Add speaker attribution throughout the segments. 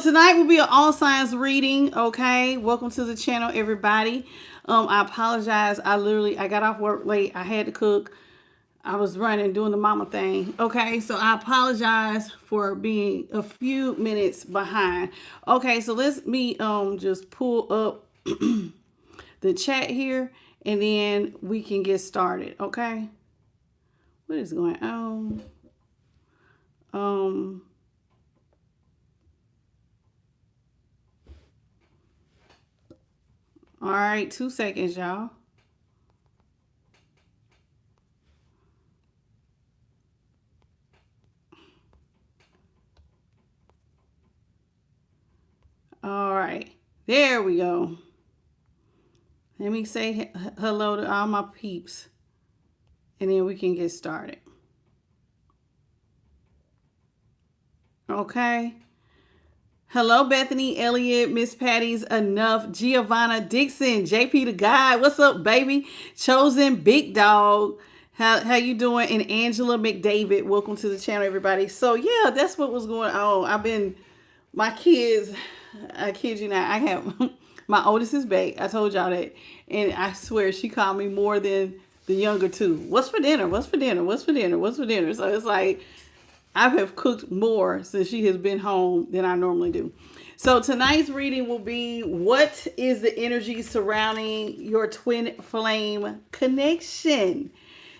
Speaker 1: tonight will be an all signs reading. Okay, welcome to the channel, everybody. I apologize. I got off work late. I had to cook. I was running, doing the mama thing. Okay, so I apologize for being a few minutes behind. Okay, so let's me just pull up the chat here, and then we can get started. Okay, what is going on? All right, 2 seconds, y'all. All right, there we go. Let me say hello to all my peeps, and then we can get started. Okay. Hello, Bethany, Elliott, Miss Patty's Enough, Giovanna Dixon, JP the Guy. What's up, baby? Chosen Big Dog. How you doing? And Angela McDavid. Welcome to the channel, everybody. So yeah, that's what was going on. My kids, I kid you not, I have my oldest is back. I told y'all that. And I swear she called me more than the younger two. What's for dinner? What's for dinner? What's for dinner? What's for dinner? So it's like, I have cooked more since she has been home than I normally do. So tonight's reading will be, what is the energy surrounding your twin flame connection?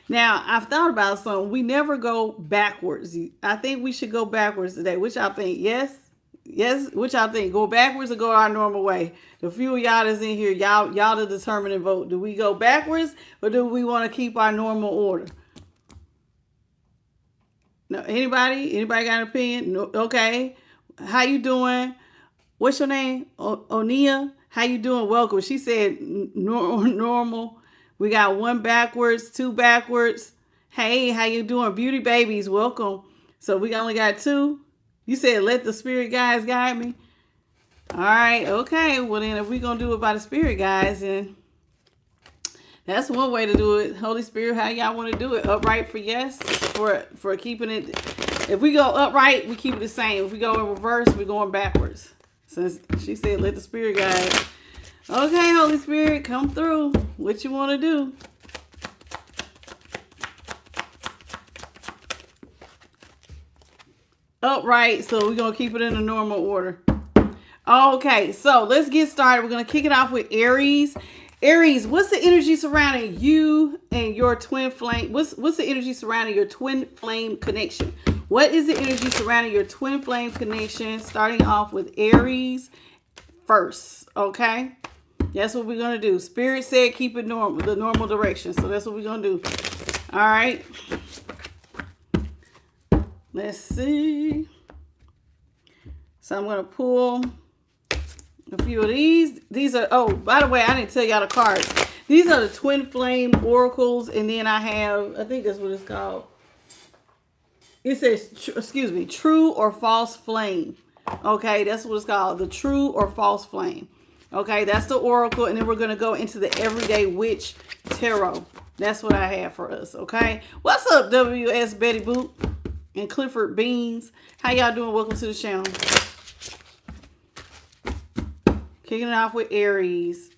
Speaker 1: Now, I've thought about something. We never go backwards. I think we should go backwards today. Which y'all think? Yes? Yes? Which y'all think? Go backwards or go our normal way? The few of y'all that's in here, y'all to determine and vote. Do we go backwards or do we want to keep our normal order? No, anybody got an opinion? No, okay. How you doing? What's your name? Onia. How you doing? Welcome. She said normal. We got 1 backwards, 2 backwards. Hey, how you doing? Beauty babies, welcome. So we only got 2. You said let the spirit guides guide me. All right, okay. Well then, if we're gonna do it by the spirit guides, then that's one way to do it. Holy Spirit, how y'all want to do it? Upright for yes, for keeping it. If we go upright, we keep it the same. If we go in reverse, we're going backwards. Since she said, let the Spirit guide. Okay, Holy Spirit, come through. What you want to do? Upright, so we're going to keep it in the normal order. Okay, so let's get started. We're going to kick it off with Aries. Aries, what's the energy surrounding you and your twin flame? What's the energy surrounding your twin flame connection? What is the energy surrounding your twin flame connection? Starting off with Aries first, okay? That's what we're going to do. Spirit said keep it normal, the normal direction. So that's what we're going to do. All right. Let's see. So I'm going to pull a few of these. These are, oh, by the way, I didn't tell y'all the cards. These are the twin flame oracles. And then I have, I think that's what it's called. It says, true or false flame. Okay, that's what it's called. The true or false flame. Okay, that's the oracle. And then we're going to go into the Everyday Witch Tarot. That's what I have for us. Okay. What's up, WS Betty Boop and Clifford Beans? How y'all doing? Welcome to the channel. Kicking it off with Aries.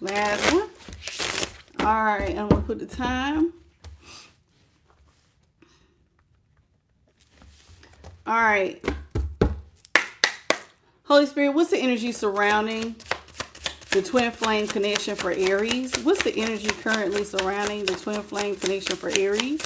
Speaker 1: Last one. All right, I'm going to put the time. All right. Holy Spirit, what's the energy surrounding the twin flame connection for Aries? What's the energy currently surrounding the twin flame connection for Aries?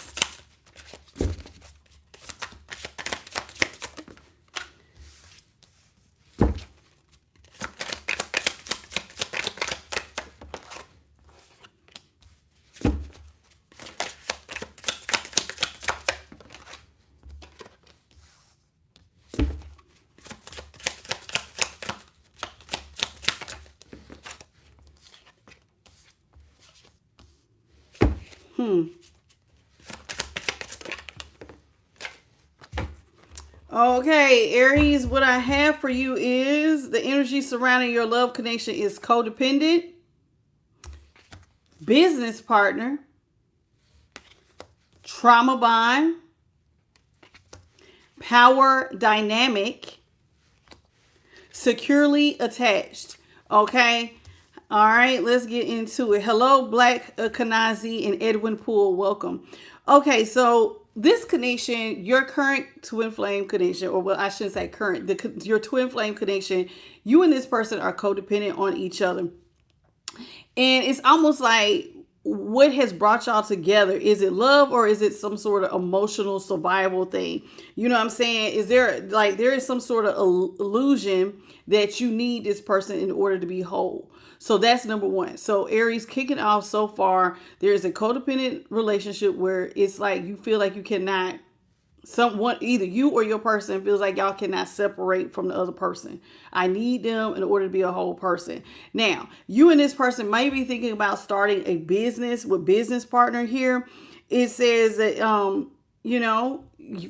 Speaker 1: Okay, Aries, what I have for you is the energy surrounding your love connection is codependent, business partner, trauma bond, power dynamic, securely attached. Okay. All right, let's get into it. Hello, Black Kanazi and Edwin Poole. Welcome. Okay, so this connection, your current twin flame connection, or well, I shouldn't say current, your twin flame connection, you and this person are codependent on each other. And it's almost like, what has brought y'all together? Is it love, or is it some sort of emotional survival thing? You know what I'm saying? Is there there is some sort of illusion that you need this person in order to be whole? So that's number one. So Aries, kicking off so far, there's a codependent relationship where it's like you feel like you cannot, either you or your person feels like y'all cannot separate from the other person. I need them in order to be a whole person. Now, you and this person may be thinking about starting a business with business partner here. It says that,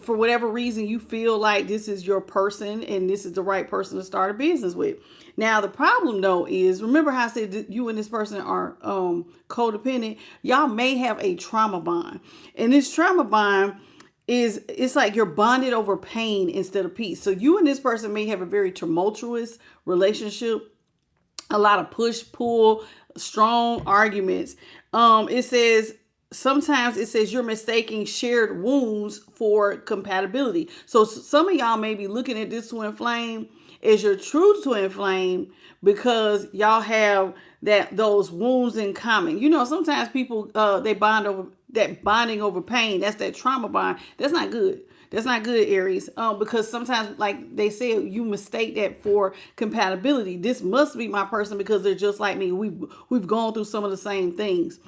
Speaker 1: for whatever reason, you feel like this is your person and this is the right person to start a business with. Now, the problem, though, is, remember how I said that you and this person are codependent? Y'all may have a trauma bond. And this trauma bond it's like you're bonded over pain instead of peace. So you and this person may have a very tumultuous relationship, a lot of push, pull, strong arguments. Sometimes it says you're mistaking shared wounds for compatibility. So some of y'all may be looking at this twin flame as your true twin flame because y'all have those wounds in common. You know, sometimes people they bond over that, bonding over pain. That's that trauma bond. That's not good. That's not good, Aries. Because sometimes, like they said, you mistake that for compatibility. This must be my person because they're just like me. We've gone through some of the same things.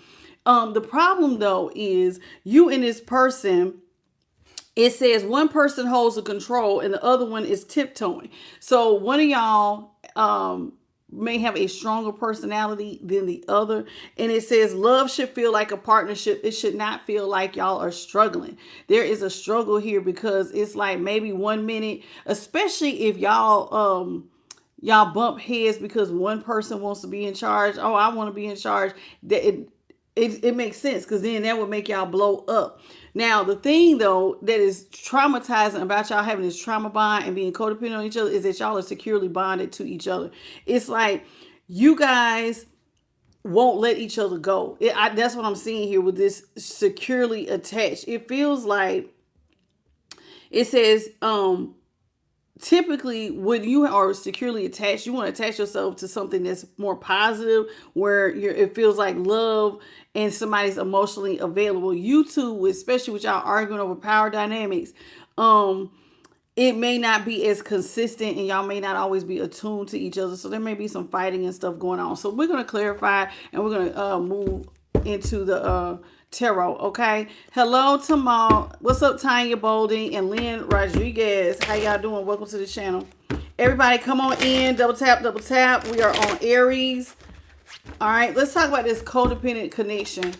Speaker 1: The problem, though, is you and this person, it says one person holds the control and the other one is tiptoeing. So one of y'all may have a stronger personality than the other. And it says love should feel like a partnership. It should not feel like y'all are struggling. There is a struggle here because it's like maybe 1 minute, especially if y'all bump heads because one person wants to be in charge. Oh, I want to be in charge. It makes sense because then that would make y'all blow up. Now, the thing, though, that is traumatizing about y'all having this trauma bond and being codependent on each other is that y'all are securely bonded to each other. It's like you guys won't let each other go. That's what I'm seeing here with this securely attached. It feels like it says, typically when you are securely attached, you want to attach yourself to something that's more positive, where it feels like love and somebody's emotionally available. You two, especially with y'all arguing over power dynamics, it may not be as consistent and y'all may not always be attuned to each other. So there may be some fighting and stuff going on. So we're going to clarify and we're going to move into the tarot. Okay. Hello, Tamal. What's up, Tanya Bolding and Lynn Rodriguez? How y'all doing? Welcome to the channel. Everybody come on in. Double tap, double tap. We are on Aries. All right. Let's talk about this codependent connection.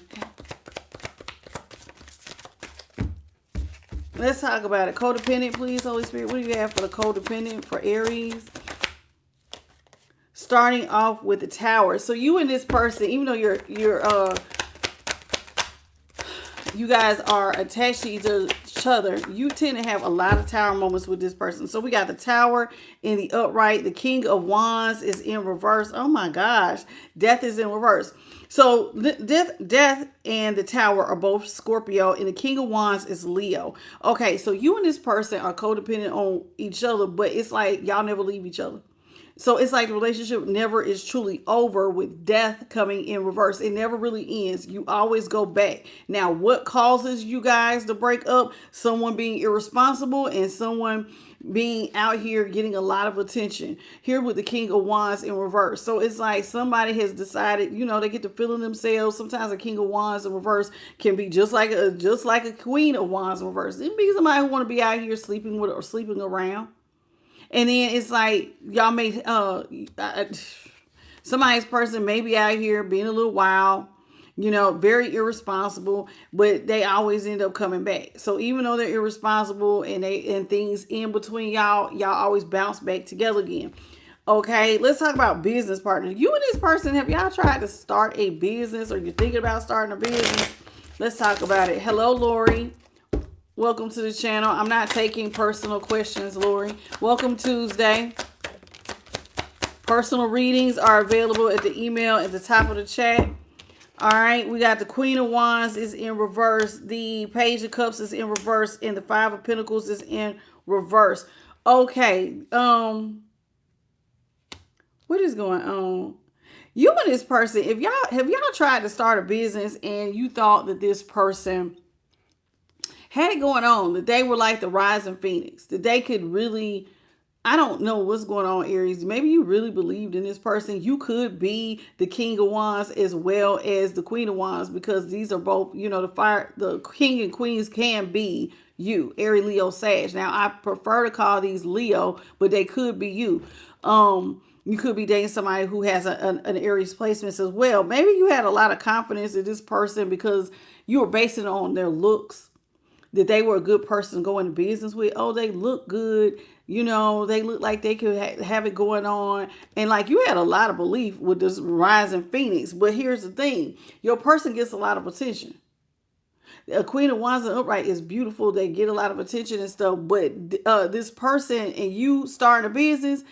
Speaker 1: Let's talk about it. Codependent, please, Holy Spirit. What do you have for the codependent for Aries? Starting off with the Tower. So you and this person, even though you guys are attached to each other, you tend to have a lot of Tower moments with this person. So we got the Tower in the upright. The King of Wands is in reverse. Oh my gosh. Death is in reverse. So death and the Tower are both Scorpio, and the King of Wands is Leo. Okay, so you and this person are codependent on each other, but it's like y'all never leave each other. So it's like the relationship never is truly over with death coming in reverse. It never really ends. You always go back. Now, what causes you guys to break up? Someone being irresponsible and someone being out here getting a lot of attention. Here with the King of Wands in reverse. So it's like somebody has decided, they get to feeling themselves. Sometimes a King of Wands in reverse can be just like a Queen of Wands in reverse. It be somebody who want to be out here sleeping with or sleeping around. And then it's like y'all may somebody's person may be out here being a little wild, very irresponsible, but they always end up coming back. So even though they're irresponsible and things in between y'all always bounce back together again. Okay, let's talk about business partners. You and this person, have y'all tried to start a business, or you're thinking about starting a business? Let's talk about it. Hello, Lori. Welcome to the channel. I'm not taking personal questions, Lori. Welcome Tuesday. Personal readings are available at the email at the top of the chat. All right, we got the Queen of Wands is in reverse. The Page of Cups is in reverse. And the Five of Pentacles is in reverse. Okay. What is going on? You and this person, if y'all have y'all tried to start a business and you thought that this person had it going on, that they were like the rising phoenix, that they could really, I don't know what's going on, Aries. Maybe you really believed in this person. You could be the King of Wands as well as the Queen of Wands, because these are both, you know, the King and Queens can be you, Aries, Leo, Sag. Now, I prefer to call these Leo, but they could be you. You could be dating somebody who has an Aries placements as well. Maybe you had a lot of confidence in this person because you were basing it on their looks, that they were a good person to go into business with. Oh, they look good. You know, they look like they could have it going on. And like you had a lot of belief with this rising phoenix. But here's the thing. Your person gets a lot of attention. A Queen of Wands and upright is beautiful. They get a lot of attention and stuff. But this person and you starting a business,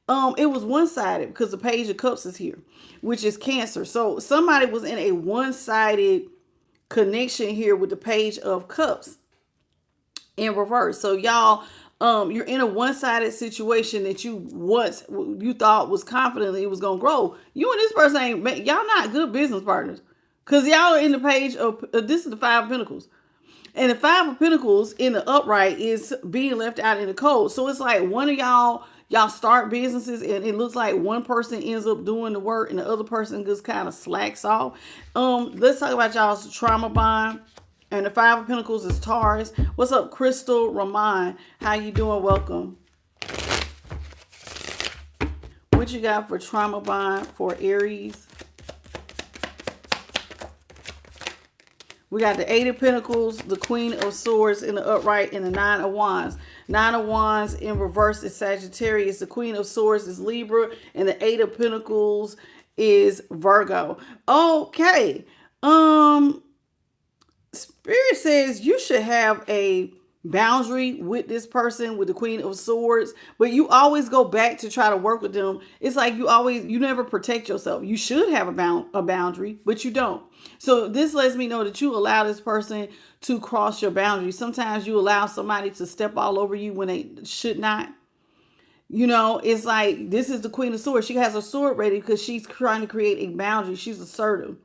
Speaker 1: it was one-sided because the Page of Cups is here, which is Cancer. So somebody was in a one-sided connection here with the Page of Cups in reverse. So y'all, you're in a one-sided situation that you thought was confidently it was gonna grow. You and this person y'all not good business partners, because y'all are in the Page of this is the Five of Pentacles, and the Five of Pentacles in the upright is being left out in the cold. So it's like one of y'all start businesses and it looks like one person ends up doing the work and the other person just kind of slacks off. Let's talk about y'all's trauma bond. And the Five of Pentacles is Taurus. What's up, Crystal Ramon? How you doing? Welcome. What you got for trauma bond for Aries? We got the Eight of Pentacles, the Queen of Swords in the upright, and the Nine of Wands. Nine of Wands in reverse is Sagittarius. The Queen of Swords is Libra, and the Eight of Pentacles is Virgo. Okay. Spirit says you should have a boundary with this person, with the Queen of Swords, but you always go back to try to work with them. It's like you never protect yourself. You should have a boundary, but you don't. So this lets me know that you allow this person to cross your boundaries. Sometimes you allow somebody to step all over you when they should not. You know, it's like this is the Queen of Swords. She has her sword ready because she's trying to create a boundary. She's assertive.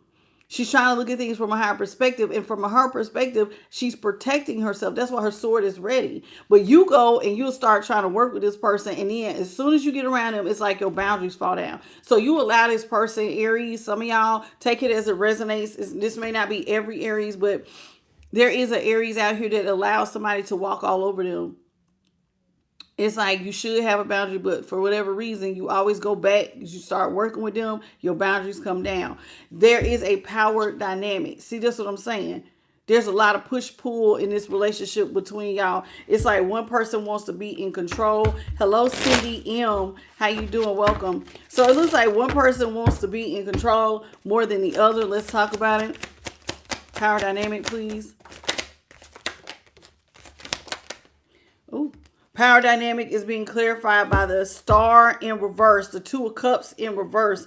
Speaker 1: She's trying to look at things from a higher perspective. And from her perspective, she's protecting herself. That's why her sword is ready. But you go and you'll start trying to work with this person. And then as soon as you get around them, it's like your boundaries fall down. So you allow this person, Aries, some of y'all take it as it resonates. This may not be every Aries, but there is an Aries out here that allows somebody to walk all over them. It's like you should have a boundary, but for whatever reason, you always go back. You start working with them, your boundaries come down. There is a power dynamic. See, that's what I'm saying. There's a lot of push-pull in this relationship between y'all. It's like one person wants to be in control. Hello, Cindy M. How you doing? Welcome. So it looks like one person wants to be in control more than the other. Let's talk about it. Power dynamic, please. Oh. Power dynamic is being clarified by the Star in reverse, the Two of Cups in reverse.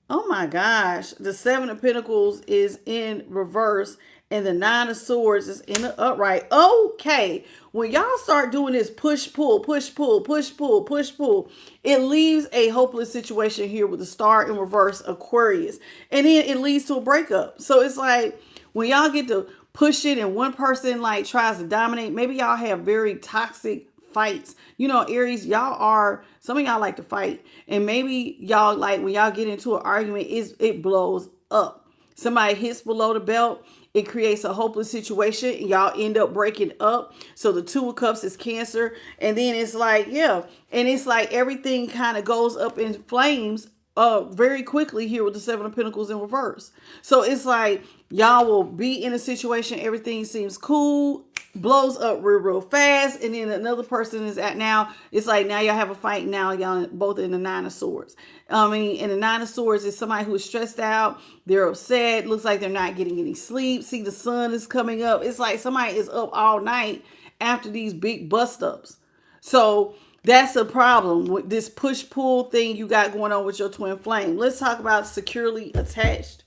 Speaker 1: Oh my gosh. The Seven of Pentacles is in reverse and the Nine of Swords is in the upright. Okay. When y'all start doing this push-pull, push-pull, push-pull, push-pull, it leaves a hopeless situation here with the Star in reverse, Aquarius. And then it leads to a breakup. So it's like when y'all get to push it and one person like tries to dominate, maybe y'all have very toxic fights. You know, Aries, some of y'all like to fight. And maybe y'all like when y'all get into an argument, it blows up. Somebody hits below the belt. It creates a hopeless situation. And y'all end up breaking up. So the Two of Cups is Cancer. And then it's like, yeah. And it's like everything kind of goes up in flames very quickly here with the Seven of Pentacles in reverse. So it's like y'all will be in a situation. Everything seems cool. Blows up real fast, and then another person is at now. It's like now y'all have a fight. Now y'all both in the Nine of Swords. And the Nine of Swords is somebody who is stressed out. They're upset. Looks like they're not getting any sleep. See, the sun is coming up. It's like somebody is up all night after these big bust ups. So That's a problem with this push-pull thing you got going on with your twin flame. Let's talk about securely attached.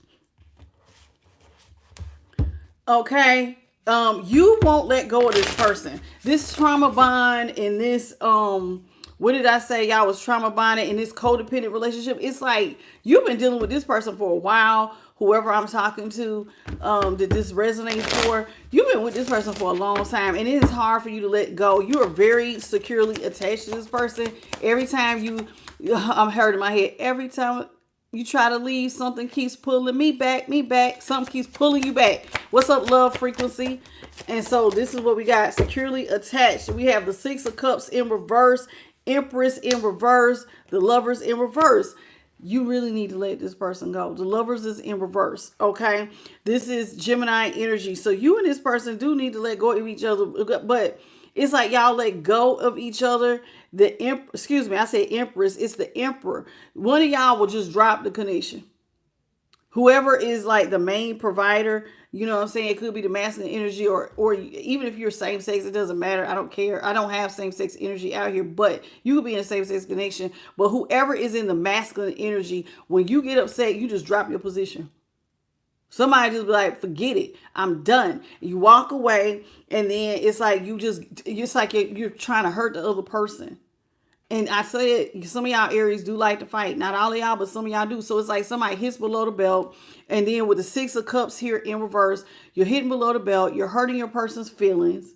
Speaker 1: Okay. You won't let go of this person. This trauma bond and this what did I say? Y'all was trauma bonded in this codependent relationship. It's like you've been dealing with this person for a while. Whoever I'm talking to, that this resonates for, you've been with this person for a long time, and it is hard for you to let go. You are very securely attached to this person. Every time I'm hurting my head. Every time you try to leave, something keeps pulling me back. Something keeps pulling you back. What's up, love frequency? And so this is what we got. Securely attached. We have the Six of Cups in reverse, Empress in reverse, the Lovers in reverse. You really need to let this person go. The Lovers is in reverse, okay? This is Gemini energy. So you and this person do need to let go of each other. But it's like y'all let go of each other. I said Empress. It's the Emperor. One of y'all will just drop the connection. Whoever is like the main provider, you know what I'm saying? It could be the masculine energy or even if you're same sex, it doesn't matter. I don't care. I don't have same sex energy out here, but you could be in a same sex connection. But whoever is in the masculine energy, when you get upset, you just drop your position. Somebody just be like, forget it. I'm done. You walk away and then it's like you're trying to hurt the other person. And I said, some of y'all Aries do like to fight. Not all of y'all, but some of y'all do. So it's like somebody hits below the belt. And then with the Six of Cups here in reverse, you're hitting below the belt. You're hurting your person's feelings.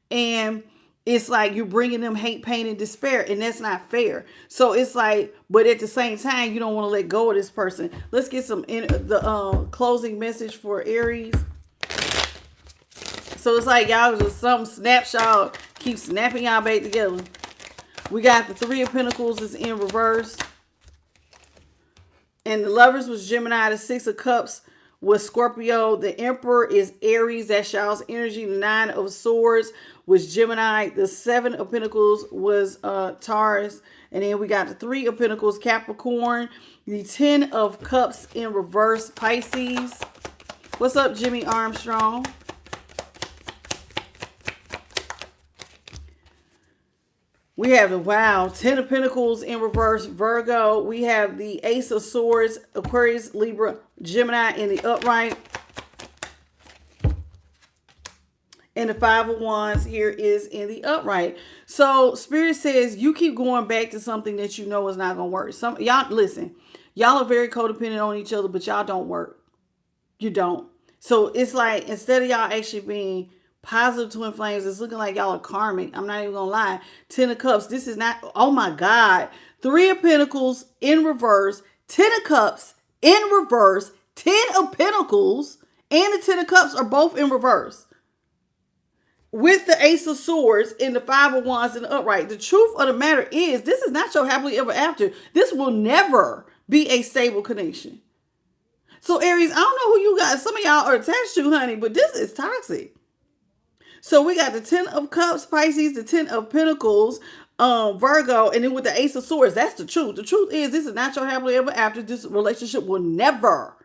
Speaker 1: And it's like you're bringing them hate, pain, and despair. And that's not fair. So it's like, but at the same time, you don't want to let go of this person. Let's get the closing message for Aries. So it's like y'all just some snapshot keep snapping y'all back together. We got the Three of Pentacles is in reverse. And the Lovers was Gemini. The Six of Cups was Scorpio. The Emperor is Aries. That's y'all's energy. The Nine of Swords was Gemini. The Seven of Pentacles was Taurus. And then we got the Three of Pentacles, Capricorn. The Ten of Cups in reverse, Pisces. What's up, Jimmy Armstrong? We have the Ten of Pentacles in reverse, Virgo. We have the Ace of Swords, Aquarius, Libra, Gemini in the upright. And the Five of Wands here is in the upright. So Spirit says you keep going back to something that you know is not going to work. Y'all, listen, y'all are very codependent on each other, but y'all don't work. You don't. So it's like instead of y'all actually being positive twin flames, it's looking like y'all are karmic. I'm not even gonna lie. Ten of Cups. This is not, oh my God. Three of Pentacles in reverse. Ten of Cups in reverse. Ten of Pentacles and the Ten of Cups are both in reverse. With the Ace of Swords and the Five of Wands in the upright. The truth of the matter is, this is not your happily ever after. This will never be a stable connection. So Aries, I don't know who you got. Some of y'all are attached to, honey, but this is toxic. So we got the Ten of Cups, Pisces, the Ten of Pentacles, Virgo, and then with the Ace of Swords, that's the truth. The truth is this is not your happily ever after. This relationship will never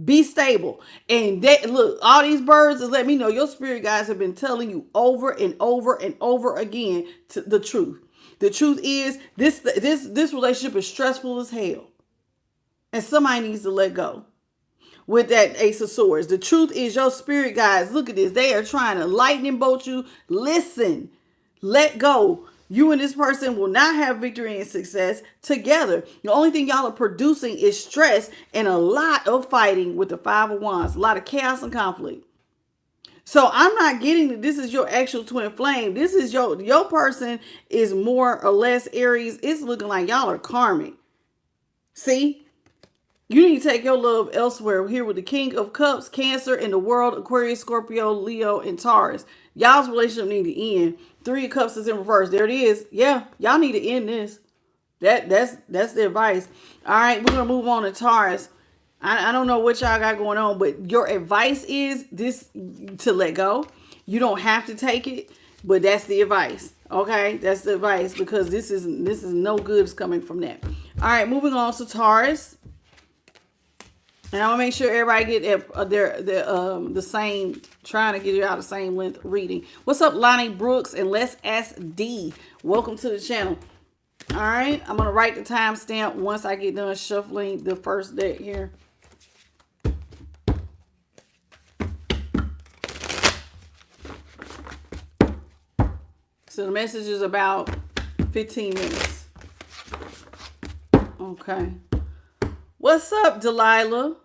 Speaker 1: be stable. And that, look, all these birds is letting me know your spirit guides have been telling you over and over and over again the truth. The truth is this relationship is stressful as hell. And somebody needs to let go. With that Ace of Swords. The truth is your spirit guides, look at this. They are trying to lightning bolt you. Listen, let go. You and this person will not have victory and success together. The only thing y'all are producing is stress and a lot of fighting with the Five of Wands. A lot of chaos and conflict. So I'm not getting that this is your actual twin flame. This is your person is more or less Aries. It's looking like y'all are karmic. See? You need to take your love elsewhere. Here with the King of Cups, Cancer in the world, Aquarius, Scorpio, Leo, and Taurus. Y'all's relationship need to end. Three of Cups is in reverse. There it is. Yeah, y'all need to end this. That's the advice. All right, we're going to move on to Taurus. I don't know what y'all got going on, but your advice is this, to let go. You don't have to take it, but that's the advice. Okay, that's the advice because this is no good is coming from that. All right, moving on to Taurus. And I want to make sure everybody get the same, trying to get it out the same length reading. What's up, Lonnie Brooks? And Let's Ask D. Welcome to the channel. All right, I'm going to write the timestamp once I get done shuffling the first deck here. So the message is about 15 minutes. Okay. What's up, Delilah?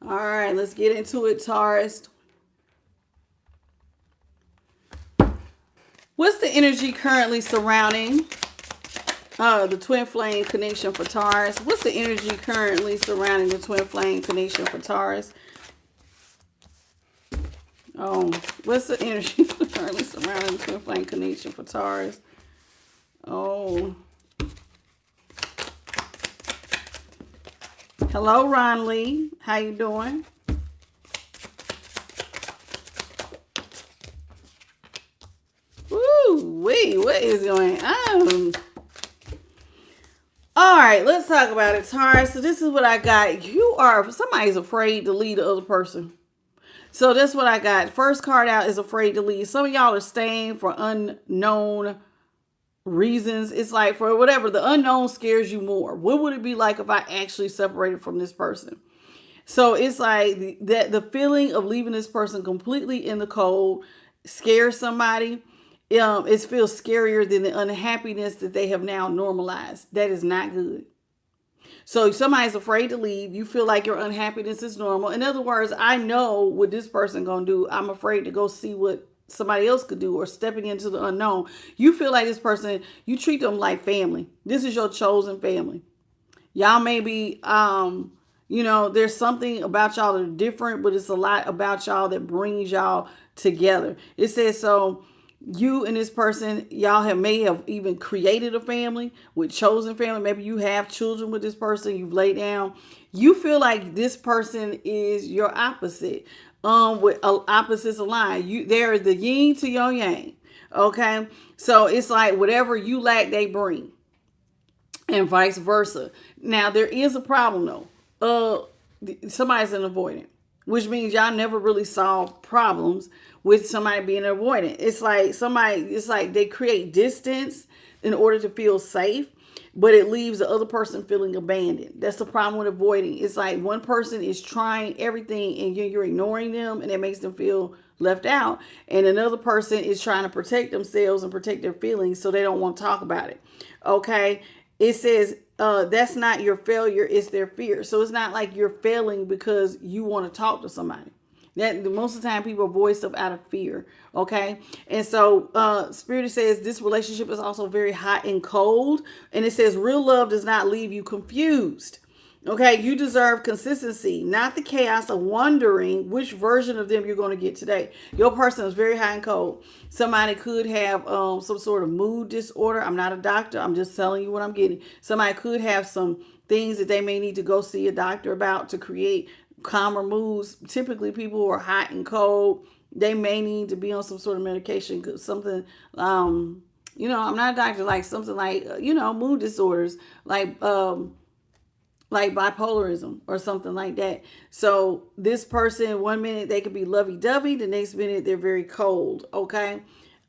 Speaker 1: All right, let's get into it, Taurus. What's the energy currently surrounding the twin flame connection for Taurus? What's the energy currently surrounding the twin flame connection for Taurus? Oh, what's the energy currently surrounding the twin flame connection for Taurus? Oh. Hello, Ron Lee. How you doing? Wait, what is going on? All right, let's talk about it, Taurus. So this is what I got. Somebody's afraid to lead the other person. So that's what I got. First card out is afraid to lead. Some of y'all are staying for unknown reasons. It's like, for whatever, the unknown scares you more. What would it be like if I actually separated from this person? So it's like the feeling of leaving this person completely in the cold scares somebody. It feels scarier than the unhappiness that they have now normalized. That is not good. So somebody's afraid to leave. You feel like your unhappiness is normal. In other words, I know what this person gonna do. I'm afraid to go see what somebody else could do, or stepping into the unknown. You feel like this person, you treat them like family. This is your chosen family. Y'all may be, there's something about y'all that are different, but it's a lot about y'all that brings y'all together. It says, so you and this person, y'all may have even created a family with chosen family. Maybe you have children with this person. You've laid down. You feel like this person is your opposite. With opposites align. They're the yin to your yang. Okay, so it's like whatever you lack, they bring, and vice versa. Now there is a problem though. Somebody's an avoidant, which means y'all never really solve problems with somebody being avoidant. It's like they create distance in order to feel safe, but it leaves the other person feeling abandoned. That's the problem with avoiding. It's like one person is trying everything and you're ignoring them, and it makes them feel left out. And another person is trying to protect themselves and protect their feelings, so they don't want to talk about it. Okay. It says that's not your failure, it's their fear. So it's not like you're failing because you want to talk to somebody. That most of the time people avoid stuff out of fear. Okay. And so Spirit says this relationship is also very hot and cold. And it says real love does not leave you confused. Okay. You deserve consistency, not the chaos of wondering which version of them you're going to get today. Your person is very hot and cold. Somebody could have some sort of mood disorder. I'm not a doctor. I'm just telling you what I'm getting. Somebody could have some things that they may need to go see a doctor about to create calmer moods. Typically people who are hot and cold, they may need to be on some sort of medication, something, I'm not a doctor, like something like, mood disorders, like bipolarism or something like that. So this person, one minute they could be lovey-dovey, the next minute they're very cold. Okay.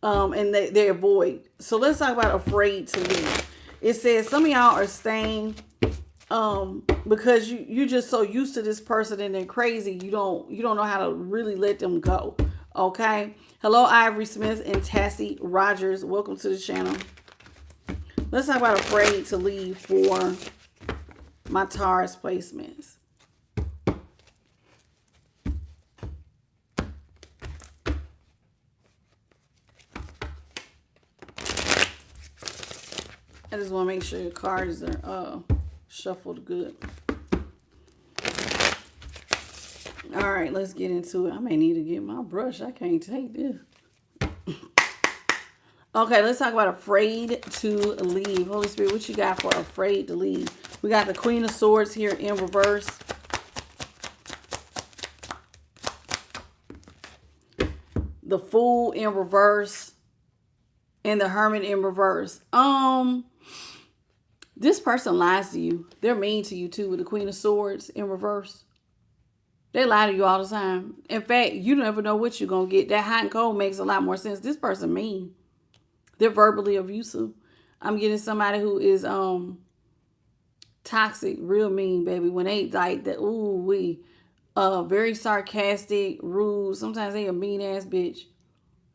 Speaker 1: And they avoid. So let's talk about afraid to leave. It says some of y'all are staying because you're just so used to this person and they're crazy. You don't know how to really let them go. Okay. Hello, Ivory Smith and Tassie Rogers. Welcome to the channel. Let's talk about afraid to leave for my Taurus placements. I just want to make sure the cards are shuffled good. All right, let's get into it. I may need to get my brush. I can't take this. Okay, let's talk about afraid to leave. Holy Spirit, what you got for afraid to leave? We got the Queen of Swords here in reverse. the Fool in reverse, and the Hermit in reverse. This person lies to you. They're mean to you too with the Queen of Swords in reverse. They lie to you all the time. In fact, you never know what you're going to get. That hot and cold makes a lot more sense. This person mean. They're verbally abusive. I'm getting somebody who is toxic, real mean, baby. When they like that, very sarcastic, rude. Sometimes they a mean ass bitch.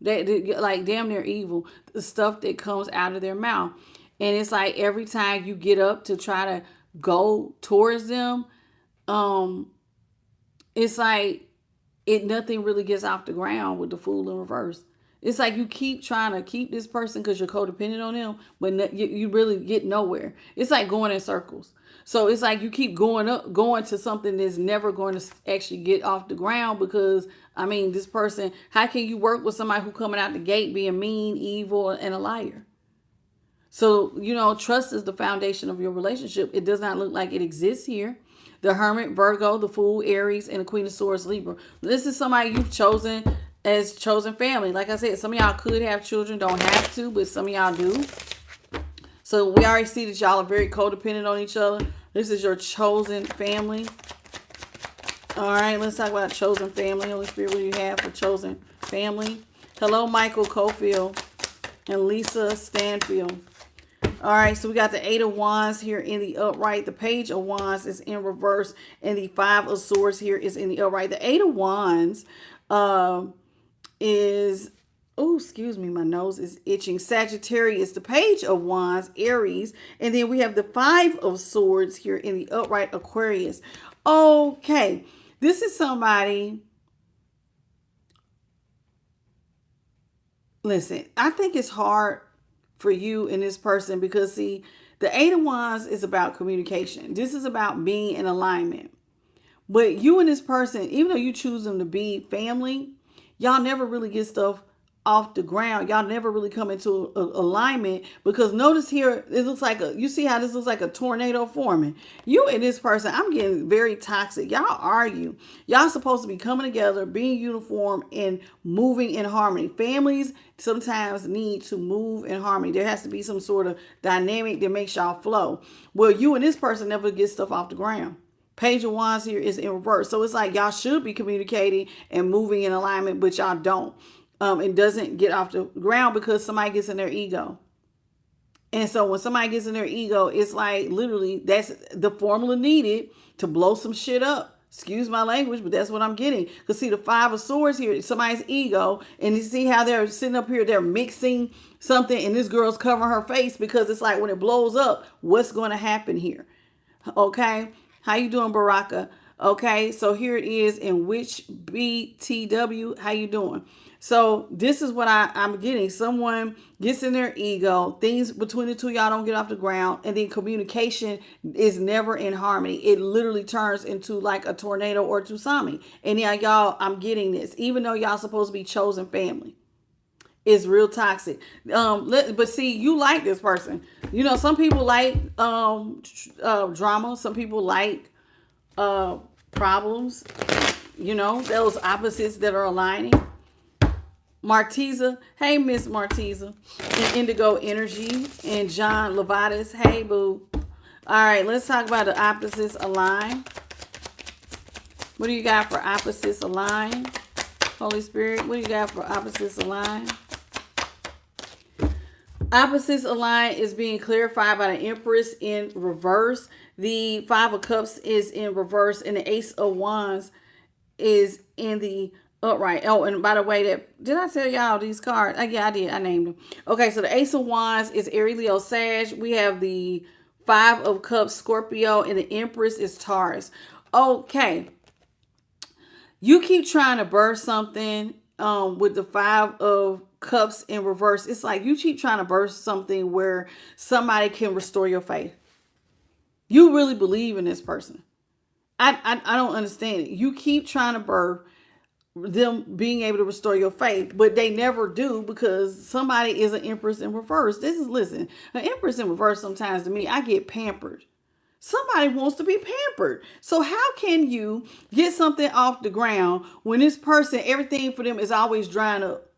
Speaker 1: They like damn near evil. The stuff that comes out of their mouth. And it's like every time you get up to try to go towards them, it's like nothing really gets off the ground with the Fool in reverse. It's like you keep trying to keep this person because you're codependent on them, but you really get nowhere. It's like going in circles. So it's like you keep going to something that's never going to actually get off the ground because, I mean, this person, how can you work with somebody who coming out the gate being mean, evil, and a liar? So, trust is the foundation of your relationship. It does not look like it exists here. The Hermit, Virgo, the Fool, Aries, and the Queen of Swords, Libra. This is somebody you've chosen as chosen family. Like I said, some of y'all could have children, don't have to, but some of y'all do. So we already see that y'all are very codependent on each other. This is your chosen family. All right, let's talk about chosen family. Holy Spirit, what do you have for chosen family? Hello, Michael Cofield and Lisa Stanfield. All right, so we got the Eight of Wands here in the upright. The Page of Wands is in reverse, and the Five of Swords here is in the upright. The Eight of Wands is, oh, excuse me, my nose is itching. Sagittarius, the Page of Wands, Aries, and then we have the Five of Swords here in the upright, Aquarius. Okay, this is somebody. Listen, I think it's hard for you and this person because, see, the Eight of Wands is about communication. This is about being in alignment. But you and this person, even though you choose them to be family, y'all never really get stuff off the ground. Y'all never really come into alignment because notice here, it looks like you see how this looks like a tornado forming. You and this person, I'm getting very toxic. Y'all argue. Y'all supposed to be coming together, being uniform, and moving in harmony. Families sometimes need to move in harmony. There has to be some sort of dynamic that makes y'all flow. Well, you and this person never get stuff off the ground. Page of Wands here is in reverse. So it's like y'all should be communicating and moving in alignment, but y'all don't. It doesn't get off the ground because somebody gets in their ego. And so when somebody gets in their ego, it's like literally that's the formula needed to blow some shit up. Excuse my language, but that's what I'm getting. Because see, the Five of Swords here, somebody's ego, and you see how they're sitting up here, they're mixing something, and this girl's covering her face because it's like when it blows up, what's going to happen here? Okay, how you doing, Baraka? Okay, so here it is in which BTW. How you doing? So this is what I'm getting. Someone gets in their ego. Things between the two y'all don't get off the ground. And then communication is never in harmony. It literally turns into like a tornado or tsunami. And yeah, y'all, I'm getting this. Even though y'all supposed to be chosen family. It's real toxic. But see, you like this person. Some people like drama. Some people like problems. Those opposites that are aligning. Martiza, hey Miss Martiza, and Indigo Energy, and John Levatis, hey boo. All right, let's talk about the opposites align. What do you got for opposites align? Holy Spirit, what do you got for opposites align? Opposites align is being clarified by the Empress in reverse. The Five of Cups is in reverse, and the Ace of Wands is in the upright. Oh, and by the way, did I tell y'all these cards? Yeah, I did. I named them. Okay, so the Ace of Wands is Aries, Leo, Sag. We have the Five of Cups, Scorpio, and the Empress is Taurus. Okay, you keep trying to birth something with the Five of Cups in reverse. It's like you keep trying to birth something where somebody can restore your faith. You really believe in this person. I don't understand it. You keep trying to birth them being able to restore your faith, but they never do because somebody is an Empress in reverse. Listen, an Empress in reverse sometimes to me, I get pampered. Somebody wants to be pampered. So how can you get something off the ground when this person, everything for them is always drying up?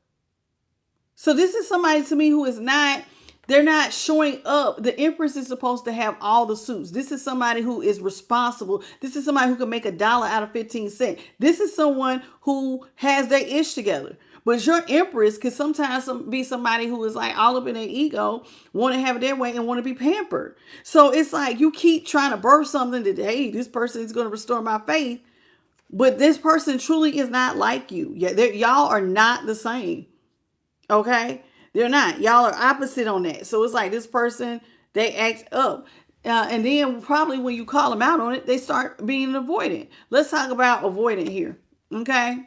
Speaker 1: So this is somebody to me who is not, they're not showing up. The Empress is supposed to have all the suits. This is somebody who is responsible. This is somebody who can make $1 out of 15 cents. This is someone who has their ish together. But your Empress can sometimes be somebody who is like all up in their ego, want to have it their way and want to be pampered. So it's like you keep trying to birth something that, hey, this person is going to restore my faith. But this person truly is not like you. Yeah, y'all are not the same. Okay? They're not. Y'all are opposite on that. So it's like this person, they act up. And then probably when you call them out on it, they start being avoidant. Let's talk about avoidant here. Okay?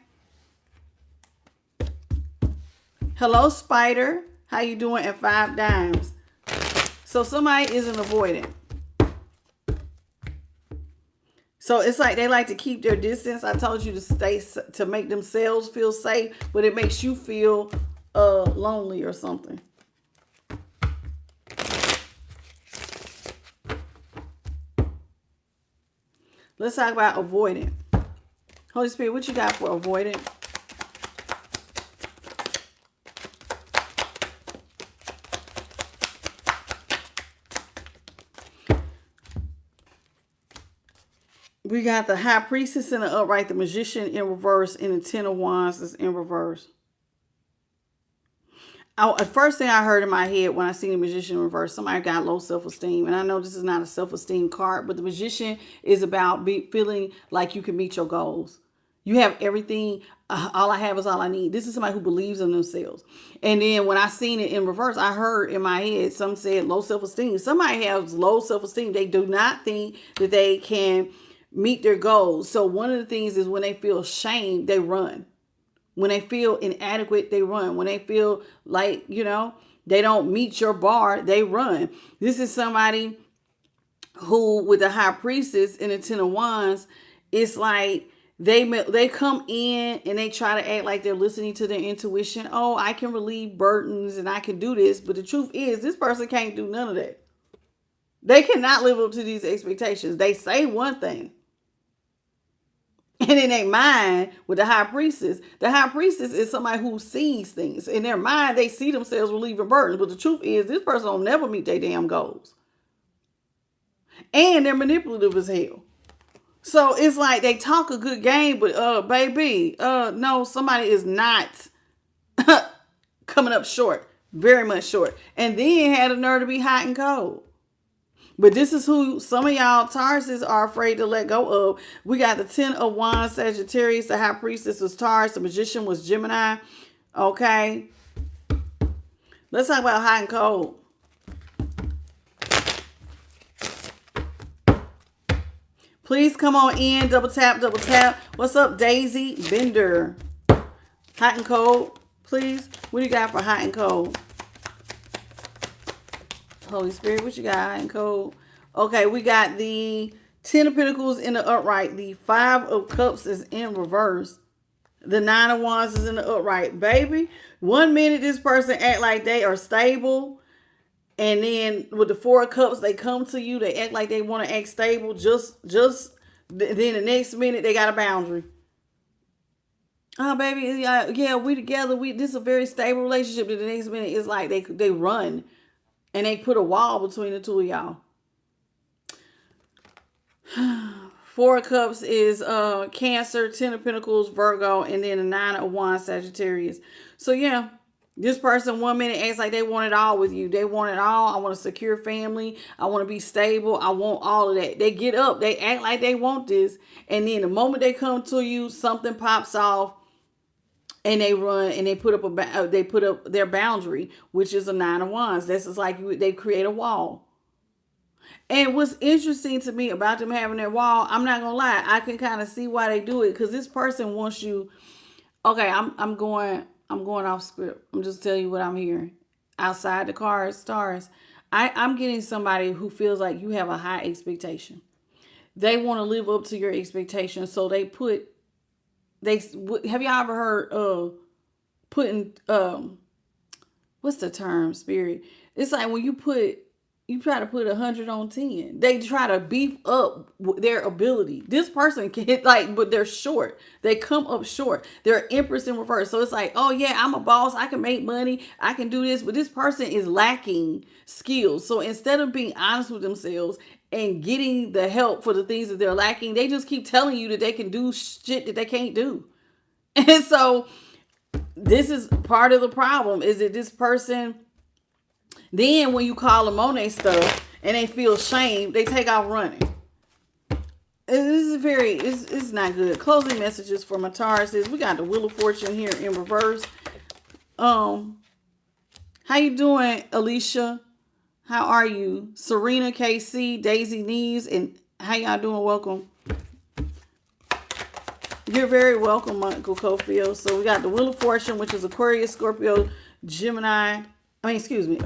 Speaker 1: Hello, Spider. How you doing at 5 dimes? So somebody is an avoidant. So it's like they like to keep their distance. I told you to stay, to make themselves feel safe, but it makes you feel lonely or something. Let's talk about avoidant. Holy Spirit, what you got for avoidant? We got the High Priestess in the upright, the Magician in reverse, and the Ten of Wands is in reverse. The first thing I heard in my head when I seen the Magician in reverse, somebody got low self-esteem. And I know this is not a self-esteem card, but the Magician is about feeling like you can meet your goals. You have everything. All I have is all I need. This is somebody who believes in themselves. And then when I seen it in reverse, I heard in my head, some said low self-esteem. Somebody has low self-esteem. They do not think that they can meet their goals. So one of the things is when they feel shame, they run. When they feel inadequate, they run. When they feel like, they don't meet your bar, they run. This is somebody who, with the High Priestess and the Ten of Wands, it's like they come in and they try to act like they're listening to their intuition. Oh, I can relieve burdens and I can do this. But the truth is, this person can't do none of that. They cannot live up to these expectations. They say one thing. And in their mind, with the High Priestess is somebody who sees things. In their mind, they see themselves relieving burdens. But the truth is, this person will never meet their damn goals. And they're manipulative as hell. So it's like they talk a good game, but baby, no, somebody is not coming up short. Very much short. And then had a nerve to be hot and cold. But this is who some of y'all Tauruses are afraid to let go of. We got the 10 of Wands, Sagittarius. The High Priestess was Taurus. The Magician was Gemini. Okay. Let's talk about hot and cold. Please come on in. Double tap, double tap. What's up, Daisy Bender? Hot and cold, please. What do you got for hot and cold? Holy Spirit, what you got, hot and cold? Okay, we got the 10 of Pentacles in the upright. The 5 of Cups is in reverse. The 9 of Wands is in the upright. Baby, 1 minute this person act like they are stable. And then with the 4 of Cups, they come to you. They act like they want to act stable. Then the next minute, they got a boundary. Oh, baby, yeah, we together. This is a very stable relationship. Then the next minute, it's like they run. And they put a wall between the two of y'all. 4 of Cups is Cancer, 10 of Pentacles, Virgo, and then the 9 of Wands, Sagittarius. So yeah, this person 1 minute acts like they want it all with you. They want it all. I want a secure family. I want to be stable. I want all of that. They get up. They act like they want this. And then the moment they come to you, something pops off. And they run and they put up their boundary, which is a 9 of Wands. This is like they create a wall. And what's interesting to me about them having their wall, I'm not gonna lie, I can kind of see why they do it, because this person wants you. Okay, I'm going off script. I'm just telling you what I'm hearing. Outside the cards, stars, I'm getting somebody who feels like you have a high expectation. They want to live up to your expectations, so have y'all ever heard putting what's the term, spirit? It's like when you put You try to put 100 on 10. They try to beef up their ability. This person can hit like, but they're short. They come up short. They're empress in reverse. So it's like, oh yeah, I'm a boss. I can make money. I can do this. But this person is lacking skills. So instead of being honest with themselves and getting the help for the things that they're lacking, they just keep telling you that they can do shit that they can't do. And so this is part of the problem, is that this person, then when you call them on their stuff and they feel shame, they take off running. This is it's not good. Closing messages for my Tauruses. We got the Wheel of Fortune here in reverse. How you doing, Alicia? How are you? Serena, KC, Daisy Neves, and how y'all doing? Welcome. You're very welcome, Michael Cofield. So we got the Wheel of Fortune, which is Aquarius, Scorpio, Gemini. Excuse me.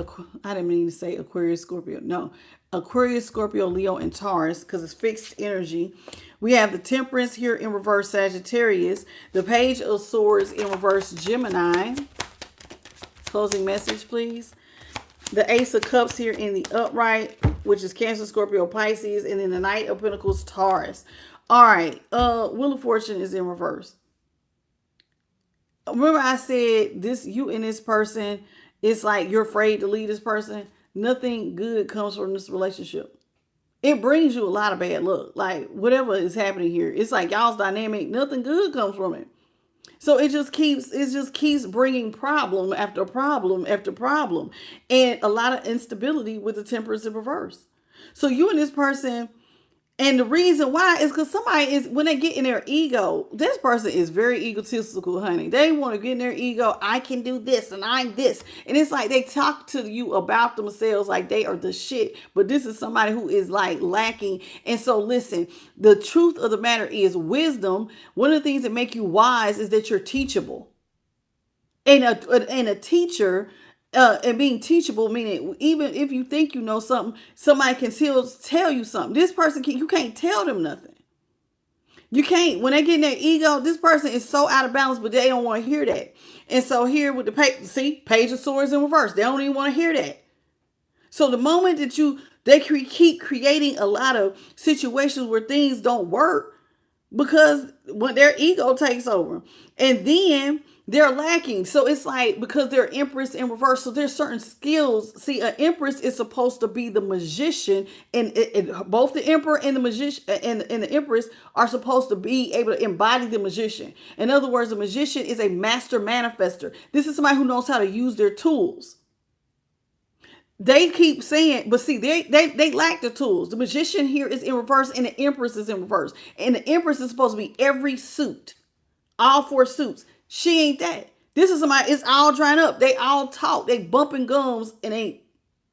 Speaker 1: I didn't mean to say Aquarius, Scorpio. No. Aquarius, Scorpio, Leo, and Taurus, because it's fixed energy. We have the Temperance here in reverse, Sagittarius. The Page of Swords in reverse, Gemini. Closing message, please. The Ace of Cups here in the upright, which is Cancer, Scorpio, Pisces. And then the Knight of Pentacles, Taurus. All right. Wheel of Fortune is in reverse. Remember I said this, you and this person, it's like you're afraid to leave this person. Nothing good comes from this relationship. It brings you a lot of bad luck. Like whatever is happening here, it's like y'all's dynamic. Nothing good comes from it. So it just keeps bringing problem after problem after problem, and a lot of instability with the Temperance in reverse. So you and this person. And the reason why is because somebody is, when they get in their ego, this person is very egotistical, honey. They want to get in their ego. I can do this and I'm this. And it's like they talk to you about themselves like they are the shit. But this is somebody who is like lacking. And so listen, the truth of the matter is wisdom. One of the things that make you wise is that you're teachable. And a teacher... and being teachable, meaning even if you think you know something, somebody can still tell you something. This person you can't tell them nothing. You can't, when they get in their ego, this person is so out of balance, but they don't want to hear that. And so here with the Page of Swords in reverse, they don't even want to hear that. So the moment that they keep creating a lot of situations where things don't work because when their ego takes over, and then they're lacking. So it's like, because they're Empress in reverse, so there's certain skills. See, an Empress is supposed to be the magician, and both the Emperor and the magician and the Empress are supposed to be able to embody the magician. In other words, a magician is a master manifester. This is somebody who knows how to use their tools. They keep saying, but see, they lack the tools. The magician here is in reverse, and the Empress is in reverse. And the Empress is supposed to be every suit, all four suits. She ain't that. This is somebody, it's all drying up. They all talk. They bumping gums and ain't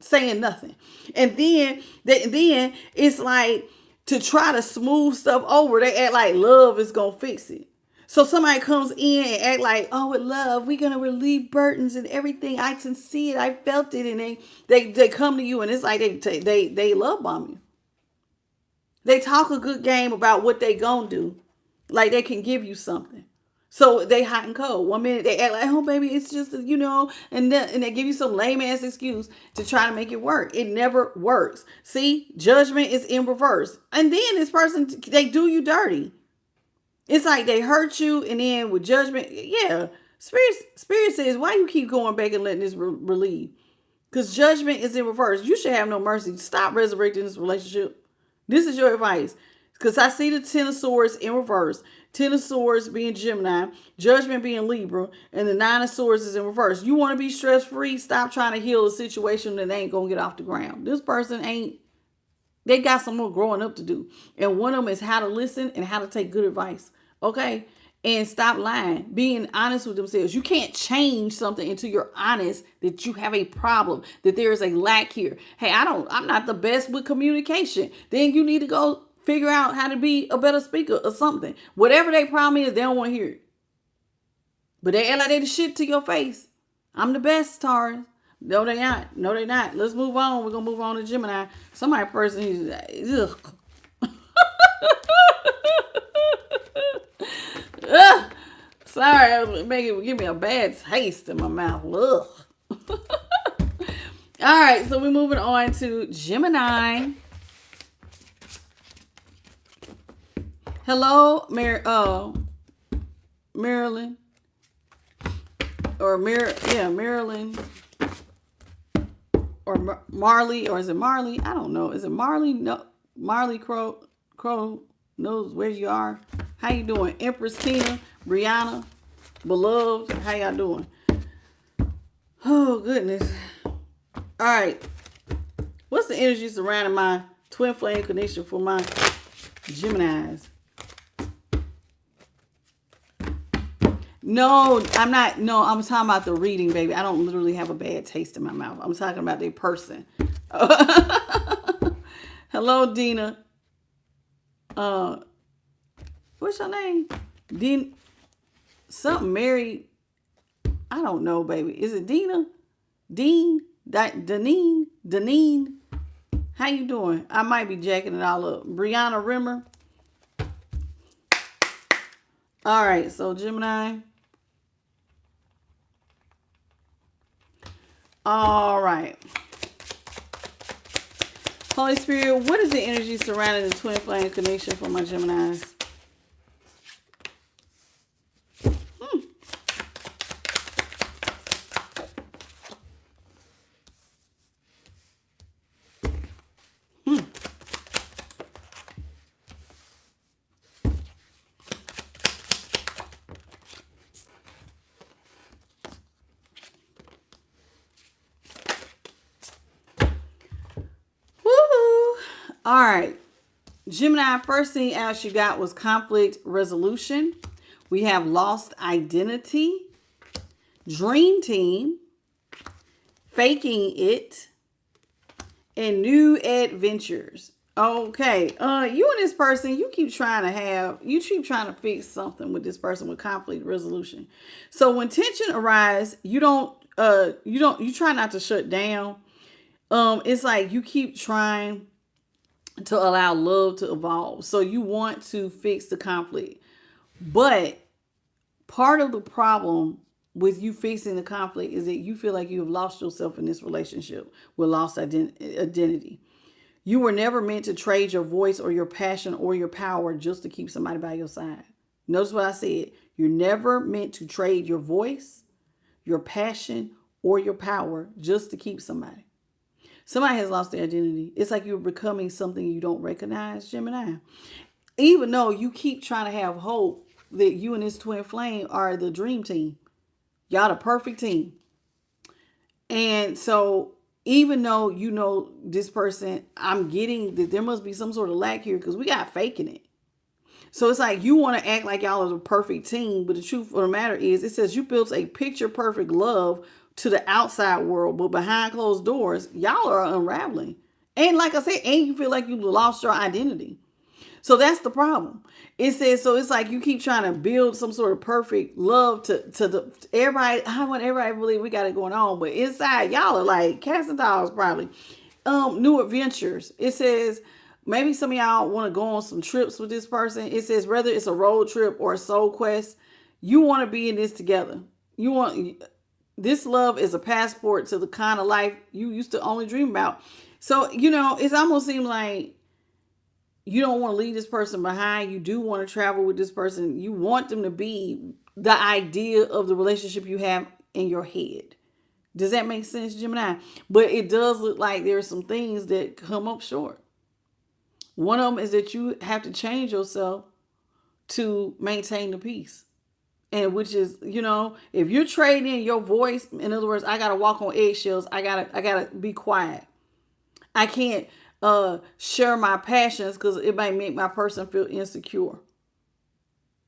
Speaker 1: saying nothing. And then it's like, to try to smooth stuff over, they act like love is going to fix it. So somebody comes in and act like, oh, with love, we're going to relieve burdens and everything. I can see it. I felt it. And they come to you, and it's like they love bomb you. They talk a good game about what they going to do. Like they can give you something. So they hot and cold. 1 minute they act like, oh, baby, it's just, and they give you some lame ass excuse to try to make it work. It never works. See, judgment is in reverse. And then this person, they do you dirty. It's like they hurt you, and then with judgment, yeah. Spirit says, why you keep going back and letting this relieve? Because judgment is in reverse. You should have no mercy. Stop resurrecting this relationship. This is your advice. Because I see the Ten of Swords in reverse. Ten of Swords being Gemini, Judgment being Libra, and the Nine of Swords is in reverse. You want to be stress-free? Stop trying to heal a situation that ain't going to get off the ground. This person they got some more growing up to do. And one of them is how to listen and how to take good advice. Okay? And stop lying. Being honest with themselves. You can't change something until you're honest that you have a problem, that there is a lack here. Hey, I'm not the best with communication. Then you need to go figure out how to be a better speaker or something. Whatever their problem is, they don't want to hear it. But they act like they the shit to your face. I'm the best, Taurus. No, they not. No, they not. Let's move on. We're going to move on to Gemini. Somebody person is, ugh. Ugh. Sorry, give me a bad taste in my mouth. Ugh. All right, so we're moving on to Gemini. Hello, Marilyn. Or Marilyn. Or Marley, or is it Marley? I don't know. Is it Marley? No, Marley Crow knows where you are. How you doing? Empress Tina, Brianna, Beloved, how y'all doing? Oh, goodness. All right. What's the energy surrounding my twin flame connection for my Geminis? No, I'm not. No, I'm talking about the reading, baby. I don't literally have a bad taste in my mouth. I'm talking about their person. Hello, Dina. What's your name? Dean. Something Mary. I don't know, baby. Is it Dina? Dean? Deneen? How you doing? I might be jacking it all up. Brianna Rimmer. All right, so Gemini. All right. Holy Spirit, what is the energy surrounding the twin flame connection for my Geminis? All right. Gemini, first thing else you got was conflict resolution. We have lost identity, dream team, faking it, and new adventures. Okay. You and this person, you keep trying to fix something with this person with conflict resolution. So when tension arises, you try not to shut down. It's like you keep trying to allow love to evolve. So you want to fix the conflict. But part of the problem with you fixing the conflict is that you feel like you have lost yourself in this relationship with lost identity. You were never meant to trade your voice or your passion or your power just to keep somebody by your side. Notice what I said. You're never meant to trade your voice, your passion, or your power just to keep somebody. Somebody has lost their identity. It's like you're becoming something you don't recognize, Gemini. Even though you keep trying to have hope that you and this twin flame are the dream team. Y'all the perfect team. And so even though you know this person, I'm getting that there must be some sort of lack here because we got faking it. So it's like you want to act like y'all are the perfect team, but the truth of the matter is it says you built a picture perfect love to the outside world, but behind closed doors, y'all are unraveling. And like I said, and you feel like you lost your identity. So that's the problem. It says, so it's like you keep trying to build some sort of perfect love to everybody. I want everybody to believe we got it going on, but inside y'all are like cats and dogs probably. New adventures. It says maybe some of y'all want to go on some trips with this person. It says whether it's a road trip or a soul quest, you want to be in this together. This love is a passport to the kind of life you used to only dream about. So, it almost seems like you don't want to leave this person behind. You do want to travel with this person. You want them to be the idea of the relationship you have in your head. Does that make sense, Gemini? But it does look like there are some things that come up short. One of them is that you have to change yourself to maintain the peace. And which is, if you're trading your voice, in other words, I got to walk on eggshells. I gotta be quiet. I can't share my passions because it might make my person feel insecure.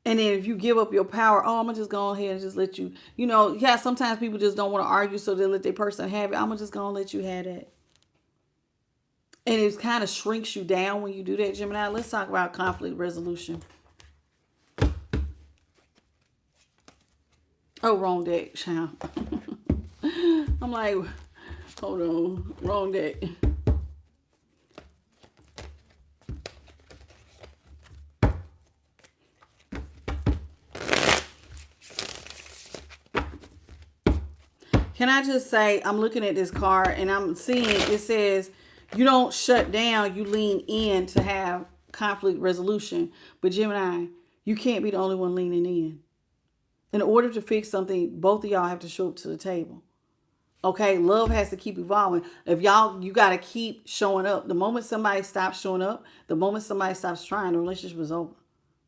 Speaker 1: And then if you give up your power, I'm going to just go ahead and just let you, sometimes people just don't want to argue, so they let their person have it. I'm going to just go and let you have that. And it kind of shrinks you down when you do that, Gemini. Let's talk about conflict resolution. Oh, wrong deck, child. I'm like, hold on, wrong deck. Can I just say, I'm looking at this card and I'm seeing it says, you don't shut down, you lean in to have conflict resolution. But Gemini, you can't be the only one leaning in. In order to fix something, both of y'all have to show up to the table. Okay, love has to keep evolving. If you got to keep showing up. The moment somebody stops showing up, the moment somebody stops trying, the relationship is over.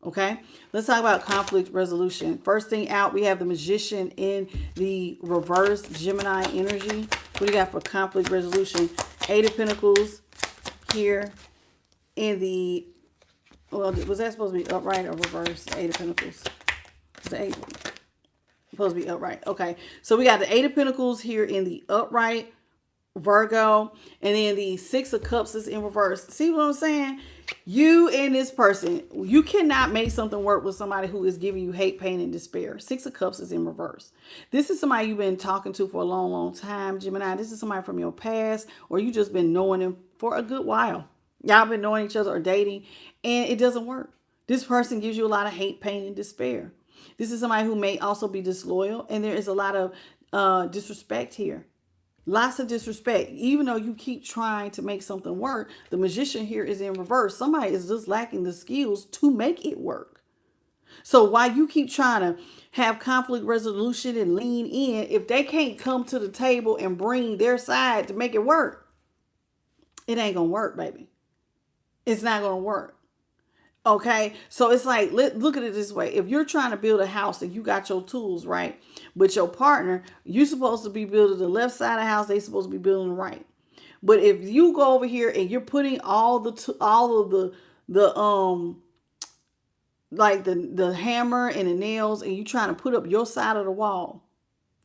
Speaker 1: Okay, let's talk about conflict resolution. First thing out, we have the Magician in the reverse Gemini energy. What do you got for conflict resolution? Eight of Pentacles here in the, well, was that supposed to be upright or reverse? Eight of Pentacles. It's the eight. Supposed to be upright. Okay, so we got the Eight of Pentacles here in the upright, Virgo, and then the Six of Cups is in reverse. See what I'm saying? You and this person, you cannot make something work with somebody who is giving you hate, pain, and despair. Six of Cups is in reverse. This is somebody you've been talking to for a long, long time, Gemini. This is somebody from your past, or you just been knowing them for a good while. Y'all been knowing each other or dating, and it doesn't work. This person gives you a lot of hate, pain, and despair. This is somebody who may also be disloyal, and there is a lot of disrespect here. Lots of disrespect. Even though you keep trying to make something work, the Magician here is in reverse. Somebody is just lacking the skills to make it work. So while you keep trying to have conflict resolution and lean in, if they can't come to the table and bring their side to make it work, it ain't going to work, baby. It's not going to work. Okay, so it's like, look at it this way. If you're trying to build a house and you got your tools, right? But your partner, you're supposed to be building the left side of the house. They're supposed to be building the right. But if you go over here and you're putting all of the hammer and the nails, and you trying to put up your side of the wall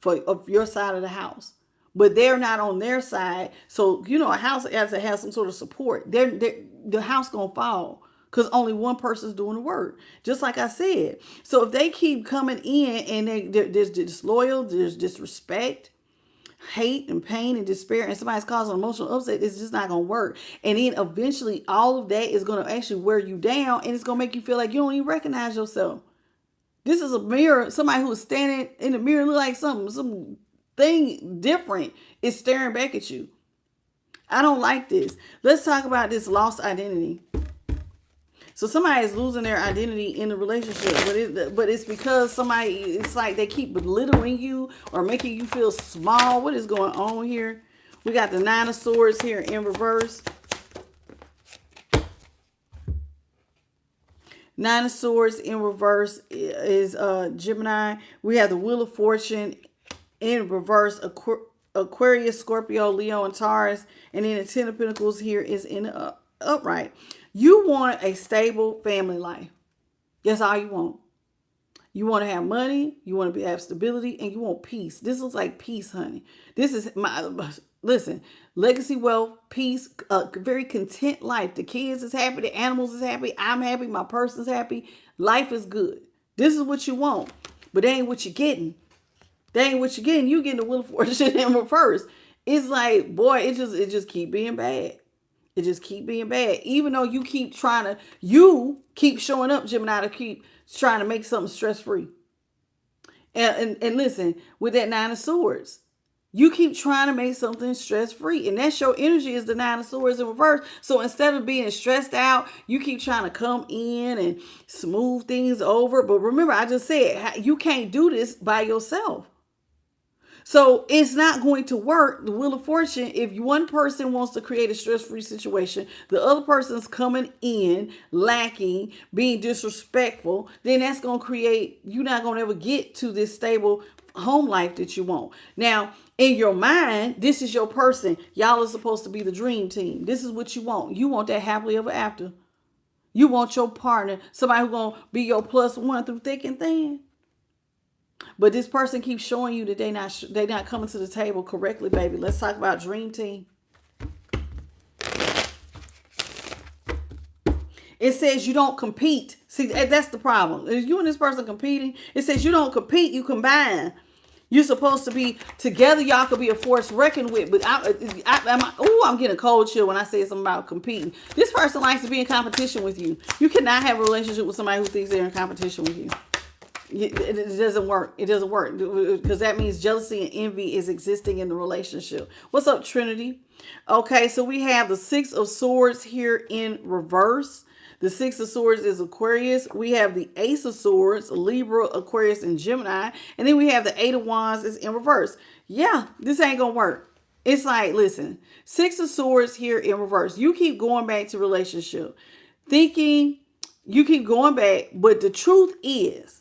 Speaker 1: of your side of the house, but they're not on their side. So, you know, a house has to have some sort of support. The house gonna fall. Because only one person's doing the work. Just like I said. So if they keep coming in and there's disloyal, there's disrespect, hate and pain and despair, and somebody's causing emotional upset, it's just not going to work. And then eventually all of that is going to actually wear you down, and it's going to make you feel like you don't even recognize yourself. This is a mirror. Somebody who is standing in the mirror look like something different is staring back at you. I don't like this. Let's talk about this lost identity. So somebody is losing their identity in the relationship, but it's because somebody, it's like they keep belittling you or making you feel small. What is going on here? We got the Nine of Swords here in reverse. Nine of Swords in reverse is Gemini. We have the Wheel of Fortune in reverse, Aquarius, Scorpio, Leo, and Taurus. And then the Ten of Pentacles here is in the upright. You want a stable family life. That's all you want. You want to have money. You want to have stability, and you want peace. This looks like peace, honey. This is listen, legacy wealth, peace, a very content life. The kids is happy. The animals is happy. I'm happy. My person's happy. Life is good. This is what you want, but that ain't what you're getting. That ain't what you're getting. You getting the Wheel of Fortune in reverse. It's like, boy, it just keep being bad. It just keep being bad. Even though you keep showing up, Gemini, to keep trying to make something stress-free. And listen, with that Nine of Swords, you keep trying to make something stress-free. And that's your energy, is the Nine of Swords in reverse. So instead of being stressed out, you keep trying to come in and smooth things over. But remember, I just said, you can't do this by yourself. So it's not going to work, the Wheel of Fortune, if one person wants to create a stress-free situation, the other person's coming in, lacking, being disrespectful, then that's going to create, you're not going to ever get to this stable home life that you want. Now, in your mind, this is your person. Y'all are supposed to be the dream team. This is what you want. You want that happily ever after. You want your partner, somebody who's going to be your plus one through thick and thin. But this person keeps showing you that they not coming to the table correctly, baby. Let's talk about dream team. It says you don't compete. See, that's the problem. If you and this person competing, it says you don't compete, you combine. You're supposed to be together. Y'all could be a force reckoned with. But I'm getting a cold chill when I say something about competing. This person likes to be in competition with you. You cannot have a relationship with somebody who thinks they're in competition with you. It doesn't work. It doesn't work because that means jealousy and envy is existing in the relationship. What's up, Trinity? Okay, so we have the Six of Swords here in reverse. The Six of Swords is Aquarius. We have the Ace of Swords, Libra, Aquarius, and Gemini. And then we have the Eight of Wands is in reverse. Yeah, this ain't gonna work. It's like, listen, Six of Swords here in reverse. You keep going back to relationship, thinking you keep going back, but the truth is,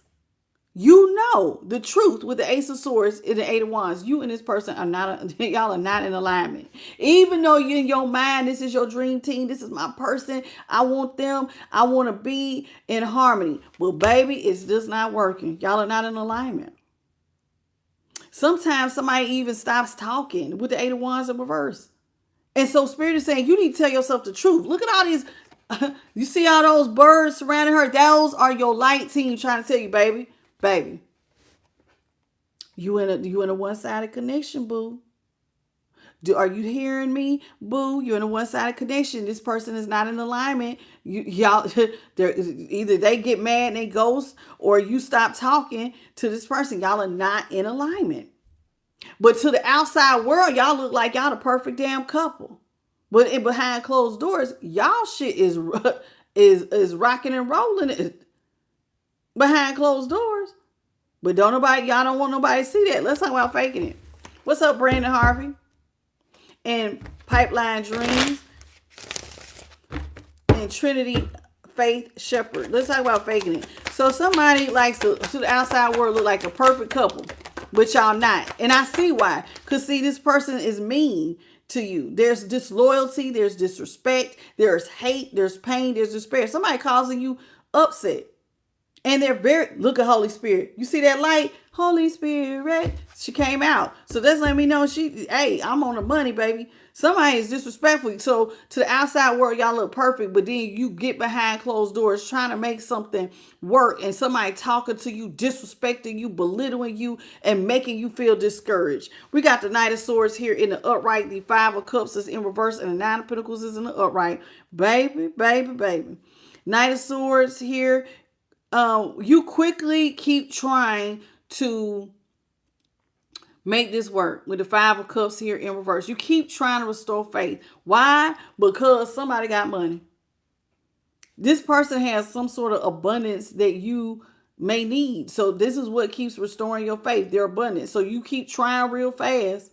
Speaker 1: you know the truth with the Ace of Swords and the Eight of Wands. You and this person are not, y'all are not in alignment. Even though you in your mind, this is your dream team. This is my person. I want them. I want to be in harmony. Well, baby, it's just not working. Y'all are not in alignment. Sometimes somebody even stops talking with the Eight of Wands in reverse. And so Spirit is saying, you need to tell yourself the truth. Look at all these, you see all those birds surrounding her? Those are your light team trying to tell you, baby. Baby, you in a one-sided connection, boo. Are you hearing me, boo? You're in a one-sided connection. This person is not in alignment. Y'all, either they get mad and they ghost, or you stop talking to this person. Y'all are not in alignment. But to the outside world, y'all look like y'all the perfect damn couple. But behind closed doors, y'all shit is rocking and rolling behind closed doors. But y'all don't want nobody to see that. Let's talk about faking it. What's up, Brandon Harvey? And Pipeline Dreams. And Trinity Faith Shepherd. Let's talk about faking it. So somebody likes to the outside world look like a perfect couple, but y'all not. And I see why. Because see, this person is mean to you. There's disloyalty, there's disrespect, there's hate, there's pain, there's despair. Somebody causing you upset. And they're look at Holy Spirit. You see that light? Holy Spirit. She came out. So that's letting me know hey, I'm on the money, baby. Somebody is disrespectful. So to the outside world, y'all look perfect. But then you get behind closed doors trying to make something work. And somebody talking to you, disrespecting you, belittling you, and making you feel discouraged. We got the Knight of Swords here in the upright. The Five of Cups is in reverse. And the Nine of Pentacles is in the upright. Baby, baby, baby. Knight of Swords here. You quickly keep trying to make this work with the Five of Cups here in reverse. You keep trying to restore faith. Why? Because somebody got money. This person has some sort of abundance that you may need. So this is what keeps restoring your faith, their abundance. So you keep trying real fast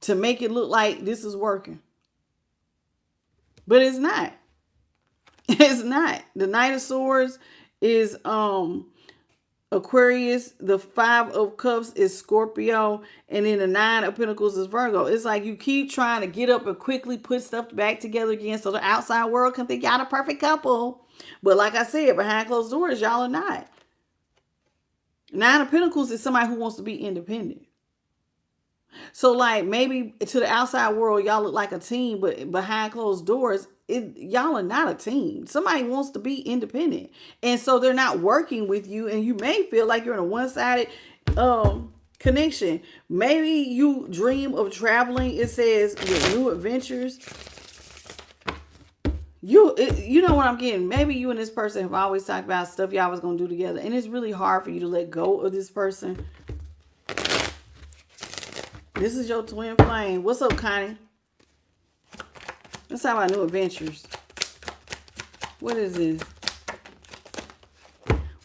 Speaker 1: to make it look like this is working. But it's not. It's not. The Knight of Swords is Aquarius, the Five of Cups is Scorpio, and then the Nine of Pentacles is Virgo. It's like you keep trying to get up and quickly put stuff back together again so the outside world can think y'all the perfect couple. But like I said, behind closed doors, y'all are not. Nine of Pentacles is somebody who wants to be independent. So like maybe to the outside world, y'all look like a team, but behind closed doors, y'all are not a team. Somebody wants to be independent. And so they're not working with you. And you may feel like you're in a one-sided connection. Maybe you dream of traveling. It says with new adventures. You know what I'm getting? Maybe you and this person have always talked about stuff y'all was going to do together. And it's really hard for you to let go of this person. This is your twin flame. What's up, Connie? Let's talk about new adventures. What is this?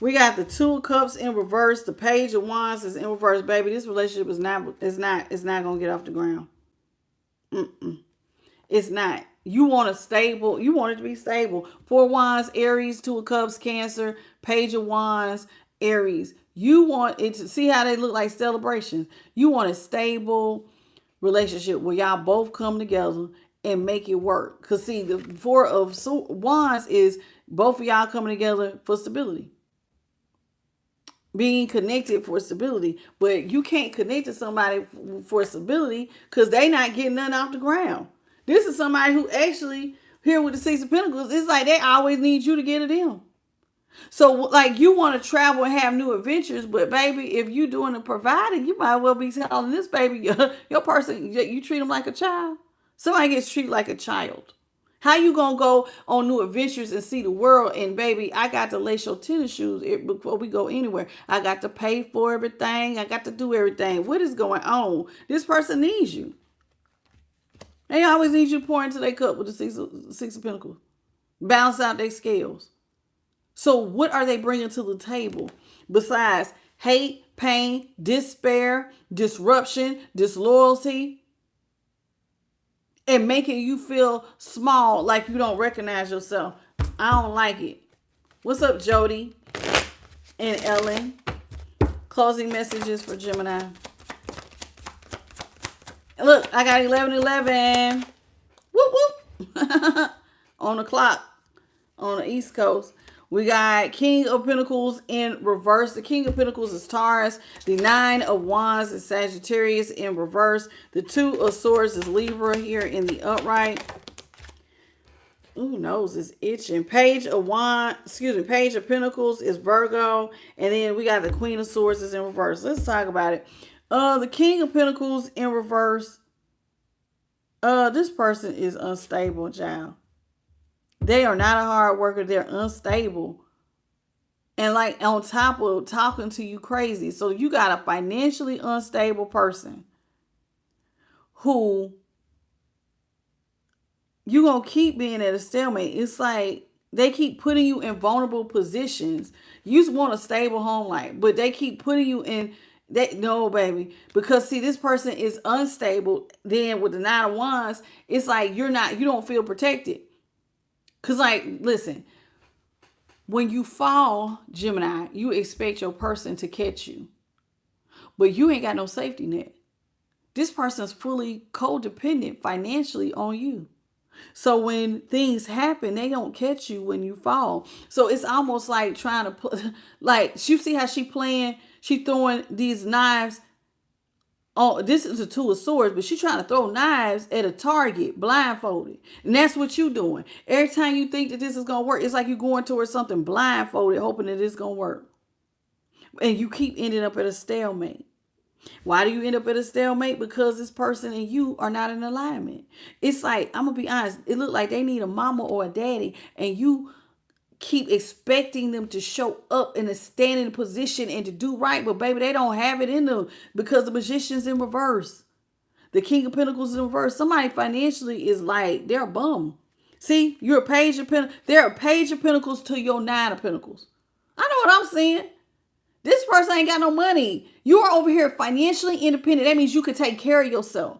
Speaker 1: We got the Two of Cups in reverse. The Page of Wands is in reverse, baby. This relationship is not gonna get off the ground. It's not. You want it to be stable. Four of Wands, Aries, Two of Cups, Cancer, Page of Wands, Aries. You want it to see how they look like celebrations. You want a stable relationship where y'all both come together and make it work. Because see, the Four of Wands is both of y'all coming together for stability. Being connected for stability. But you can't connect to somebody for stability because they not getting nothing off the ground. This is somebody who actually, here with the Six of Pentacles, it's like they always need you to get it in. So like you want to travel and have new adventures, but baby, if you doing the providing, you might well be telling this baby, your person, you treat them like a child. Somebody gets treated like a child. How you gonna go on new adventures and see the world? And baby, I got to lace your tennis shoes before we go anywhere. I got to pay for everything. I got to do everything. What is going on? This person needs you. They always need you to pour into their cup with the six of Pentacles. Balance out their scales. So what are they bringing to the table besides hate, pain, despair, disruption, disloyalty, and making you feel small, like you don't recognize yourself? I don't like it. What's up, Jody and Ellen? Closing messages for Gemini. Look, I got 11:11. Whoop, whoop. On the clock on the East Coast. We got King of Pentacles in reverse. The King of Pentacles is Taurus. The Nine of Wands is Sagittarius in reverse. The Two of Swords is Libra here in the upright. Ooh, nose is itching. Page of Pentacles is Virgo. And then we got the Queen of Swords is in reverse. Let's talk about it. The King of Pentacles in reverse. This person is unstable, child. They are not a hard worker. They're unstable. And like on top of talking to you crazy. So you got a financially unstable person who you're going to keep being at a stalemate. It's like they keep putting you in vulnerable positions. You just want a stable home life, but they keep putting you in that. No, baby. Because see, this person is unstable. Then with the Nine of Wands, it's like you don't feel protected. Because like, listen, when you fall, Gemini, you expect your person to catch you. But you ain't got no safety net. This person's fully codependent financially on you. So when things happen, they don't catch you when you fall. So it's almost like trying to put, like, you see how she throwing these knives. Oh, this is a Two of Swords, but she's trying to throw knives at a target blindfolded. And that's what you're doing. Every time you think that this is going to work, it's like you're going towards something blindfolded, hoping that it's going to work. And you keep ending up at a stalemate. Why do you end up at a stalemate? Because this person and you are not in alignment. It's like, I'm going to be honest, it look like they need a mama or a daddy, and you keep expecting them to show up in a standing position and to do right, but baby, they don't have it in them because the Magician's in reverse. The King of Pentacles is in reverse. Somebody financially is like, they're a bum. See, you're a Page of Pentacles. They're a Page of Pentacles to your Nine of Pentacles. I know what I'm saying. This person ain't got no money. You are over here financially independent. That means you can take care of yourself.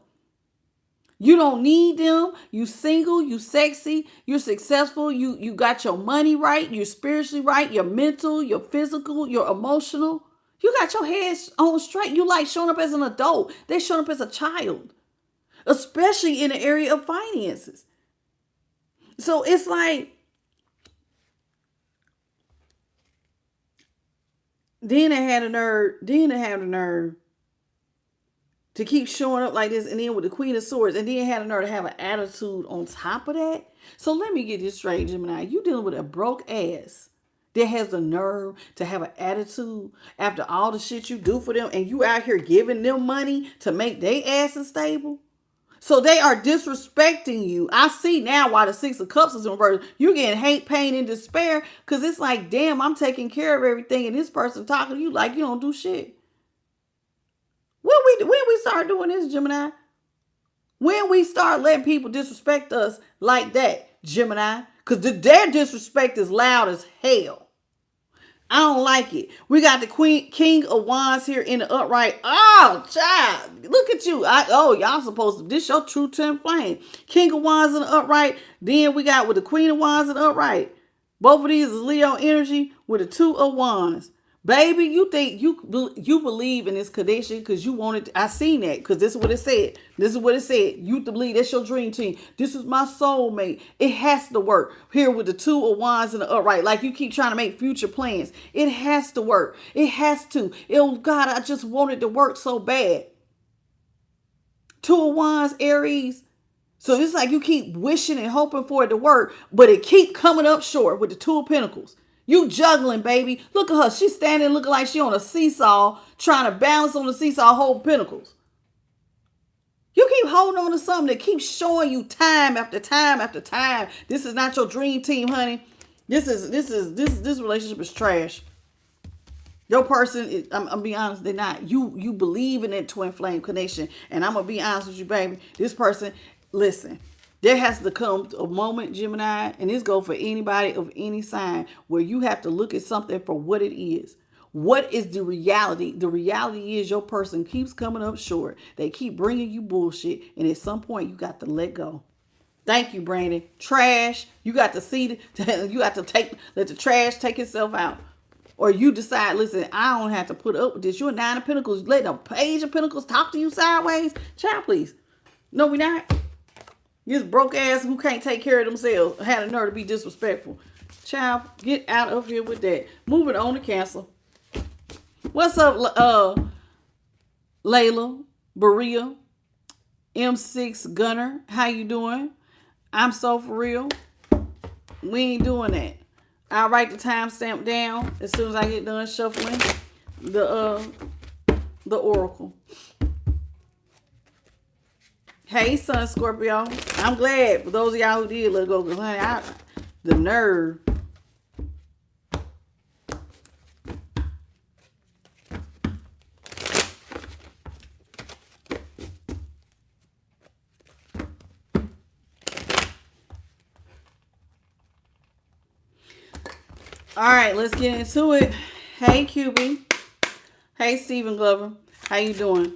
Speaker 1: You don't need them. You single, you sexy, you're successful. You got your money right. You're spiritually right. You're mental, you're physical, you're emotional. You got your head on straight. You like showing up as an adult. They showing up as a child, especially in the area of finances. So it's like, then they had the nerve to keep showing up like this, and then with the Queen of Swords, and then had a nerve to have an attitude on top of that. So let me get this straight, Gemini. You dealing with a broke ass that has the nerve to have an attitude after all the shit you do for them, and you out here giving them money to make their asses stable. So they are disrespecting you. I see now why the Six of Cups is in reverse. You're getting hate, pain, and despair because it's like, damn, I'm taking care of everything, and this person talking to you like you don't do shit. When we start doing this, Gemini? When we start letting people disrespect us like that, Gemini? Because their disrespect is loud as hell. I don't like it. We got the King of Wands here in the upright. Oh, child. Look at you. Y'all supposed to. This your true twin flame. King of Wands in the upright. Then we got with the Queen of Wands in the upright. Both of these is Leo energy with the Two of Wands. Baby, you think you believe in this connection because you wanted to. I seen that because this is what it said. You believe that's your dream team. This is my soulmate. It has to work. Here with the Two of Wands in the upright. Like you keep trying to make future plans. It has to work. It has to. Oh God, I just wanted to work so bad. Two of Wands, Aries. So it's like you keep wishing and hoping for it to work, but it keep coming up short with the Two of Pentacles. You juggling, baby. Look at her. She's standing looking like she on a seesaw, trying to balance on the seesaw, hold pentacles. You keep holding on to something that keeps showing you time after time after time. This is not your dream team, honey. This relationship is trash. Your person, I'm be honest, they're not. You believe in that twin flame connection, and I'm gonna be honest with you, baby. This person, listen. There has to come a moment, Gemini, and this goes for anybody of any sign, where you have to look at something for what it is. What is the reality? The reality is your person keeps coming up short. They keep bringing you bullshit, and at some point you got to let go. Thank you, Brandon. Trash. You got to see. You got to let the trash take itself out. Or you decide, listen, I don't have to put up with this. You're a 9 of Pentacles. Let the Page of Pentacles talk to you sideways. Child, please. No, we not. This broke ass who can't take care of themselves had a nerve to be disrespectful. Child, get out of here with that. Moving on to Cancer. What's up, Layla, Berea, M6 Gunner? How you doing? I'm so for real. We ain't doing that. I'll write the timestamp down as soon as I get done shuffling the oracle. Hey, Sun Scorpio. I'm glad for those of y'all who did let go, because honey, the nerve. All right, let's get into it. Hey, QB. Hey, Stephen Glover. How you doing?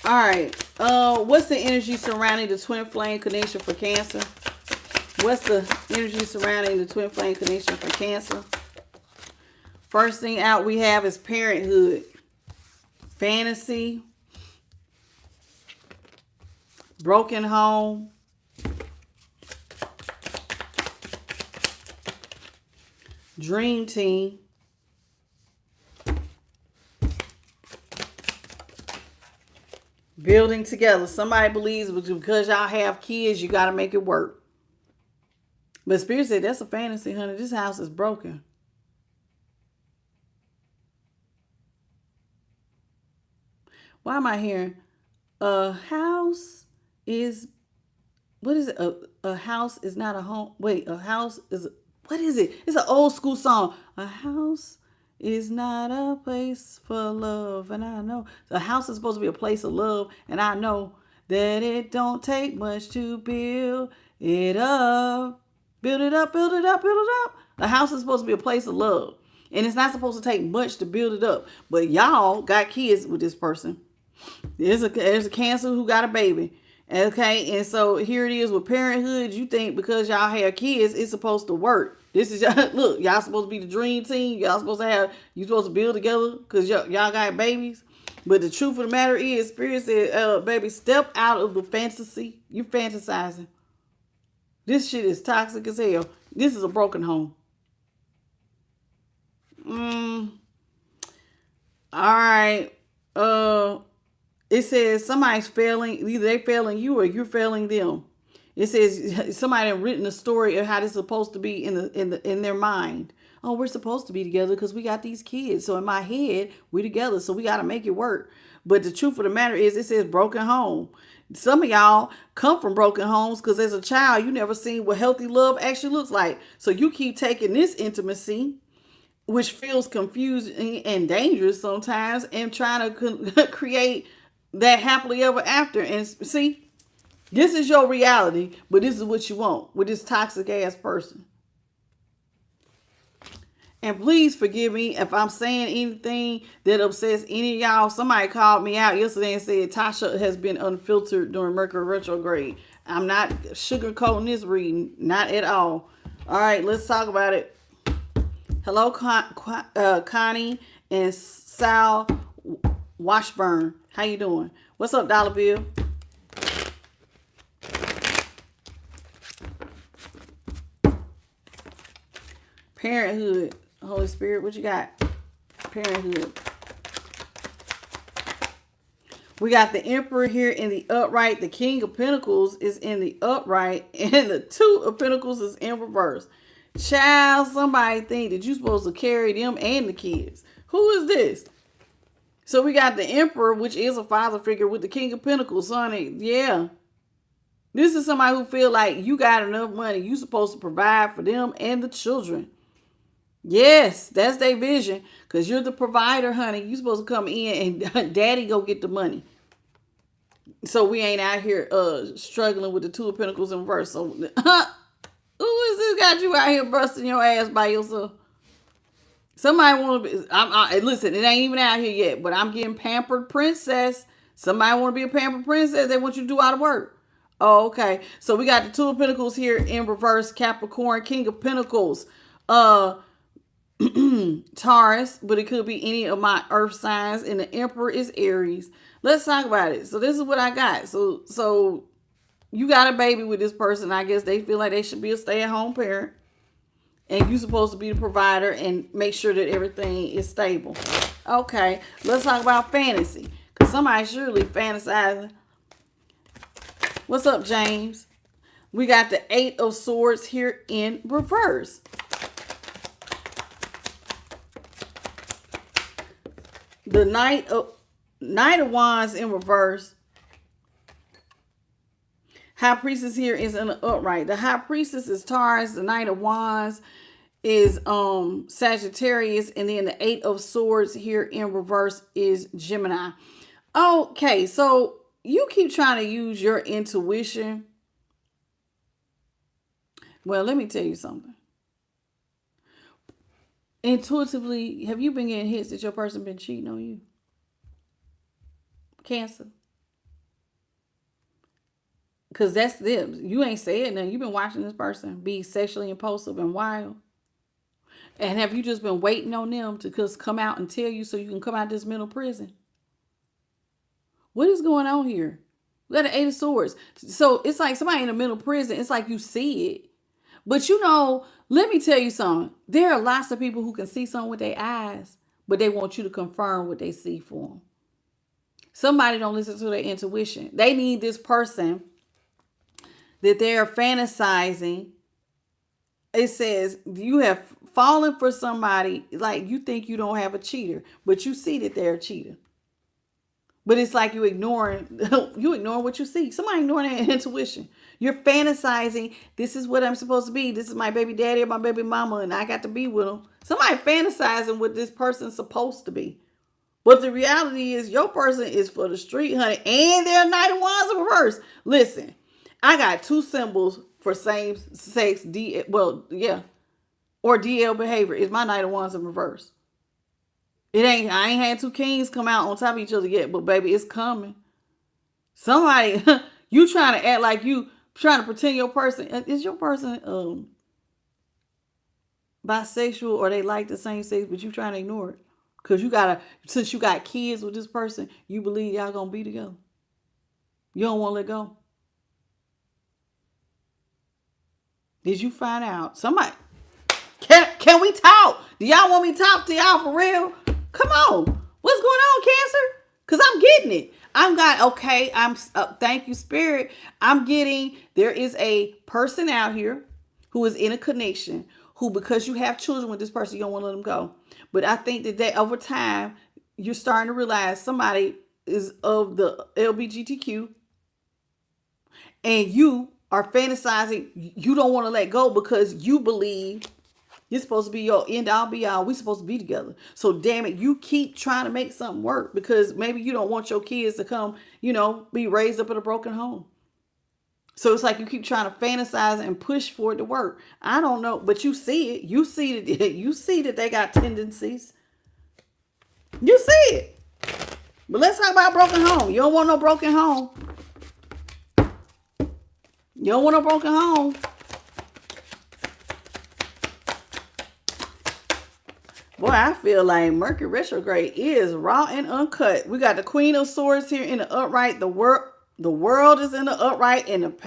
Speaker 1: All right. What's the energy surrounding the twin flame connection for Cancer? What's the energy surrounding the twin flame connection for Cancer? First thing out we have is parenthood, fantasy, broken home, dream team, building together. Somebody believes because y'all have kids, you got to make it work. But Spirit said that's a fantasy, honey. This house is broken. Why am I hearing a house is, what is it? A house is not a home. Wait, a house is, what is it? It's an old school song. A house is not a place for love. And I know a house is supposed to be a place of love. And I know that it don't take much to build it up. Build it up, build it up, build it up. A house is supposed to be a place of love. And it's not supposed to take much to build it up. But y'all got kids with this person. There's a Cancer who got a baby. Okay, and so here it is with parenthood. You think because y'all have kids, it's supposed to work. This is look, y'all supposed to be the dream team. Y'all supposed to build together because y'all got babies. But the truth of the matter is, Spirit said, baby, step out of the fantasy. You're fantasizing. This shit is toxic as hell. This is a broken home. All right. It says somebody's failing. Either they failing you or you're failing them. It says somebody had written a story of how this is supposed to be in their mind. Oh, we're supposed to be together because we got these kids. So in my head, we're together. So we got to make it work. But the truth of the matter is, it says broken home. Some of y'all come from broken homes because as a child, you never seen what healthy love actually looks like. So you keep taking this intimacy, which feels confusing and dangerous sometimes, and trying to create that happily ever after. And see, this is your reality, but this is what you want with this toxic ass person. And please forgive me if I'm saying anything that upsets any of y'all. Somebody called me out yesterday and said Tasha has been unfiltered during Mercury retrograde. I'm not sugarcoating this reading. Not at all. All right, let's talk about it. Hello, Connie and Sal Washburn. How you doing? What's up, Dollar Bill? Parenthood. Holy Spirit, what you got? Parenthood. We got the Emperor here in the upright. The King of Pentacles is in the upright. And the Two of Pentacles is in reverse. Child, somebody think that you're supposed to carry them and the kids. Who is this? So we got the Emperor, which is a father figure, with the King of Pentacles, honey. Yeah. This is somebody who feel like you got enough money. You supposed to provide for them and the children. Yes, that's their vision. Because you're the provider, honey. You supposed to come in and daddy go get the money. So we ain't out here struggling with the Two of Pentacles in reverse. So who is this got you out here busting your ass by yourself? Somebody want to be, listen, it ain't even out here yet, but I'm getting pampered princess. Somebody want to be a pampered princess. They want you to do all the work. Oh, okay. So we got the Two of Pentacles here in reverse, Capricorn, King of Pentacles, Taurus, but it could be any of my earth signs, and the Emperor is Aries. Let's talk about it. So this is what I got. So you got a baby with this person. I guess they feel like they should be a stay-at-home parent. And you're supposed to be the provider and make sure that everything is stable. Okay, let's talk about fantasy. Because somebody surely fantasizing. What's up, James? We got the Eight of Swords here in reverse. The Knight of Wands in reverse. High Priestess here is in the upright. The High Priestess is Taurus. The Knight of Wands is Sagittarius. And then the Eight of Swords here in reverse is Gemini. Okay, so you keep trying to use your intuition. Well, let me tell you something. Intuitively, have you been getting hits that your person been cheating on you? Cancer. Because that's them. You ain't said nothing. You've been watching this person be sexually impulsive and wild. And have you just been waiting on them to just come out and tell you so you can come out of this mental prison? What is going on here? We got the Eight of Swords. So it's like somebody in a mental prison. It's like you see it. But you know, let me tell you something. There are lots of people who can see something with their eyes, but they want you to confirm what they see for them. Somebody don't listen to their intuition. They need this person that they're fantasizing. It says you have fallen for somebody, like you think you don't have a cheater, but you see that they're a cheater. But it's like you ignoring what you see. Somebody ignoring their intuition. You're fantasizing, this is what I'm supposed to be. This is my baby daddy or my baby mama, and I got to be with them. Somebody fantasizing what this person's supposed to be. But the reality is your person is for the street, honey, and they're Knight of Wands in reverse. Listen, I got two symbols for same sex or DL behavior. Is my Knight of Wands in reverse. I ain't had two kings come out on top of each other yet, but baby, it's coming. Somebody, you trying to act like you trying to pretend your person. Is your person bisexual or they like the same sex, but you trying to ignore it? Because since you got kids with this person, you believe y'all gonna be together. You don't want to let go. Did you find out? Somebody, can we talk? Do y'all want me to talk to y'all for real? Come on. What's going on, Cancer? Because I'm getting it. Thank you, Spirit. I'm getting, there is a person out here who is in a connection who, because you have children with this person, you don't want to let them go. But I think that over time, you're starting to realize somebody is of the LGBTQ and you are fantasizing. You don't want to let go because you believe you're supposed to be your end all be all. We supposed to be together. So damn it, you keep trying to make something work because maybe you don't want your kids to come, be raised up in a broken home. So it's like you keep trying to fantasize and push for it to work. I don't know, but you see it. You see that they got tendencies. You see it. But let's talk about broken home. You don't want no broken home. You don't want no broken home. Boy, I feel like Mercury retrograde is raw and uncut. We got the Queen of Swords here in the upright. The world is in the upright, and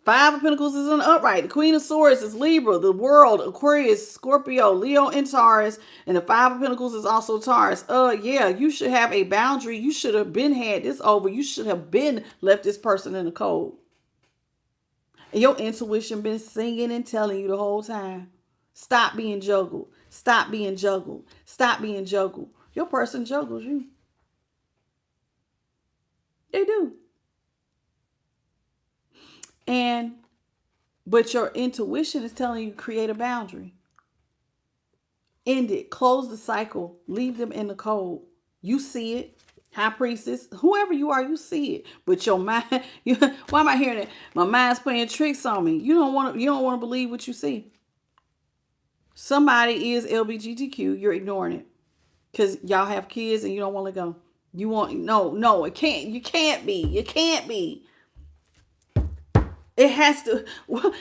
Speaker 1: Five of Pentacles is in the upright. The Queen of Swords is Libra. The world, Aquarius, Scorpio, Leo, and Taurus. And the Five of Pentacles is also Taurus. You should have a boundary. You should have been had this over. You should have been left this person in the cold. And your intuition been singing and telling you the whole time. Stop being juggled. Stop being juggled. Stop being juggled. Your person juggles you. They do. But your intuition is telling you create a boundary. End it. Close the cycle. Leave them in the cold. You see it. High priestess, whoever you are, you see it. But your mind, why am I hearing that? My mind's playing tricks on me. You don't want to believe what you see. Somebody is LGBTQ. You're ignoring it because y'all have kids and you don't want to go. You want no. It can't. You can't be. You can't be. It has to.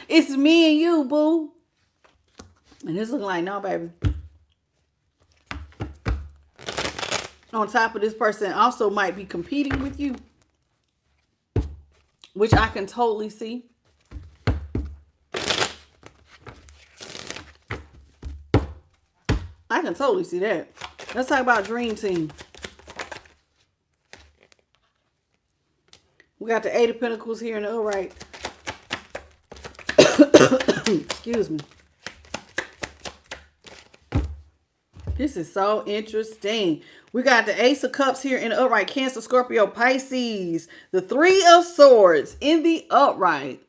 Speaker 1: It's me and you, boo. And it's looking like no, baby. On top of this person also might be competing with you, which I can totally see. I can totally see that. Let's talk about Dream Team. We got the Eight of Pentacles here in the upright. Excuse me. This is so interesting. We got the Ace of Cups here in the upright. Cancer, Scorpio, Pisces. The Three of Swords in the upright.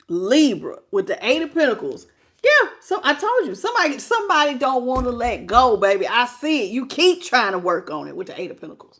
Speaker 1: Libra with the Eight of Pentacles. Yeah, so I told you. Somebody don't want to let go, baby. I see it. You keep trying to work on it with the Eight of Pentacles.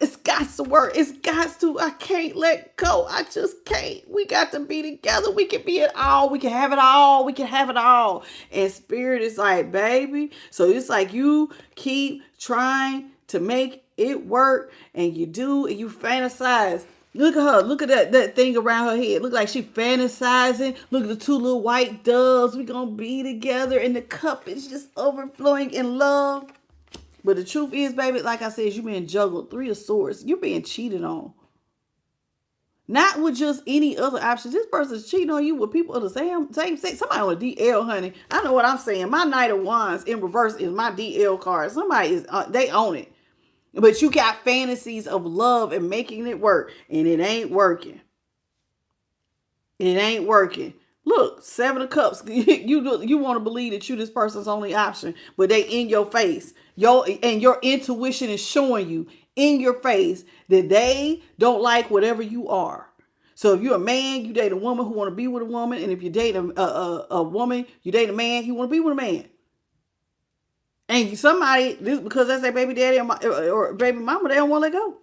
Speaker 1: It's got to work. It's got to. I can't let go. I just can't. We got to be together. We can be it all. We can have it all. We can have it all. And Spirit is like, baby. So it's like you keep trying to make it work. And you do. And you fantasize. Look at her. Look at that thing around her head. Look like she fantasizing. Look at the two little white doves. We gonna be together. And the cup is just overflowing in love. But the truth is, baby, like I said, you're being juggled. Three of Swords. You're being cheated on. Not with just any other options. This person's cheating on you with people of the same sex. Somebody on a DL, honey. I know what I'm saying. My Knight of Wands in reverse is my DL card. Somebody is, they own it. But you got fantasies of love and making it work. And it ain't working. It ain't working. Look, Seven of Cups. You want to believe that you this person's only option, but they in your face. Your intuition is showing you in your face that they don't like whatever you are. So if you're a man, you date a woman who want to be with a woman, and if you date a woman, you date a man, you want to be with a man. And somebody, this because that's their baby daddy or baby mama, they don't want to let go.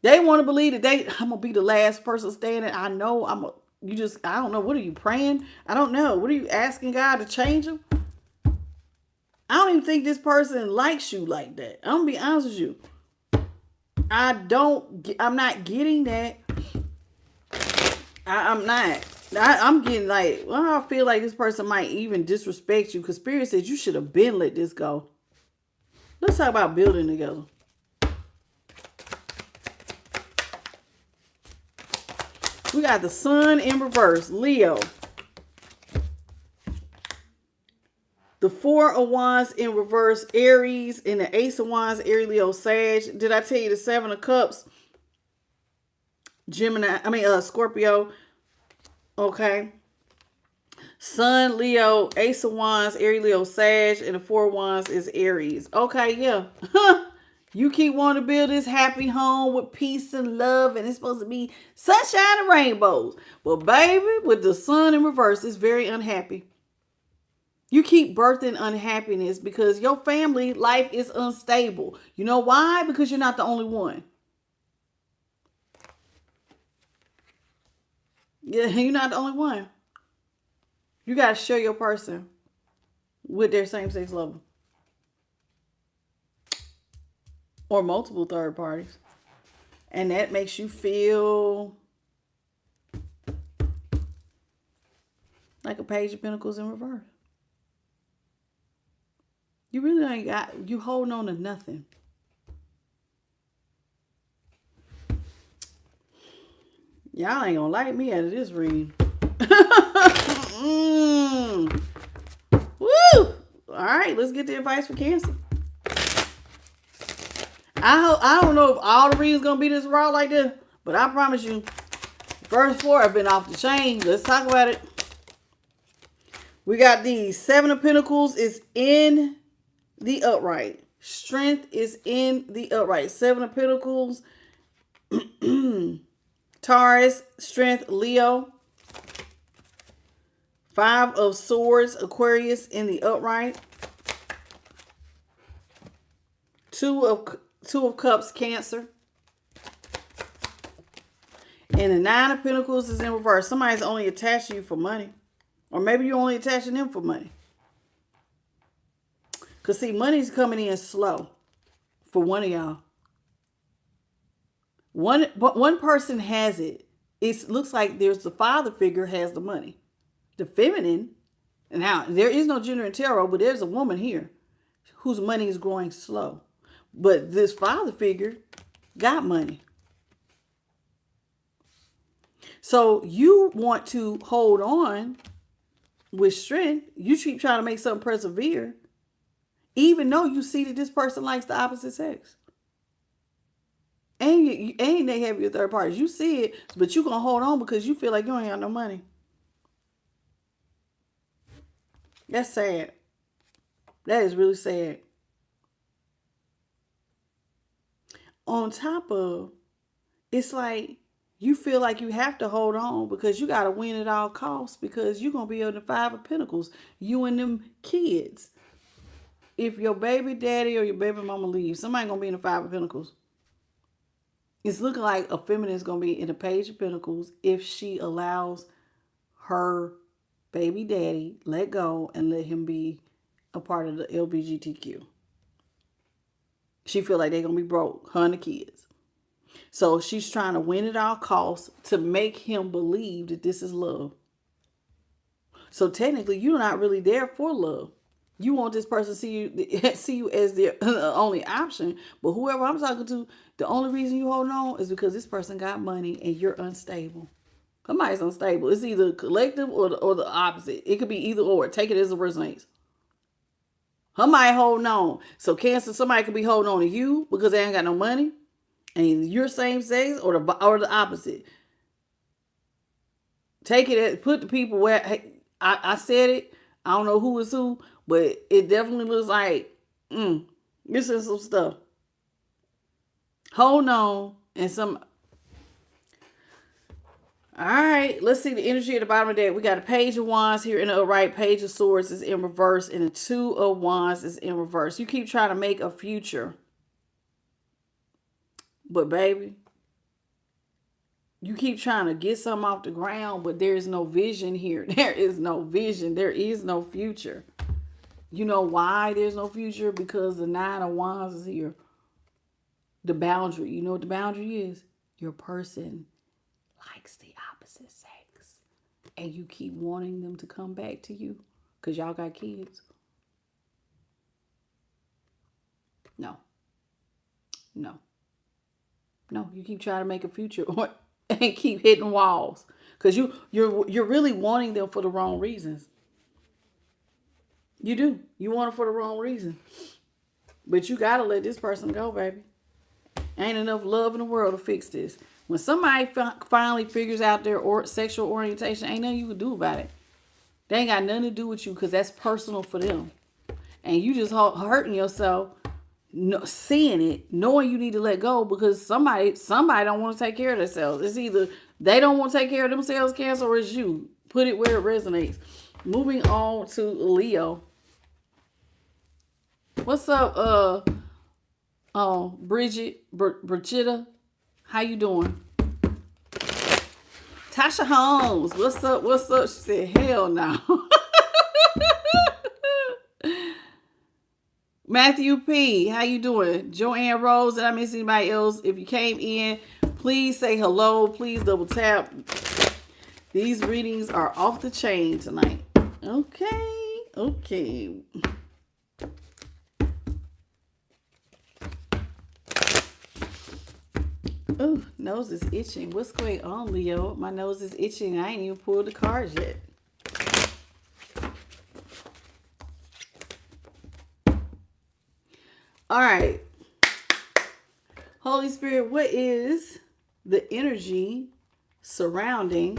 Speaker 1: They want to believe that I'm gonna be the last person standing. I know I don't know. What are you praying? I don't know. What are you asking God to change them? I don't even think this person likes you like that. I'm going to be honest with you. I'm not getting that. I'm not. I'm getting like, well, I feel like this person might even disrespect you because Spirit says you should have been let this go. Let's talk about building together. We got the Sun in reverse, Leo. The Four of Wands in reverse, Aries. And the Ace of Wands, Aries, Leo, Sag. Did I tell you the Seven of Cups? Scorpio. Okay. Sun, Leo, Ace of Wands, Aries, Leo, Sag. And the Four of Wands is Aries. Okay, yeah. You keep wanting to build this happy home with peace and love, and it's supposed to be sunshine and rainbows. But baby, with the Sun in reverse, it's very unhappy. You keep birthing unhappiness because your family life is unstable. You know why? Because you're not the only one. Yeah, you're not the only one. You got to share your person with their same-sex lover. Or multiple third parties. And that makes you feel like a Page of Pentacles in reverse. You really ain't got, you holding on to nothing. Y'all ain't gonna like me out of this reading. Woo! Alright, let's get the advice for Cancer. I don't know if all the readings gonna be this raw like this, but I promise you, first four have been off the chain. Let's talk about it. We got the Seven of Pentacles is in the upright. Strength is in the upright. Seven of Pentacles. Taurus, strength, Leo. Five of Swords, Aquarius in the upright. Two of Cups, Cancer. And the Nine of Pentacles is in reverse. Somebody's only attaching you for money. Or maybe you're only attaching them for money. Because, see, money's coming in slow for one of y'all. One person has it. It looks like there's the father figure has the money. The feminine, and now there is no gender in tarot, but there's a woman here whose money is growing slow. But this father figure got money. So you want to hold on with strength. You keep trying to make something persevere, even though you see that this person likes the opposite sex. And they have your third parties. You see it, but you're going to hold on because you feel like you ain't got no money. That's sad. That is really sad. On top of, it's like you feel like you have to hold on because you got to win at all costs because you're going to be on the Five of Pentacles. You and them kids. If your baby daddy or your baby mama leaves, somebody going to be in the Five of Pentacles. It's looking like a feminine is going to be in the Page of Pentacles if she allows her baby daddy let go and let him be a part of the LGBTQ. She feel like they're going to be broke, her and the kids. So she's trying to win at all costs to make him believe that this is love. So technically, you're not really there for love. You want this person to see you as their only option. But whoever I'm talking to, the only reason you hold on is because this person got money and you're unstable. Somebody's unstable. It's either collective or the opposite. It could be either or. Take it as it resonates. Somebody holding on. So Cancer, somebody could be holding on to you because they ain't got no money. And you're same sex or the opposite. Take it as, put the people where, hey, I said it. I don't know who is who, but it definitely looks like, this is some stuff. Hold on. And some, all right, let's see the energy at the bottom of that. We got a Page of Wands here in the upright. Page of Swords is in reverse. And the Two of Wands is in reverse. You keep trying to make a future. But baby, you keep trying to get something off the ground, but there is no vision here. There is no vision. There is no future. You know why there's no future? Because the Nine of Wands is here. The boundary. You know what the boundary is? Your person likes the opposite sex. And you keep wanting them to come back to you because y'all got kids. No. No. No, you keep trying to make a future and keep hitting walls because you're really wanting them for the wrong reasons. You do. You want them for the wrong reason. But you got to let this person go, baby. Ain't enough love in the world to fix this. When somebody finally figures out their sexual orientation, ain't nothing you can do about it. They ain't got nothing to do with you because that's personal for them. And you just hurting yourself. No, seeing it, knowing you need to let go because somebody don't want to take care of themselves. It's either they don't want to take care of themselves, Cancer, or it's you. Put it where it resonates. Moving on to Leo. What's up, Bridgetta? How you doing? Tasha Holmes, what's up? What's up? She said, hell no. Matthew P, how you doing? Joanne Rose, did I miss anybody else? If you came in, please say hello. Please double tap. These readings are off the chain tonight. Okay. Oh, nose is itching. What's going on, Leo? My nose is itching. I ain't even pulled the cards yet. All right. Holy Spirit, what is the energy surrounding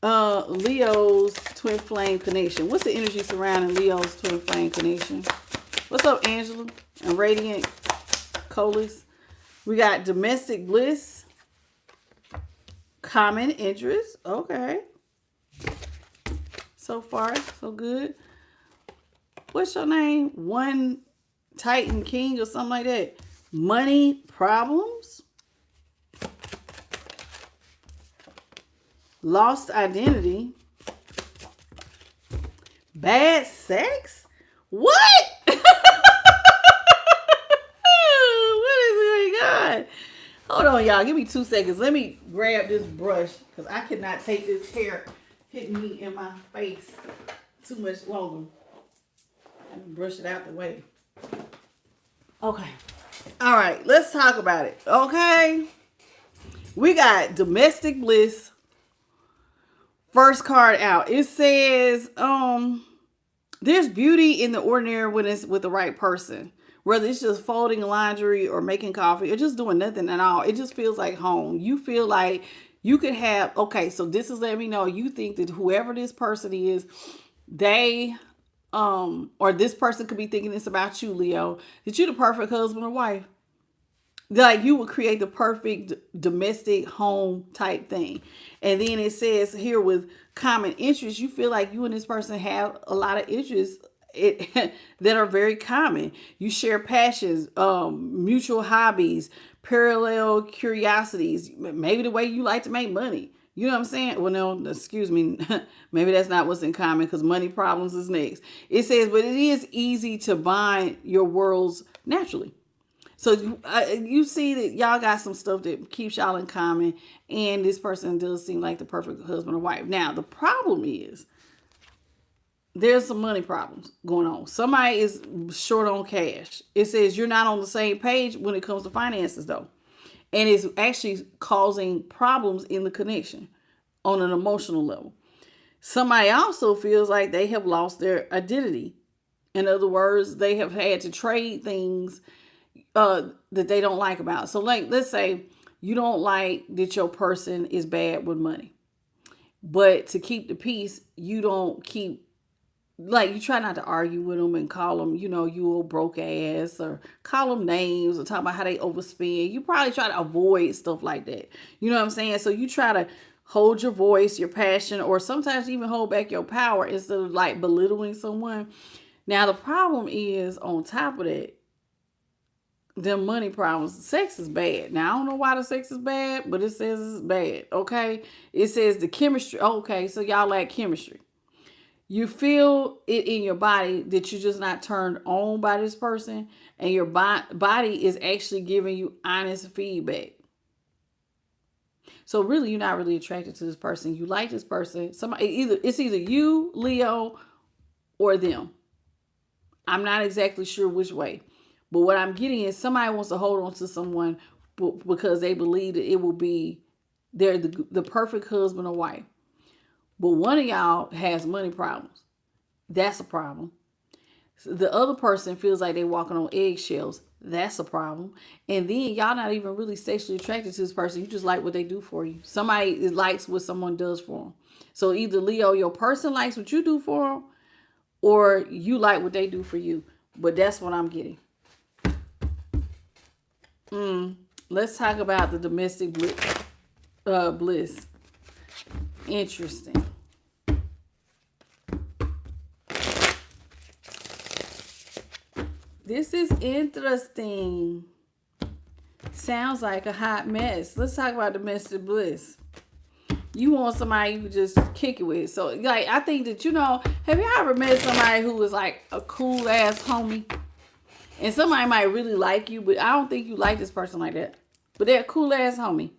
Speaker 1: Leo's twin flame connection. What's the energy surrounding Leo's twin flame connection? What's up, Angela and Radiant Colas? We got domestic bliss, common interest. Okay. So far, so good. What's your name? One Titan King or something like that. Money problems. Lost identity. Bad sex? What? What is going on? Hold on, y'all. Give me 2 seconds. Let me grab this brush because I cannot take this hair hitting me in my face too much longer. Let me brush it out the way. Okay. All right. Let's talk about it. Okay. We got domestic bliss. First card out. It says, there's beauty in the ordinary when it's with the right person. Whether it's just folding laundry or making coffee or just doing nothing at all. It just feels like home. You feel like you could have, okay, so this is letting me know you think that whoever this person is, they, or this person could be thinking this about you, Leo, that you're the perfect husband or wife. Like you would create the perfect domestic home type thing. And then it says here with common interests, you feel like you and this person have a lot of interests that are very common. You share passions, mutual hobbies, parallel curiosities, maybe the way you like to make money. You know what I'm saying? Well, no, excuse me. Maybe that's not what's in common because money problems is next. It says, but it is easy to bind your worlds naturally. So you see that y'all got some stuff that keeps y'all in common, and this person does seem like the perfect husband or wife. Now, the problem is there's some money problems going on. Somebody is short on cash. It says you're not on the same page when it comes to finances, though. And it's actually causing problems in the connection on an emotional level. Somebody also feels like they have lost their identity. In other words, they have had to trade things that they don't like about. So like, let's say you don't like that your person is bad with money, but to keep the peace, you don't keep, like you try not to argue with them and call them, you know, you old broke ass or call them names or talk about how they overspend. You probably try to avoid stuff like that. You know what I'm saying? So you try to hold your voice, your passion, or sometimes even hold back your power instead of like belittling someone. Now the problem is on top of that, them money problems. Sex is bad. Now, I don't know why the sex is bad, but it says it's bad, okay? It says the chemistry. Okay, so y'all lack chemistry. You feel it in your body that you're just not turned on by this person, and your body is actually giving you honest feedback. So really, you're not really attracted to this person. You like this person. It's either you, Leo, or them. I'm not exactly sure which way. But what I'm getting is somebody wants to hold on to someone because they believe that it will be they're the perfect husband or wife. But one of y'all has money problems. That's a problem. So the other person feels like they're walking on eggshells. That's a problem. And then y'all not even really sexually attracted to this person. You just like what they do for you. Somebody likes what someone does for them. So either Leo, your person likes what you do for them, or you like what they do for you. But that's what I'm getting. Let's talk about the domestic bliss. Interesting. This is interesting. Sounds like a hot mess. Let's talk about domestic bliss. You want somebody you can just kick it with. So, like, I think that, you know, have you ever met somebody who was like a cool ass homie? And somebody might really like you, but I don't think you like this person like that. But they're a cool ass homie.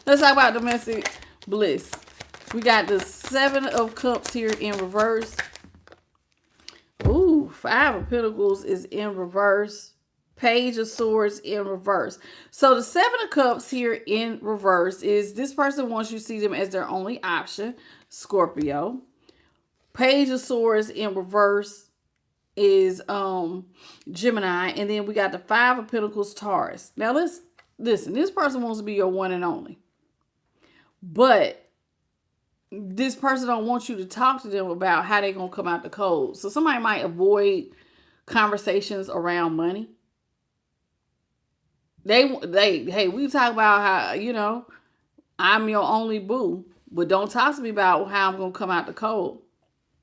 Speaker 1: Let's talk about domestic bliss. We got the 7 of Cups here in reverse. Ooh, 5 of Pentacles is in reverse. Page of Swords in reverse. So the 7 of Cups here in reverse is this person wants you to see them as their only option. Scorpio. Page of Swords in reverse is Gemini, and then we got the 5 of Pentacles, Taurus. Now let's listen. This person wants to be your one and only, but this person don't want you to talk to them about how they gonna come out the cold. So somebody might avoid conversations around money. Hey, we talk about how, I'm your only boo, but don't talk to me about how I'm gonna come out the cold.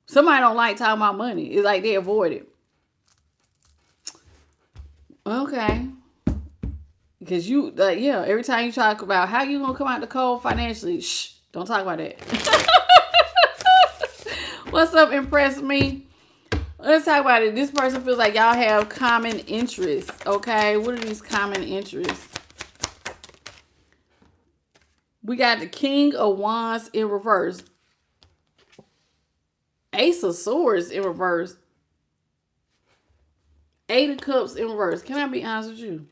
Speaker 1: Somebody don't like talking about money. It's like they avoid it. Okay. Because every time you talk about how you gonna come out the cold financially, don't talk about that. What's up, Impress Me? Let's talk about it. This person feels like y'all have common interests. Okay, what are these common interests? We got the King of Wands in reverse. Ace of Swords in reverse. Eight of Cups in reverse. Can I be honest with you?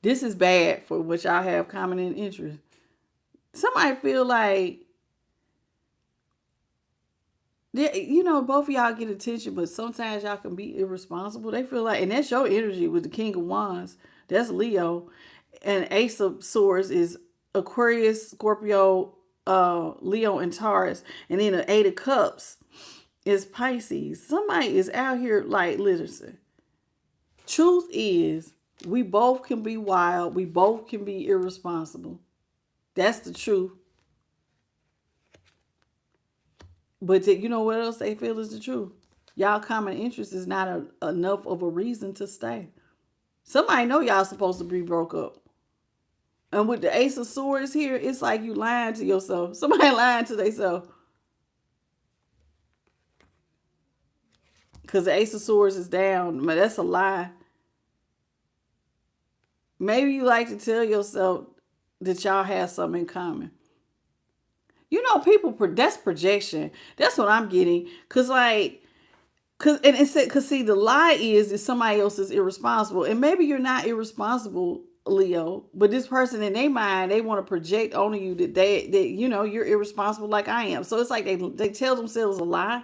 Speaker 1: This is bad for what y'all have common in interest. Somebody feel like, both of y'all get attention, but sometimes y'all can be irresponsible. They feel like, and that's your energy with the King of Wands. That's Leo. And Ace of Swords is Aquarius, Scorpio, Leo, and Taurus. And then the Eight of Cups is Pisces. Somebody is out here like, listen. Truth is, we both can be wild. We both can be irresponsible. That's the truth. But you know what else they feel is the truth? Y'all common interest is not enough of a reason to stay. Somebody know y'all supposed to be broke up. And with the Ace of Swords here, it's like you lying to yourself. Somebody lying to themselves. Because the Ace of Swords is down. But that's a lie. Maybe you like to tell yourself that y'all have something in common. People, that's projection. That's what I'm getting. Because see, the lie is that somebody else is irresponsible. And maybe you're not irresponsible, Leo. But this person in their mind, they want to project onto you that you're irresponsible like I am. So it's like they tell themselves a lie.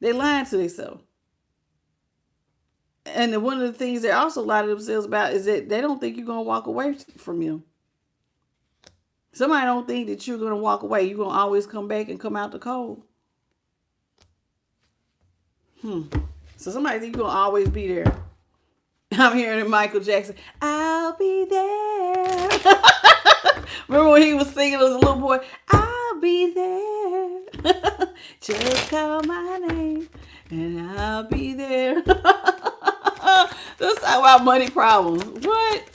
Speaker 1: They lying to themselves. And one of the things they also lie to themselves about is that they don't think you're going to walk away from them. Somebody don't think that you're going to walk away. You're going to always come back and come out the cold. So somebody think you're going to always be there. I'm hearing Michael Jackson. I'll be there. Remember when he was singing as a little boy? I'll be there. Just call my name and I'll be there. Let's talk about money problems. What?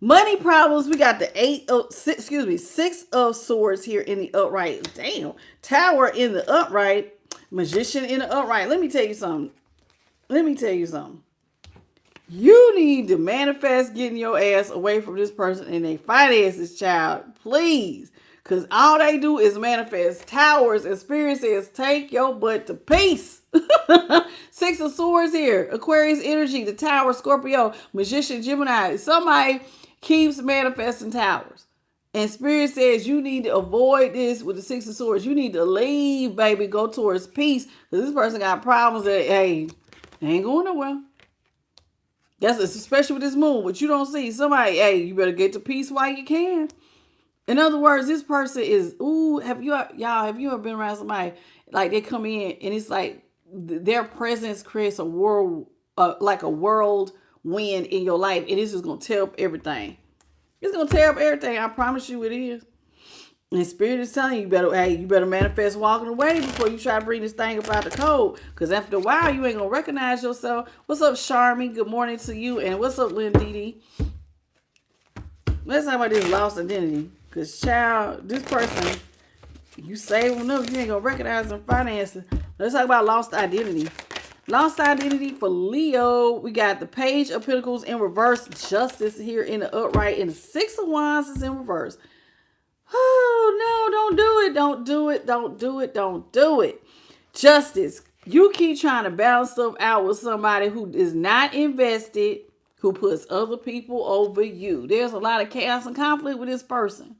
Speaker 1: Money problems. We got the Six of Swords here in the upright. Damn. Tower in the upright. Magician in the upright. Let me tell you something. You need to manifest getting your ass away from this person and their finances, child. Please. Because all they do is manifest towers and spirit says, take your butt to peace. Six of Swords here. Aquarius energy, the Tower, Scorpio, Magician, Gemini. Somebody keeps manifesting towers. And Spirit says you need to avoid this with the Six of Swords. You need to leave, baby. Go towards peace. Because this person got problems that, hey, they ain't going nowhere. That's especially with this moon. But you don't see somebody, hey, you better get to peace while you can. In other words, this person is, have you ever been around somebody, like they come in and it's like their presence creates a world, like a whirlwind in your life. And it's just going to tear up everything. It's going to tear up everything. I promise you it is. And Spirit is telling you, you better manifest walking away before you try to bring this thing about the code. Because after a while, you ain't going to recognize yourself. What's up, Charmy? Good morning to you. And what's up, Lynn Dee? Let's talk about this lost identity. Because, child, this person, you save enough, you ain't going to recognize them finances. Let's talk about lost identity. Lost identity for Leo. We got the Page of Pentacles in reverse. Justice here in the upright. And the Six of Wands is in reverse. Oh, no, don't do it. Don't do it. Don't do it. Don't do it. Justice. You keep trying to balance stuff out with somebody who is not invested, who puts other people over you. There's a lot of chaos and conflict with this person.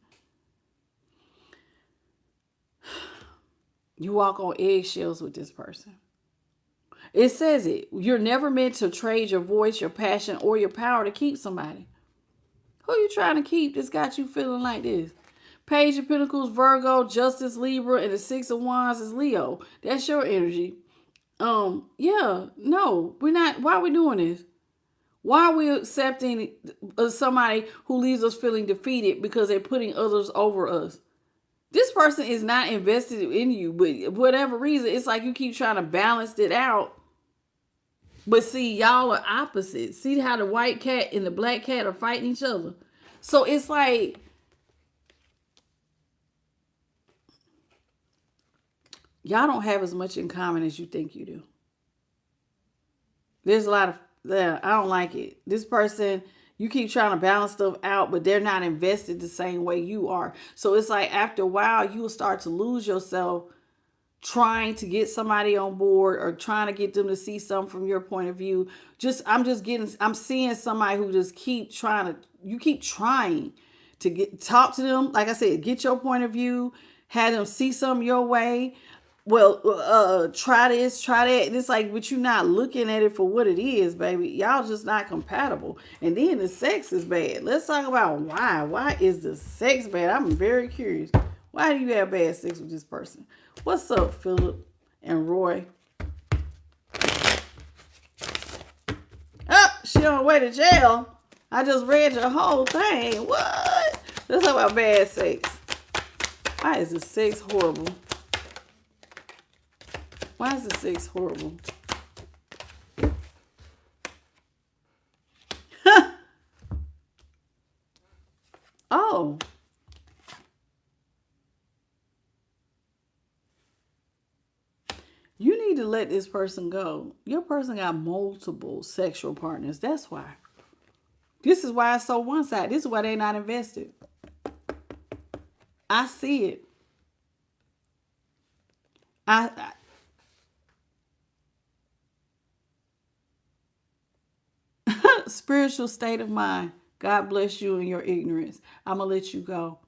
Speaker 1: You walk on eggshells with this person. It says it. You're never meant to trade your voice, your passion, or your power to keep somebody. Who you trying to keep that's got you feeling like this? Page of Pentacles, Virgo, Justice, Libra, and the Six of Wands is Leo. That's your energy. Yeah, no, we're not. Why are we doing this? Why are we accepting somebody who leaves us feeling defeated because they're putting others over us? This person is not invested in you, but whatever reason, it's like you keep trying to balance it out. But see, y'all are opposites. See how the white cat and the black cat are fighting each other? So it's like, y'all don't have as much in common as you think you do. There's a lot of, yeah, I don't like it. This person, you keep trying to balance stuff out, but they're not invested the same way you are. So it's like after a while, you will start to lose yourself trying to get somebody on board or trying to get them to see something from your point of view. I'm seeing somebody who just keep trying to talk to them. Like I said, get your point of view, have them see something your way. Well, try this, try that. And it's like, but you're not looking at it for what it is, baby. Y'all just not compatible. And then the sex is bad. Let's talk about why. Why is the sex bad? I'm very curious. Why do you have bad sex with this person? What's up, Philip and Roy? Oh, she on the way to jail. I just read your whole thing. What? Let's talk about bad sex. Why is the sex horrible? Why is the sex horrible? Oh. You need to let this person go. Your person got multiple sexual partners. That's why. This is why it's so one-sided. This is why they're not invested. I see it. Spiritual state of mind. God bless you in your ignorance. I'm going to let you go.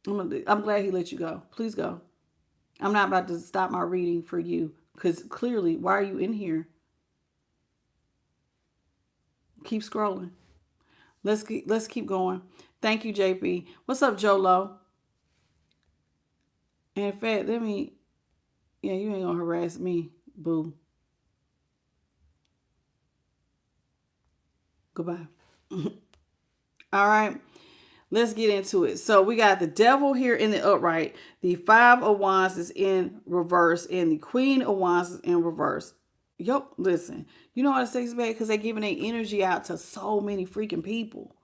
Speaker 1: I'm glad he let you go. Please go. I'm not about to stop my reading for you because clearly, why are you in here? Keep scrolling. Let's keep going. Thank you, JP. What's up, Jolo? And in fact, you ain't going to harass me, boo. Goodbye. All right. Let's get into it. So we got the devil here in the upright. The 5 of Wands is in reverse. And the Queen of Wands is in reverse. Yo, listen. You know why the sex is bad? Because they're giving their energy out to so many freaking people.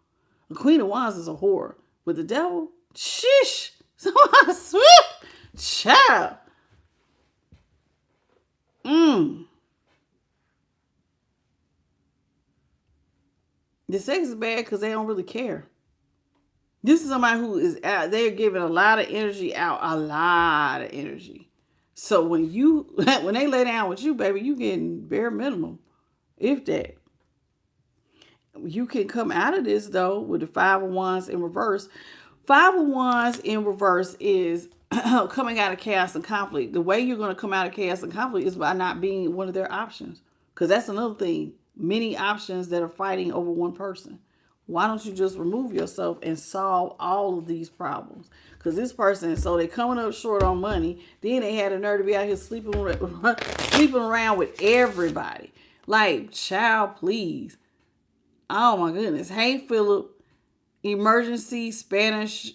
Speaker 1: The Queen of Wands is a whore. With the devil, shish. So I swear. Child. The sex is bad because they don't really care. This is somebody who is out. They're giving a lot of energy out. A lot of energy. So when they lay down with you, baby, you getting bare minimum. If that. You can come out of this, though, with the 5 of Wands in reverse. 5 of Wands in reverse is coming out of chaos and conflict. The way you're going to come out of chaos and conflict is by not being one of their options. Because that's another thing. Many options that are fighting over one person. Why don't you just remove yourself and solve all of these problems? Because this person, so they coming up short on money. Then they had a nerve to be out here sleeping around with everybody. Like, child, please. Oh my goodness. Hey, Philip. Emergency Spanish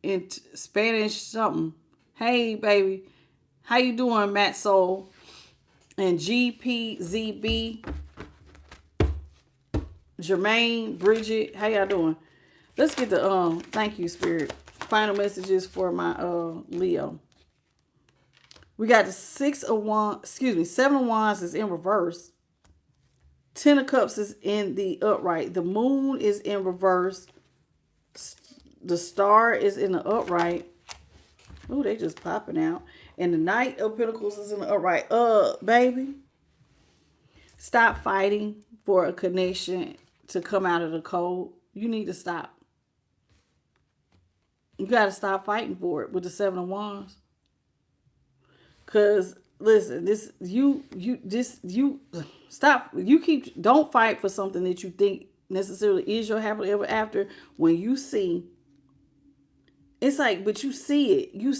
Speaker 1: something. Hey, baby. How you doing, Matt Soul? And GPZB. Jermaine, Bridget, how y'all doing? Let's get the thank you, Spirit. Final messages for my Leo. We got the 7 of Wands is in reverse. 10 of Cups is in the upright. The Moon is in reverse. The Star is in the upright. Ooh, they just popping out. And the Knight of Pentacles is in the upright. Baby. Stop fighting for a connection to come out of the cold. You need to stop. You got to stop fighting for it with the 7 of Wands. Because listen, you stop. Don't fight for something that you think necessarily is your happily ever after. When you see, it's like, but you see it. You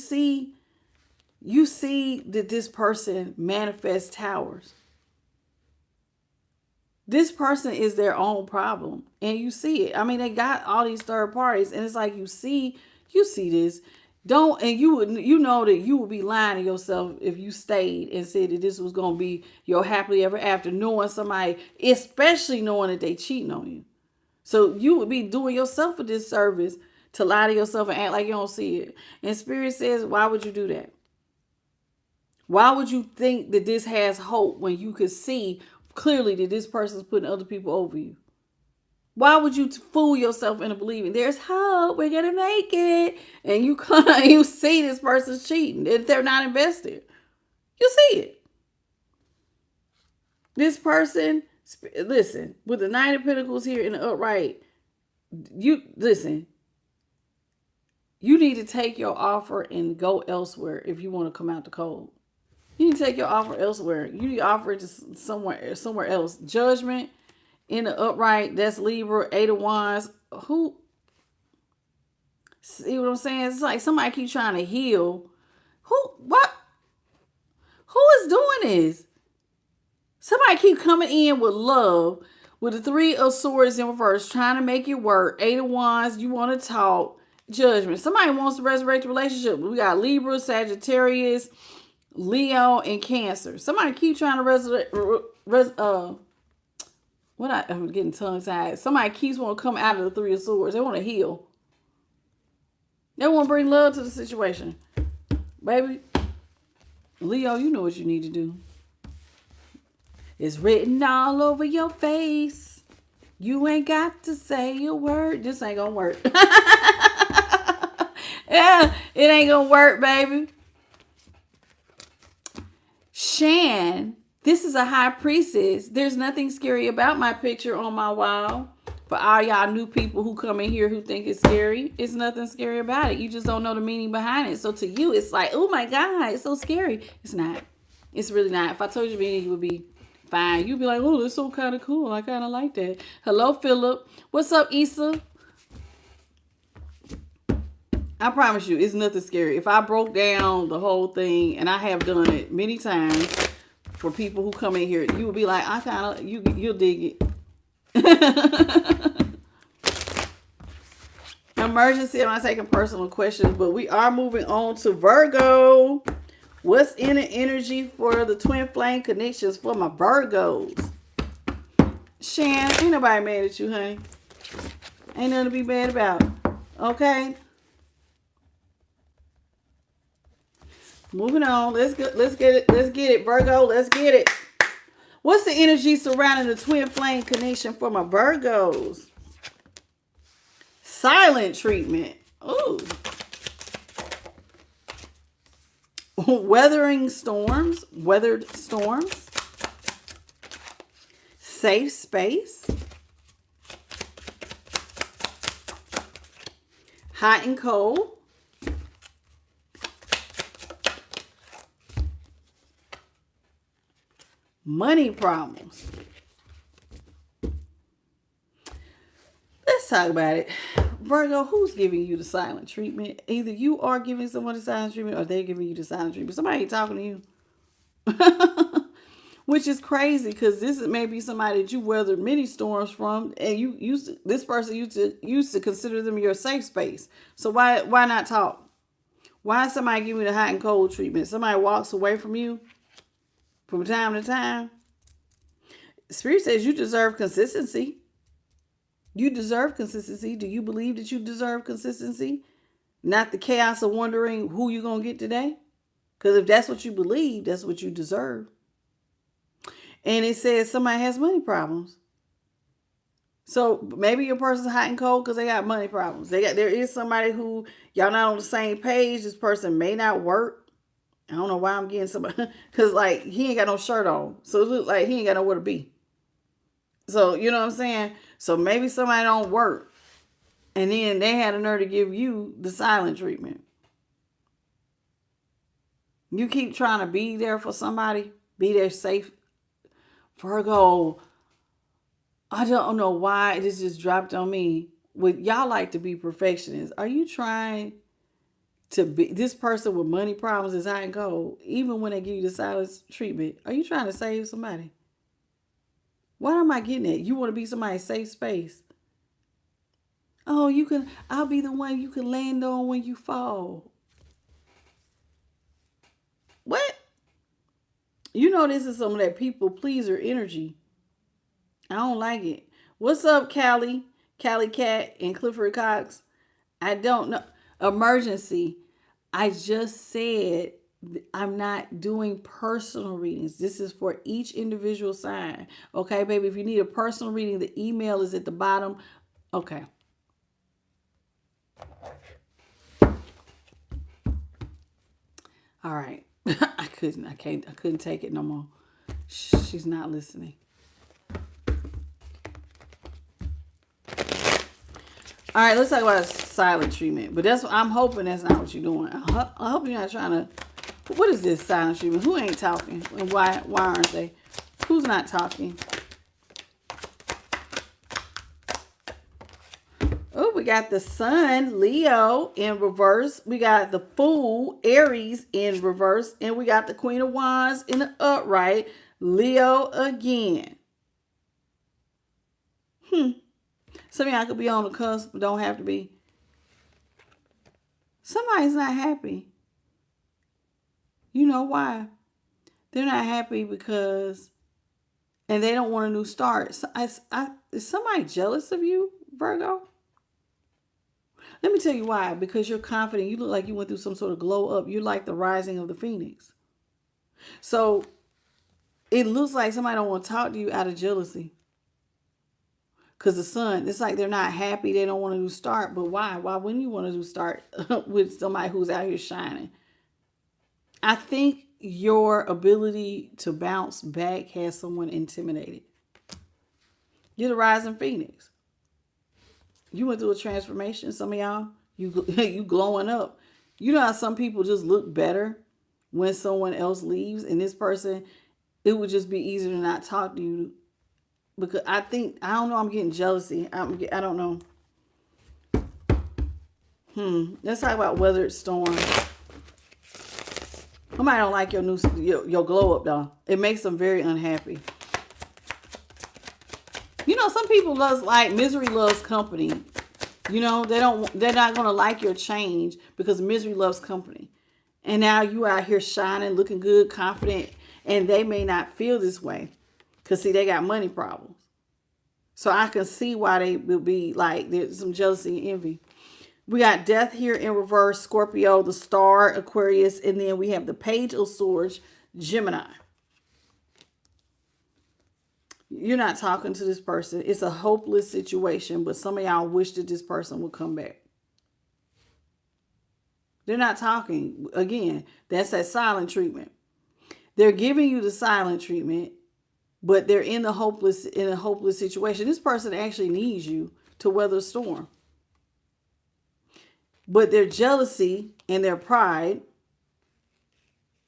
Speaker 1: see that this person manifests towers. This person is their own problem, and you see it. I mean, they got all these third parties, and it's like you see this. Don't, and you know that you would be lying to yourself if you stayed and said that this was gonna be your happily ever after, knowing somebody, especially knowing that they cheating on you. So you would be doing yourself a disservice to lie to yourself and act like you don't see it. And Spirit says, why would you do that? Why would you think that this has hope when you could see clearly that this person's putting other people over you? Why would you fool yourself into believing there's hope, we're gonna make it, and you see this person's cheating, if they're not invested? You see it. This person, listen, with the Nine of Pentacles here in the upright, you listen. You need to take your offer and go elsewhere if you want to come out the cold. You need to take your offer elsewhere. You need to offer it to somewhere else. Judgment in the upright, that's Libra. Eight of Wands. Who? See what I'm saying? It's like somebody keeps trying to heal. What? Who is doing this? Somebody keep coming in with love, with the Three of Swords in reverse, trying to make it work. Eight of Wands, you want to talk. Judgment. Somebody wants to resurrect the relationship. We got Libra, Sagittarius, Leo, and Cancer. Somebody keep trying to I'm getting tongue tied. Somebody keeps want to come out of the Three of Swords. They want to heal. They want to bring love to the situation. Baby, Leo, you know what you need to do. It's written all over your face. You ain't got to say a word. This ain't gonna work. Yeah, it ain't gonna work, baby. Shan, this is a high priestess. There's nothing scary about my picture on my wall. For all y'all new people who come in here who think it's scary, it's nothing scary about it. You just don't know the meaning behind it. So to you, it's like, oh my God, it's so scary. It's not. It's really not. If I told you the meaning, you would be fine. You'd be like, oh, that's so kind of cool. I kind of like that. Hello, Philip. What's up, Issa? I promise you, it's nothing scary. If I broke down the whole thing, and I have done it many times for people who come in here, you would be like, I kind of, you'll dig it. Emergency, I'm not taking personal questions, but we are moving on to Virgo. What's in the energy for the twin flame connections for my Virgos? Shan, ain't nobody mad at you, honey. Ain't nothing to be mad about. Okay? Moving on. Let's get it. Let's get it, Virgo. Let's get it. What's the energy surrounding the twin flame connection for my Virgos? Silent treatment. Ooh. Weathered storms. Safe space. Hot and cold. Money problems. Let's talk about it. Virgo, who's giving you the silent treatment? Either you are giving someone the silent treatment or they're giving you the silent treatment. Somebody ain't talking to you. Which is crazy because this is maybe somebody that you weathered many storms from, and this person used to consider them your safe space. So why not talk? Why is somebody giving you the hot and cold treatment? Somebody walks away from you from time to time. Spirit says you deserve consistency. You deserve consistency. Do you believe that you deserve consistency? Not the chaos of wondering who you're going to get today? Because if that's what you believe, that's what you deserve. And it says somebody has money problems. So maybe your person's hot and cold because they got money problems. There is somebody who y'all not on the same page. This person may not work. I don't know why I'm getting somebody, because like he ain't got no shirt on. So it looks like he ain't got nowhere to be. So, you know what I'm saying? So maybe somebody don't work. And then they had a nerve to give you the silent treatment. You keep trying to be there for somebody, be there safe. Virgo, I don't know why this just dropped on me. Would y'all like to be perfectionists? Are you trying to be this person with money problems is hot and cold, even when they give you the silence treatment? Are you trying to save somebody? What am I getting at? You want to be somebody's safe space. Oh, you can, I'll be the one you can land on when you fall. What? You know, this is some of that people pleaser energy. I don't like it. What's up, Callie? Callie Cat and Clifford Cox? I don't know. Emergency. I just said I'm not doing personal readings. This is for each individual sign. Okay, baby. If you need a personal reading, the email is at the bottom. Okay. All right. I couldn't take it no more. She's not listening. All right, let's talk about silent treatment. But I'm hoping that's not what you're doing. I hope you're not trying to. What is this silent treatment? Who ain't talking? And why aren't they? Who's not talking? Oh, we got the Sun, Leo, in reverse. We got the Fool, Aries, in reverse. And we got the Queen of Wands in the upright, Leo again. Some of y'all could be on the cusp, but don't have to be. Somebody's not happy. You know why? They're not happy because, and they don't want a new start. So is somebody jealous of you, Virgo? Let me tell you why. Because you're confident. You look like you went through some sort of glow up. You're like the rising of the phoenix. So it looks like somebody don't want to talk to you out of jealousy. Because the Sun, it's like they're not happy. They don't want to do start. But why? Why wouldn't you want to do start with somebody who's out here shining? I think your ability to bounce back has someone intimidated. You're the rising phoenix. You went through a transformation. Some of y'all, you glowing up. You know how some people just look better when someone else leaves, and this person, it would just be easier to not talk to you. Because I don't know, I'm getting jealousy. I don't know. Let's talk about weathered storm. Somebody don't like your glow up though. It makes them very unhappy. You know, some people misery loves company. You know, they're not gonna like your change because misery loves company. And now you out here shining, looking good, confident, and they may not feel this way. Because, see, they got money problems. So I can see why they will be like, there's some jealousy and envy. We got Death here in reverse, Scorpio, the Star, Aquarius, and then we have the Page of Swords, Gemini. You're not talking to this person. It's a hopeless situation, but some of y'all wish that this person would come back. They're not talking. Again, that's that silent treatment. They're giving you the silent treatment, but they're in a hopeless situation. This person actually needs you to weather a storm. But their jealousy and their pride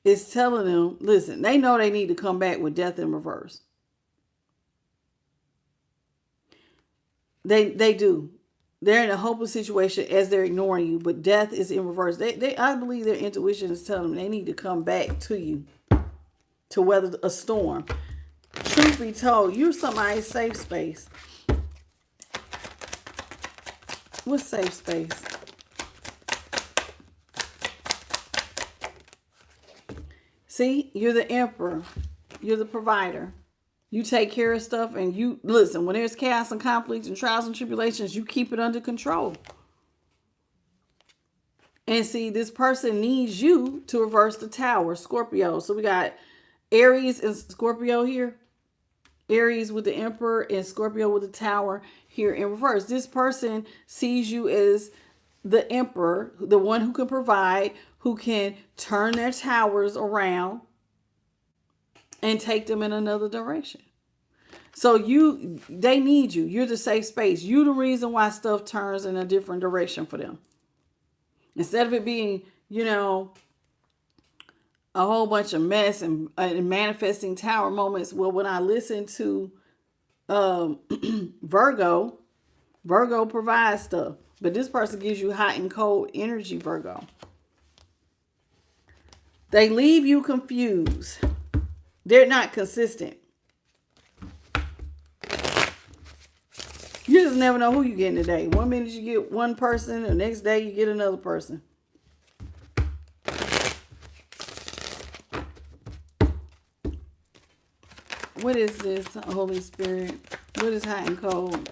Speaker 1: is telling them, listen, they know they need to come back with death in reverse. They do. They're in a hopeless situation as they're ignoring you, but death is in reverse. I believe their intuition is telling them they need to come back to you to weather a storm. Truth be told, you're somebody's safe space. What's safe space? See, you're the emperor. You're the provider. You take care of stuff and you listen, when there's chaos and conflicts and trials and tribulations, you keep it under control. And see, this person needs you to reverse the tower, Scorpio. So we got Aries and Scorpio here. Aries with the Emperor and Scorpio with the Tower here in reverse. This person sees you as the Emperor, the one who can provide, who can turn their towers around and take them in another direction. So they need you. You're the safe space. You're the reason why stuff turns in a different direction for them. Instead of it being, a whole bunch of mess and manifesting tower moments. Well, when I listen to um, Virgo, Virgo provides stuff. But this person gives you hot and cold energy, Virgo. They leave you confused. They're not consistent. You just never know who you're getting today. One minute you get one person, the next day you get another person. What is this, Holy Spirit? What is hot and cold?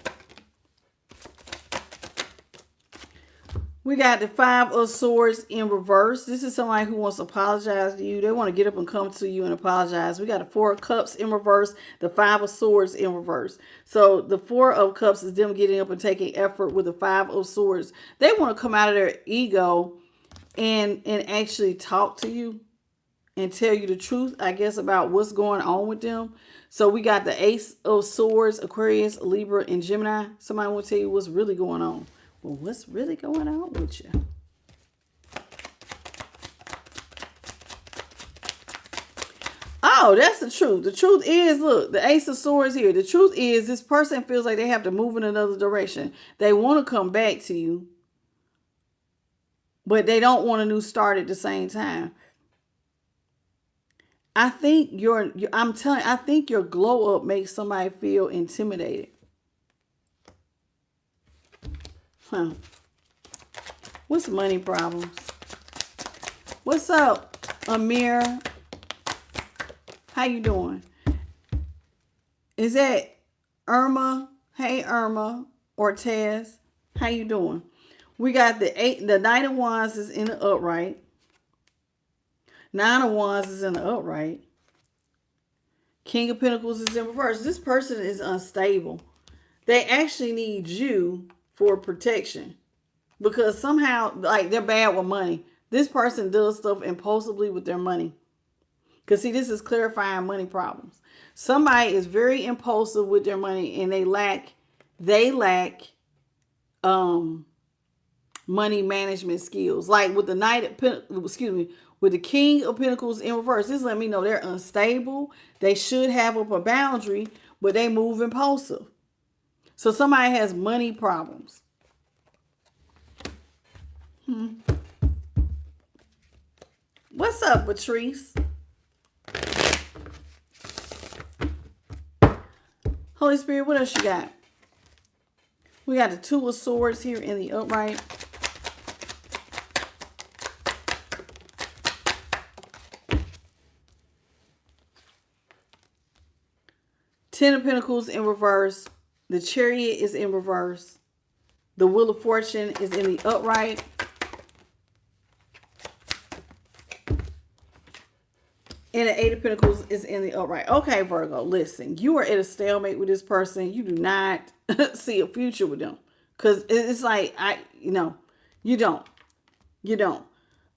Speaker 1: We got the Five of Swords in reverse. This is somebody who wants to apologize to you. They want to get up and come to you and apologize. We got the Four of Cups in reverse, the Five of Swords in reverse. So the Four of Cups is them getting up and taking effort with the Five of Swords. They want to come out of their ego and actually talk to you and tell you the truth, I guess, about what's going on with them. So we got the Ace of Swords, Aquarius, Libra, and Gemini. Somebody will tell you what's really going on. Well, what's really going on with you? Oh, that's the truth. The truth is, look, the Ace of Swords here. The truth is this person feels like they have to move in another direction. They want to come back to you, but they don't want a new start at the same time. I think I think your glow up makes somebody feel intimidated. Huh. What's money problems? What's up, Amir? How you doing? Is that Irma? Hey, Irma. Ortez. How you doing? We got the Knight of Wands is in the upright. Nine of Wands is in the upright. King of Pentacles is in reverse. This person is unstable. They actually need you for protection because somehow, like, they're bad with money. This person does stuff impulsively with their money. Because, see, this is clarifying money problems. Somebody is very impulsive with their money and they lack money management skills. Like with the with the King of Pentacles in reverse, this let me know they're unstable. They should have up a boundary, but they move impulsive. So somebody has money problems. What's up, Patrice? Holy Spirit, what else you got? We got the Two of Swords here in the upright. Ten of Pentacles in reverse. The Chariot is in reverse. The Wheel of Fortune is in the upright. And the Eight of Pentacles is in the upright. Okay, Virgo, listen. You are at a stalemate with this person. You do not see a future with them. Because it's like, you don't. You don't.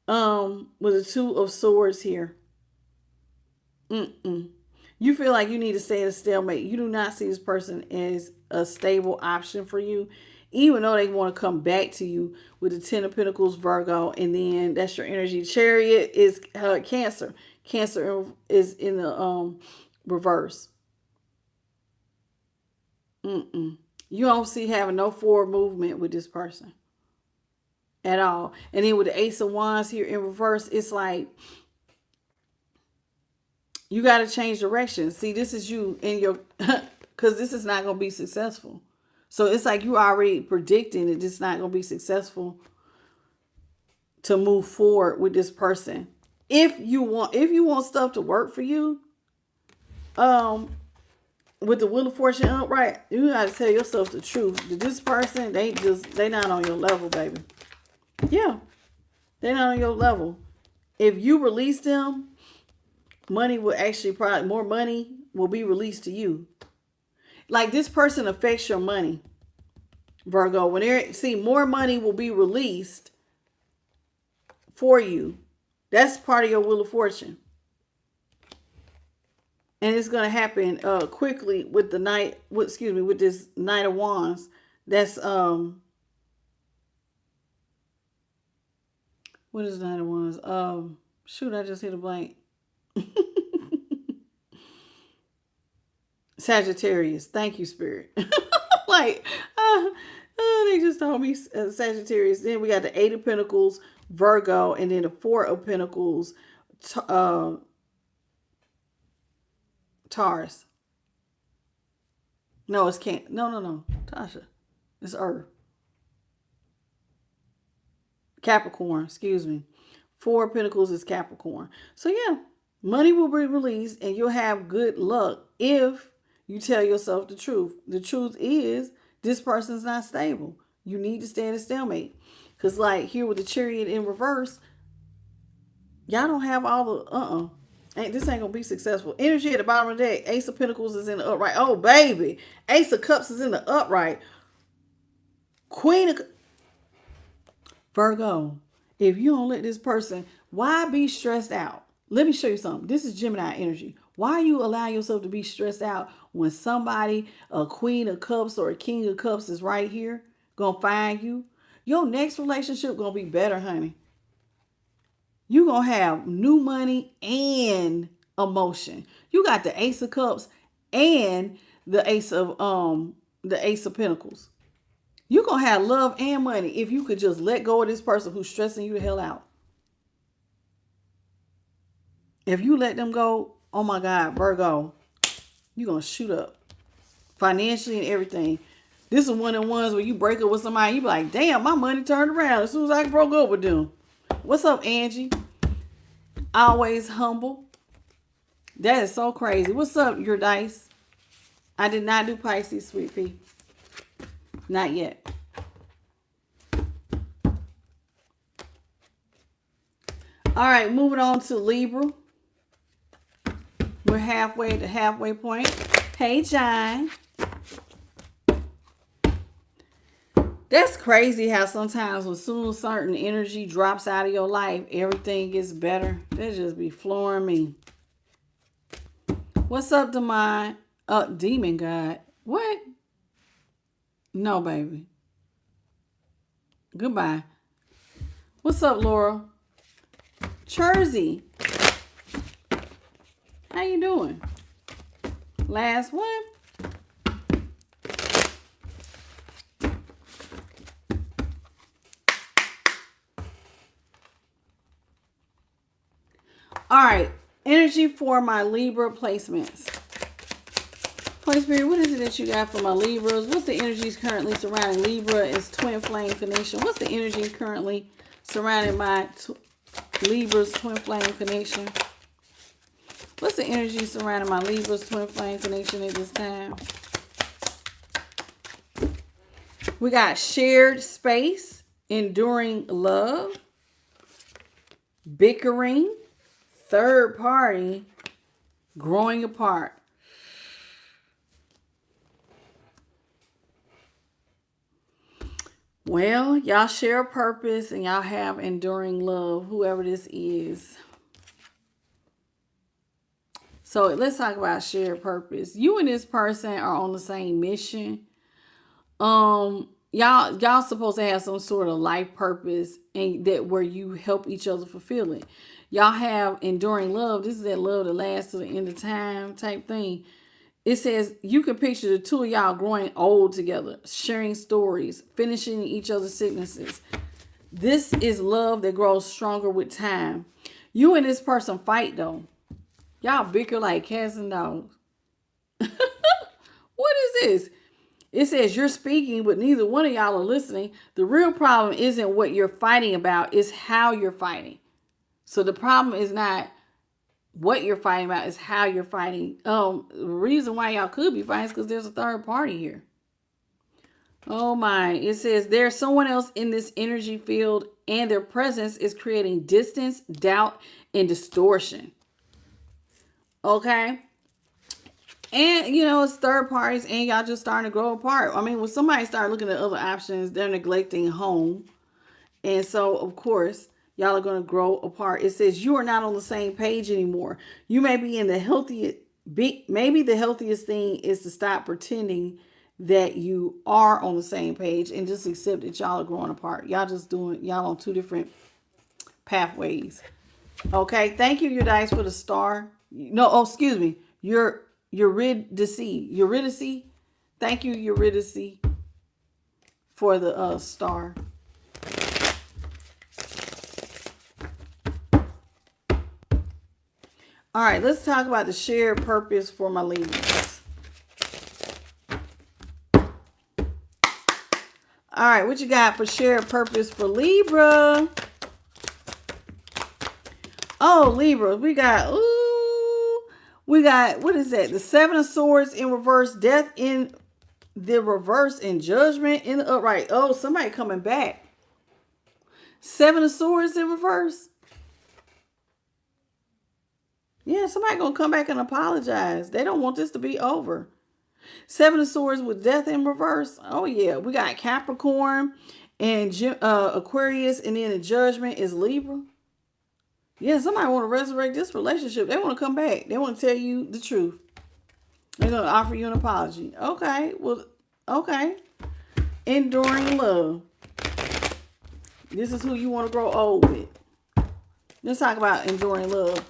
Speaker 1: With the Two of Swords here. You feel like you need to stay at a stalemate. You do not see this person as a stable option for you. Even though they want to come back to you with the Ten of Pentacles, Virgo. And then that's your energy. Chariot is Cancer. Cancer is in the reverse. You don't see having no forward movement with this person at all. And then with the Ace of Wands here in reverse, it's like you got to change direction. See, this is you in your, because this is not going to be successful. So it's like you already predicting that it's not going to be successful to move forward with this person. If you want stuff to work for you, with the Wheel of Fortune upright, you gotta tell yourself the truth. That this person, they not on your level, baby. Yeah, they're not on your level. If you release them, money will actually more money will be released to you. Like this person affects your money, Virgo. When more money will be released for you. That's part of your Wheel of Fortune. And it's going to happen quickly with the with this Knight of Wands. That's what is Knight of Wands? Shoot, I just hit a blank. Sagittarius. Thank you, Spirit. Like, they just told me Sagittarius. Then we got the Eight of Pentacles, Virgo, and then the Four of Pentacles, Taurus. No, it's can't. No. Tasha. It's Earth. Capricorn, excuse me. Four of Pentacles is Capricorn. So yeah, money will be released and you'll have good luck if you tell yourself the truth. The truth is this person's not stable. You need to stay at a stalemate. Because like here with the Chariot in reverse, y'all don't have all the this ain't gonna be successful. Energy at the bottom of the deck. Ace of Pentacles is in the upright. Oh baby. Ace of Cups is in the upright. Queen of Virgo. If you don't let this person, why be stressed out? Let me show you something. This is Gemini energy. Why you allow yourself to be stressed out when somebody, a Queen of Cups or a King of Cups is right here, gonna find you? Your next relationship gonna be better, honey. You gonna have new money and emotion. You got the Ace of Cups and the Ace of Pentacles. You're going to have love and money if you could just let go of this person who's stressing you the hell out. If you let them go, oh my God, Virgo, you're going to shoot up financially and everything. This is one of the ones where you break up with somebody, you be like, damn, my money turned around as soon as I broke up with them. What's up, Angie? Always humble. That is so crazy. What's up, your dice? I did not do Pisces, sweet pea. Not yet. All right, moving on to Libra. We're halfway at the halfway point. Hey, John. That's crazy how sometimes when soon certain energy drops out of your life, everything gets better. That just be flooring me. What's up, Demon? Demon God. What? No, baby. Goodbye. What's up, Laura? Chersey. How you doing? Last one. All right. Energy for my Libra placements. Holy Spirit, what is it that you got for my Libras? What's the energies currently surrounding Libra? It's twin flame connection. What's the energy currently surrounding my Libra's twin flame connection? What's the energy surrounding my Libra's twin flame connection at this time? We got shared space, enduring love, bickering, third party, growing apart. Well, y'all share a purpose and y'all have enduring love, whoever this is. So let's talk about shared purpose. You and this person are on the same mission. Y'all supposed to have some sort of life purpose and that where you help each other fulfill it. Y'all have enduring love. This is that love that lasts to the end of time type thing. It says you can picture the two of y'all growing old together, sharing stories, finishing each other's sicknesses. This is love that grows stronger with time. You and this person fight though. Y'all bicker like cats and dogs. What is this? It says you're speaking, but neither one of y'all are listening. The real problem isn't what you're fighting about, it's how you're fighting. So the problem is not what you're fighting about, is how you're fighting. The reason why y'all could be fighting is because there's a third party here. Oh my. It says there's someone else in this energy field and their presence is creating distance, doubt, and distortion. Okay? And, you know, it's third parties and y'all just starting to grow apart. I mean, when somebody start looking at other options, they're neglecting home. And so, of course, y'all are going to grow apart. It says you are not on the same page anymore. You may be in the healthiest, maybe the healthiest thing is to stop pretending that you are on the same page and just accept that y'all are growing apart. Y'all on two different pathways. Okay, thank you, your dice, for the star. No, oh, excuse me. Eurydice. Thank you, Eurydice, for the star. All right, let's talk about the shared purpose for my Libras. All right, what you got for shared purpose for Libra? Oh, Libra, we got, what is that? The Seven of Swords in reverse, death in the reverse, and judgment in the upright. Oh, somebody coming back. Seven of Swords in reverse. Yeah, somebody gonna come back and apologize. They don't want this to be over. Seven of Swords with death in reverse. Oh yeah, we got Capricorn and Aquarius, and then the judgment is Libra. Yeah, somebody want to resurrect this relationship. They want to come back. They want to tell you the truth. They're going to offer you an apology. Okay, well, okay. Enduring love. This is who you want to grow old with. Let's talk about enduring love.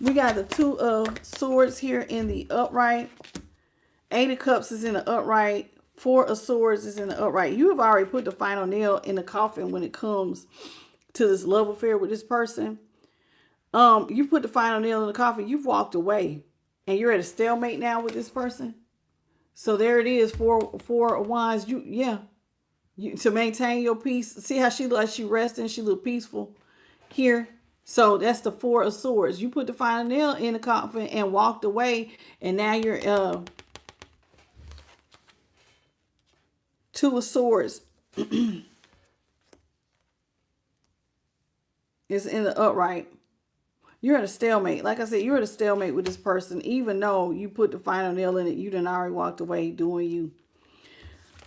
Speaker 1: We got the Two of Swords here in the upright. Eight of Cups is in the upright. Four of Swords is in the upright. You have already put the final nail in the coffin when it comes to this love affair with this person. You put the final nail in the coffin. You've walked away. And you're at a stalemate now with this person. So there it is. Four of Wands. To maintain your peace. See how she looks like she resting. She look peaceful here. So that's the Four of Swords. You put the final nail in the coffin and walked away. And now you're Two of Swords. It's in the upright. You're at a stalemate. Like I said, you're at a stalemate with this person. Even though you put the final nail in it, you done already walked away doing you.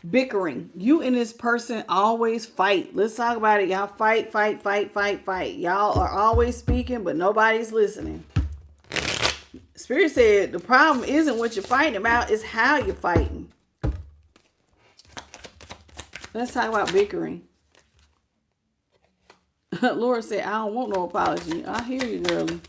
Speaker 1: Bickering. You and this person always fight. Let's talk about it. Y'all fight. Y'all are always speaking, but nobody's listening. Spirit said the problem isn't what you're fighting about, it's how you're fighting. Let's talk about bickering. Laura said, I don't want no apology. I hear you, girlie.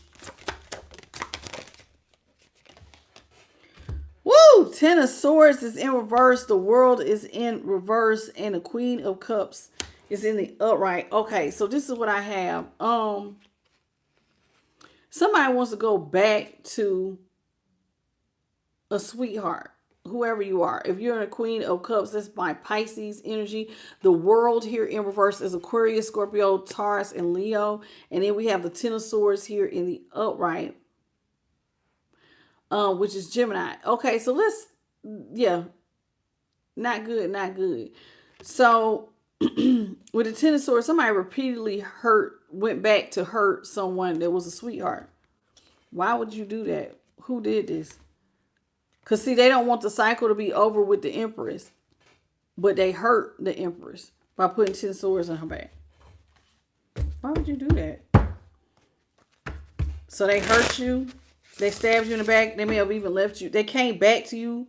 Speaker 1: Woo! Ten of Swords is in reverse. The World is in reverse. And the Queen of Cups is in the upright. Okay, so this is what I have. Somebody wants to go back to a sweetheart. Whoever you are. If you're in a Queen of Cups, that's my Pisces energy. The World here in reverse is Aquarius, Scorpio, Taurus, and Leo. And then we have the Ten of Swords here in the upright, which is Gemini. Okay, so not good. So with the Ten of Swords, somebody repeatedly went back to hurt someone that was a sweetheart. Why would you do that? Who did this? Because, see, they don't want the cycle to be over with the Empress. But they hurt the Empress by putting 10 swords on her back. Why would you do that? So they hurt you. They stabbed you in the back. They may have even left you. They came back to you,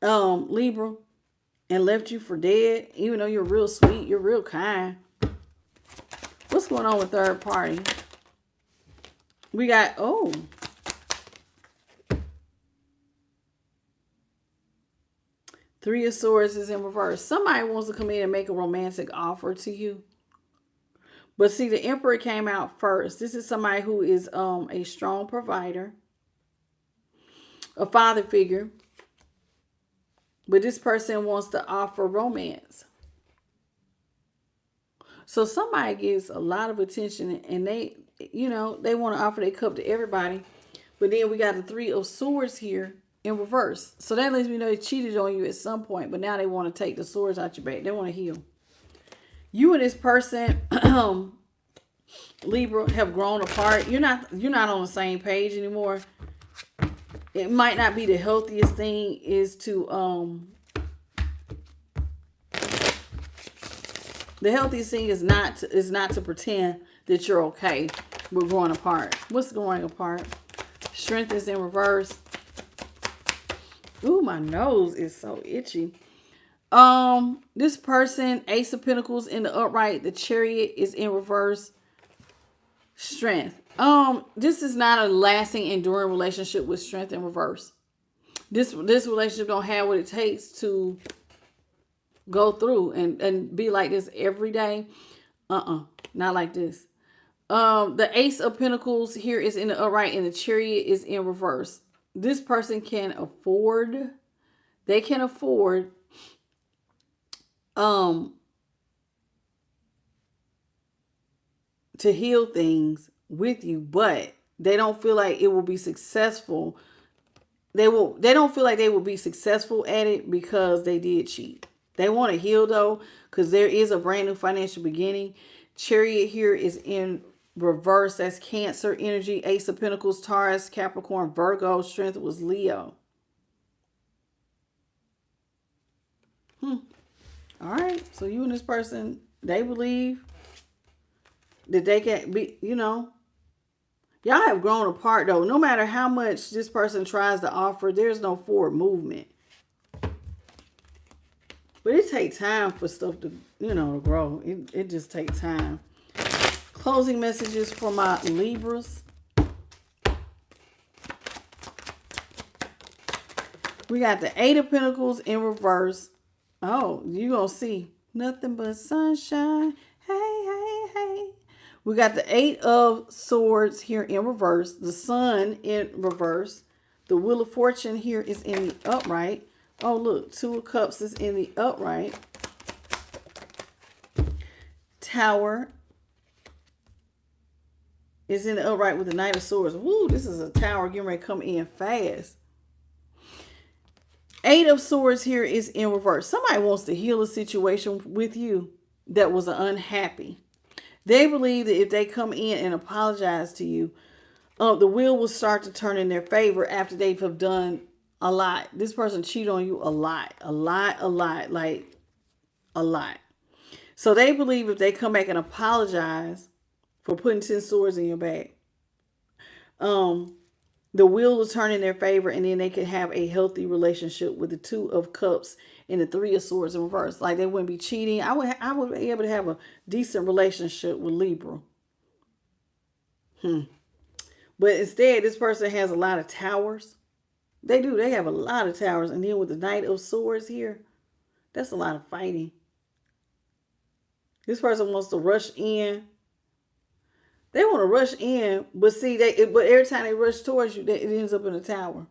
Speaker 1: Libra, and left you for dead. Even though you're real sweet. You're real kind. What's going on with third party? We got, Three of Swords is in reverse. Somebody wants to come in and make a romantic offer to you. But see, the Emperor came out first. This is somebody who is a strong provider. A father figure. But this person wants to offer romance. So somebody gets a lot of attention and they want to offer their cup to everybody. But then we got the Three of Swords here in reverse. So that lets me know they cheated on you at some point, but now they want to take the swords out your back. They want to heal. You and this person, Libra, have grown apart. You're not on the same page anymore. It might not be the healthiest thing is to the healthiest thing is not to pretend that you're okay with growing apart. What's going apart? Strength is in reverse. Ooh, my nose is so itchy. This person, Ace of Pentacles in the upright. The Chariot is in reverse. Strength. This is not a lasting, enduring relationship with strength in reverse. This relationship don't have what it takes to go through and be like this every day. Not like this. The Ace of Pentacles here is in the upright and the Chariot is in reverse. This person can afford, they can afford to heal things with you, but they don't feel like it will be successful. They don't feel like they will be successful at it because they did cheat. They want to heal though, because there is a brand new financial beginning. Chariot here is in reverse. That's Cancer energy. Ace of Pentacles, Taurus, Capricorn, Virgo. Strength was Leo. All right. So you and this person, they believe that they can be, y'all have grown apart though. No matter how much this person tries to offer, there's no forward movement. But it takes time for stuff to, to grow. It just takes time. Closing messages for my Libras. We got the Eight of Pentacles in reverse. Oh, you're going to see nothing but sunshine. Hey, hey, hey. We got the Eight of Swords here in reverse. The Sun in reverse. The Wheel of Fortune here is in the upright. Oh, look. Two of Cups is in the upright. Tower is in the upright with the Knight of Swords. Woo, this is a tower getting ready to come in fast. Eight of Swords here is in reverse. Somebody wants to heal a situation with you that was unhappy. They believe that if they come in and apologize to you, the wheel will start to turn in their favor after they have done a lot. This person cheated on you a lot. Like a lot. So they believe if they come back and apologize for putting 10 swords in your bag, the wheel will turn in their favor, and then they can have a healthy relationship with the Two of Cups and the Three of Swords in reverse. Like they wouldn't be cheating. I would be able to have a decent relationship with Libra. But instead, this person has a lot of towers. They do. They have a lot of towers. And then with the Knight of Swords here, that's a lot of fighting. This person wants to rush in. They want to rush in, but see, but every time they rush towards you, it ends up in a tower.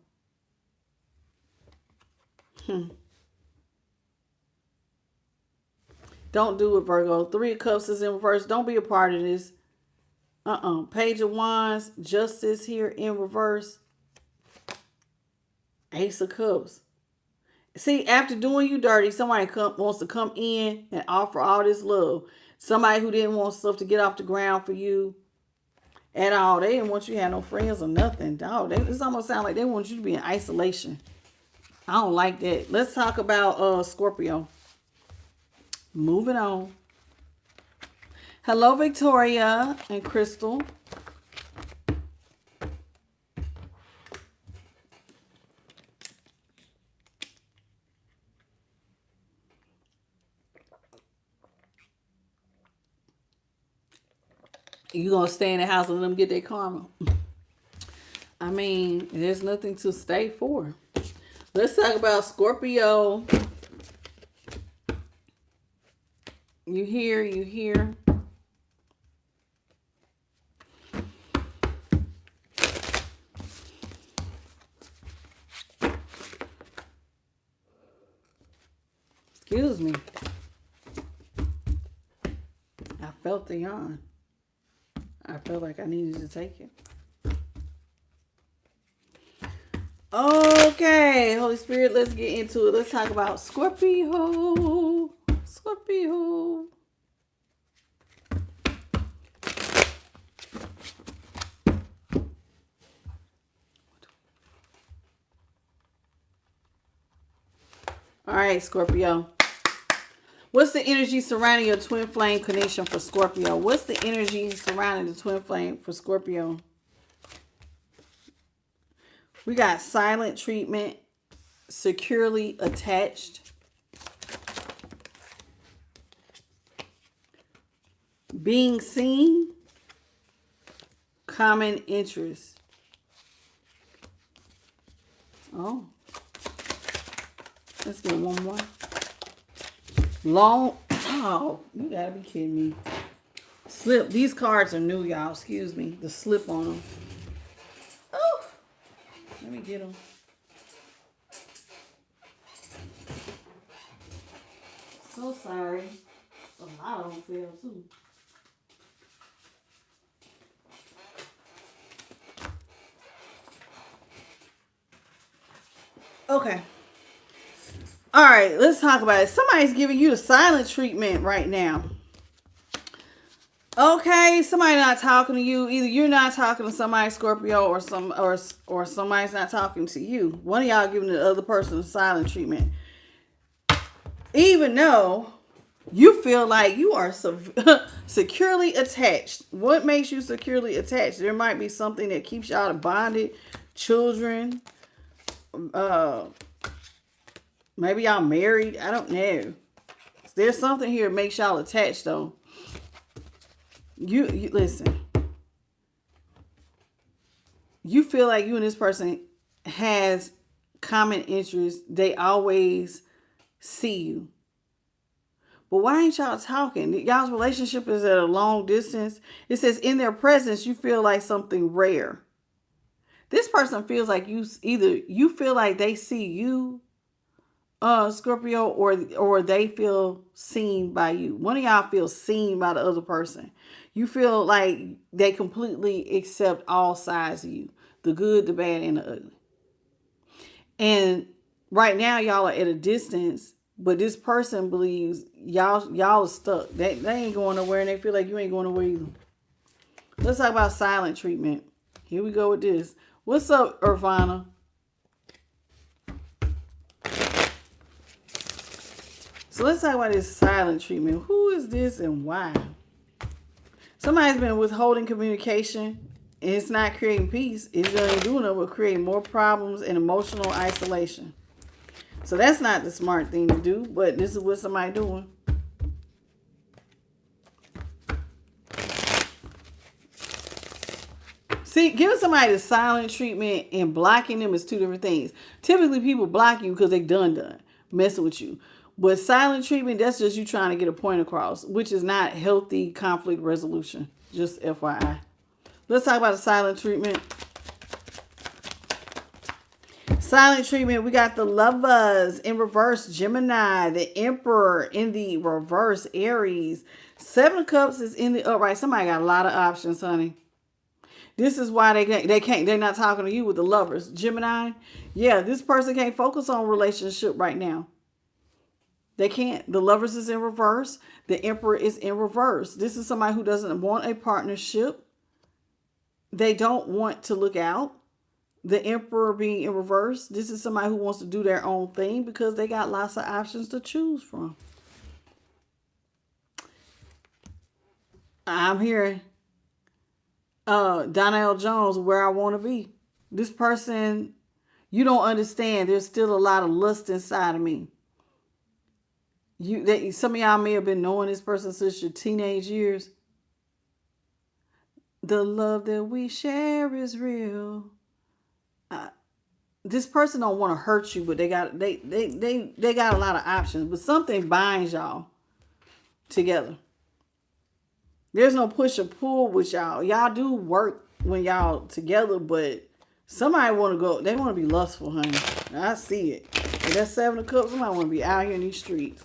Speaker 1: Don't do it, Virgo. Three of Cups is in reverse. Don't be a part of this. Page of Wands, Justice here in reverse. Ace of Cups. See, after doing you dirty, somebody wants to come in and offer all this love. Somebody who didn't want stuff to get off the ground for you at all. They didn't want you to have no friends or nothing. Dog, this almost sounds like they want you to be in isolation. I don't like that. Let's talk about Scorpio. Moving on. Hello, Victoria and Crystal. You gonna stay in the house and let them get their karma? I mean, there's nothing to stay for. Let's talk about Scorpio. You hear. Excuse me. I felt the yawn. I felt like I needed to take it. Okay, Holy Spirit, let's get into it. Let's talk about Scorpio. Scorpio. All right, Scorpio. What's the energy surrounding your twin flame connection for Scorpio? What's the energy surrounding the twin flame for Scorpio? We got silent treatment, securely attached, being seen, common interest. Oh. Let's get one more. Long. Oh, you gotta be kidding me. Slip. These cards are new, y'all. Excuse me. The slip on them. Oh. Let me get them. So sorry. A lot of them fell too. Okay. All right, let's talk about it. Somebody's giving you the silent treatment right now. Okay, somebody not talking to you. Either you're not talking to somebody, Scorpio, or somebody's not talking to you. One of y'all giving the other person the silent treatment. Even though you feel like you are securely attached. What makes you securely attached? There might be something that keeps y'all bonded. Children. Maybe y'all married. I don't know. There's something here that makes y'all attached, though. You listen. You feel like you and this person has common interests. They always see you. But why ain't y'all talking? Y'all's relationship is at a long distance. It says in their presence, you feel like something rare. This person feels like you feel like they see you, Scorpio, or they feel seen by you. One of y'all feels seen by the other person. You feel like they completely accept all sides of you. The good, the bad, and the ugly. And right now y'all are at a distance, but this person believes y'all are stuck. They ain't going nowhere, and they feel like you ain't going nowhere either. Let's talk about silent treatment. Here we go with this. What's up, Irvana? So let's talk about this silent treatment. Who is this and why? Somebody's been withholding communication, and it's not creating peace. It's not doing it, but creating more problems and emotional isolation. So that's not the smart thing to do, but this is what somebody's doing. See, giving somebody the silent treatment and blocking them is two different things. Typically, people block you because they done messing with you. But silent treatment, that's just you trying to get a point across, which is not healthy conflict resolution. Just FYI. Let's talk about the silent treatment. Silent treatment, we got the Lovers in reverse, Gemini, the Emperor in the reverse, Aries. 7 of Cups is in the upright. Somebody got a lot of options, honey. This is why they're not talking to you with the Lovers. Gemini, yeah, this person can't focus on relationship right now. They can't. The Lovers is in reverse. The Emperor is in reverse. This is somebody who doesn't want a partnership. They don't want to look out. The Emperor being in reverse. This is somebody who wants to do their own thing because they got lots of options to choose from. I'm hearing Donnell Jones, Where I Want to Be. This person, you don't understand. There's still a lot of lust inside of me. Some of y'all may have been knowing this person since your teenage years. The love that we share is real. This person don't want to hurt you, but they got a lot of options. But something binds y'all together. There's no push or pull with y'all. Y'all do work when y'all together, but somebody want to go. They want to be lustful, honey. I see it. If that's 7 of Cups, somebody want to be out here in these streets.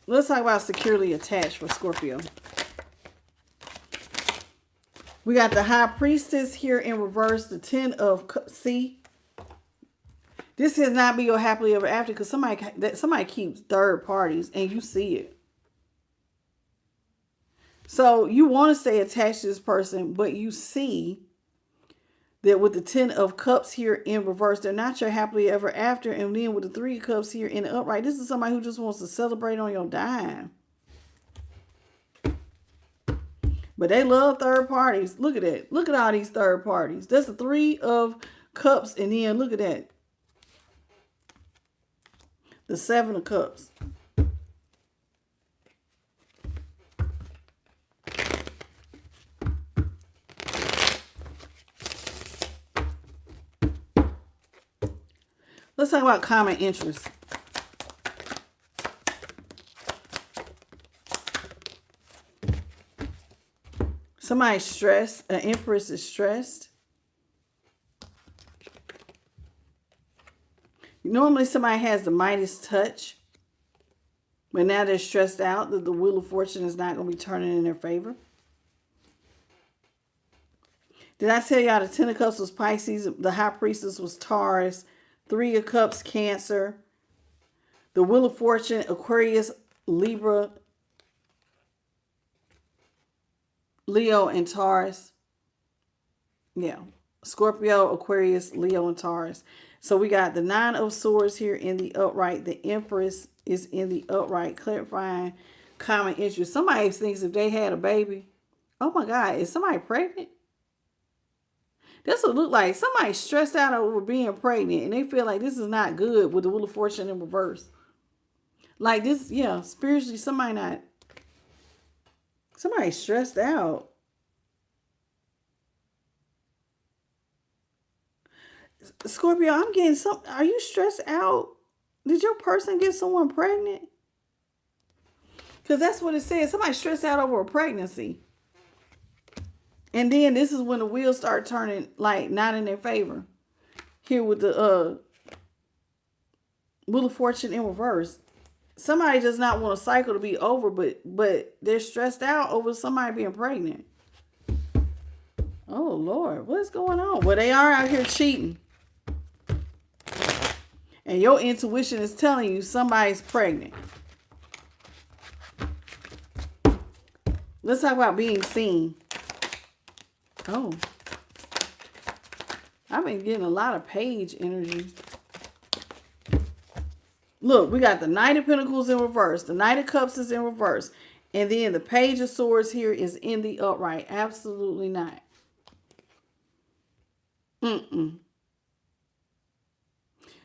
Speaker 1: Let's talk about securely attached for Scorpio. We got the High Priestess here in reverse, the 10 of Cups. See, this has not been your happily ever after because somebody keeps third parties and you see it. So you want to stay attached to this person, but you see that with the 10 of Cups here in reverse, they're not your happily ever after. And then with the 3 of Cups here in the upright, this is somebody who just wants to celebrate on your dime. But they love third parties. Look at that. Look at all these third parties. That's the 3 of Cups. And then look at that. The 7 of Cups. Let's talk about common interests. Somebody's stressed. An Empress is stressed. Normally somebody has the Midas touch. But now they're stressed out that the Wheel of Fortune is not going to be turning in their favor. Did I tell y'all the Ten of Cups was Pisces? The High Priestess was Taurus. Three of Cups, Cancer. The Wheel of Fortune, Aquarius, Libra, Leo, and Taurus. Yeah. Scorpio, Aquarius, Leo, and Taurus. So we got the Nine of Swords here in the upright. The Empress is in the upright, clarifying common interest. Somebody thinks if they had a baby, oh my God, is somebody pregnant? That's what it look like. Somebody stressed out over being pregnant and they feel like this is not good with the Wheel of Fortune in reverse. Like this, yeah, spiritually, somebody stressed out. Scorpio, I'm getting some. Are you stressed out? Did your person get someone pregnant? Because that's what it says. Somebody stressed out over a pregnancy. And then this is when the wheels start turning, like, not in their favor. Here with the Wheel of Fortune in reverse. Somebody does not want a cycle to be over, but they're stressed out over somebody being pregnant. Oh, Lord. What's going on? Well, they are out here cheating. And your intuition is telling you somebody's pregnant. Let's talk about being seen. Oh. I've been getting a lot of page energy. Look, we got the Knight of Pentacles in reverse. The Knight of Cups is in reverse. And then the Page of Swords here is in the upright. Absolutely not.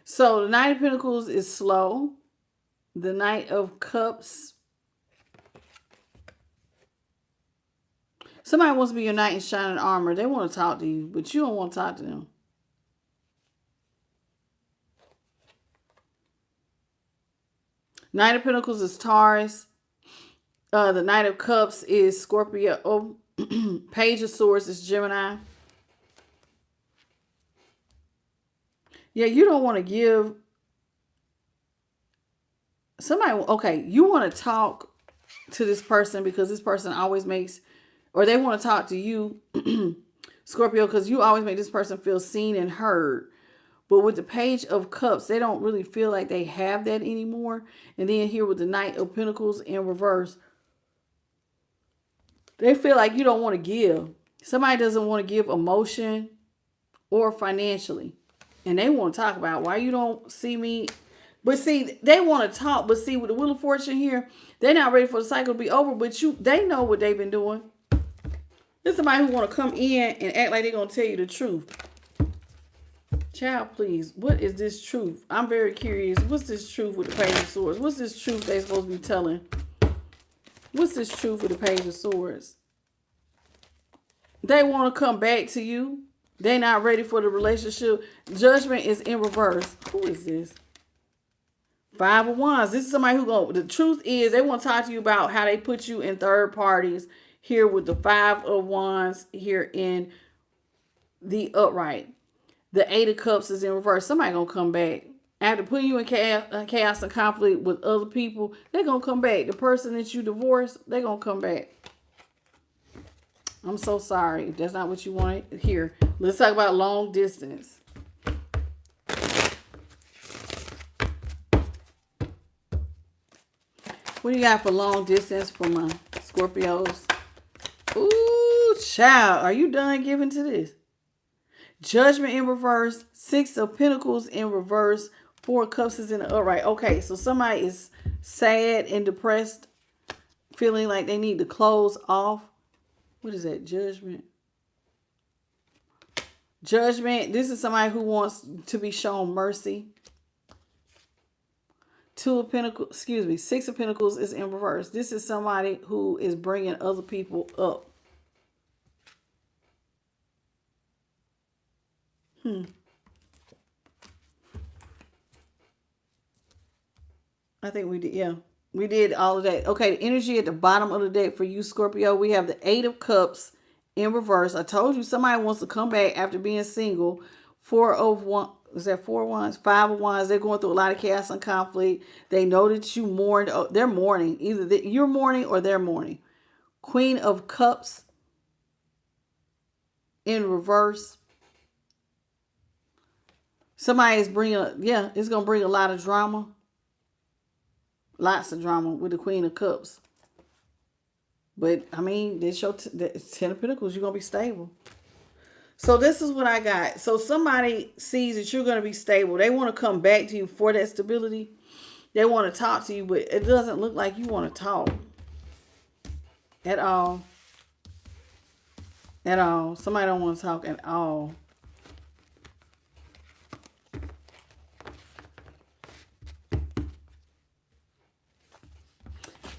Speaker 1: So the Knight of Pentacles is slow. The Knight of Cups. Somebody wants to be your knight in shining armor. They want to talk to you, but you don't want to talk to them. Knight of Pentacles is Taurus. The Knight of Cups is Scorpio. Oh, Page of Swords is Gemini. Yeah, you don't want to give somebody. Okay, you want to talk to this person because this person always makes, or they want to talk to you, Scorpio, because you always make this person feel seen and heard. But with the Page of Cups, they don't really feel like they have that anymore. And then here with the Knight of Pentacles in reverse, they feel like you don't want to give. Somebody doesn't want to give emotion or financially. And they want to talk about why you don't see me. But see, they want to talk. But see, with the Wheel of Fortune here, they're not ready for the cycle to be over. But they know what they've been doing. There's somebody who want to come in and act like they're going to tell you the truth. Child, please. What is this truth? I'm very curious. What's this truth with the Page of Swords? What's this truth they're supposed to be telling? What's this truth with the Page of Swords? They want to come back to you. They're not ready for the relationship. Judgment is in reverse. Who is this? Five of Wands. This is somebody who the truth is they want to talk to you about how they put you in third parties. Here with the Five of Wands here in the upright. The Eight of Cups is in reverse. Somebody gonna come back. After putting you in chaos and conflict with other people, they're gonna come back. The person that you divorced, they're gonna come back. I'm so sorry if that's not what you want to hear. Let's talk about long distance. What do you got for long distance for my Scorpios? Ooh, child, are you done giving to this? Judgment in reverse, Six of Pentacles in reverse, Four of Cups is in the upright. Okay, so somebody is sad and depressed, feeling like they need to close off. What is that? Judgment. Judgment. This is somebody who wants to be shown mercy. Two of Pentacles, excuse me, Six of Pentacles is in reverse. This is somebody who is bringing other people up. I think we did. Yeah, we did all of that. Okay, the energy at the bottom of the deck for you, Scorpio. We have the Eight of Cups in reverse. I told you somebody wants to come back after being single. Four of one. Is that four of wands? Five of wands. They're going through a lot of chaos and conflict. They know that you mourned. Oh, they're mourning. Either you're mourning or they're mourning. Queen of Cups in reverse. Somebody is bringing, it's going to bring a lot of drama. Lots of drama with the Queen of Cups. But, I mean, this show Ten of Pentacles, you're going to be stable. So this is what I got. So somebody sees that you're going to be stable. They want to come back to you for that stability. They want to talk to you, but it doesn't look like you want to talk. At all. At all. Somebody don't want to talk at all.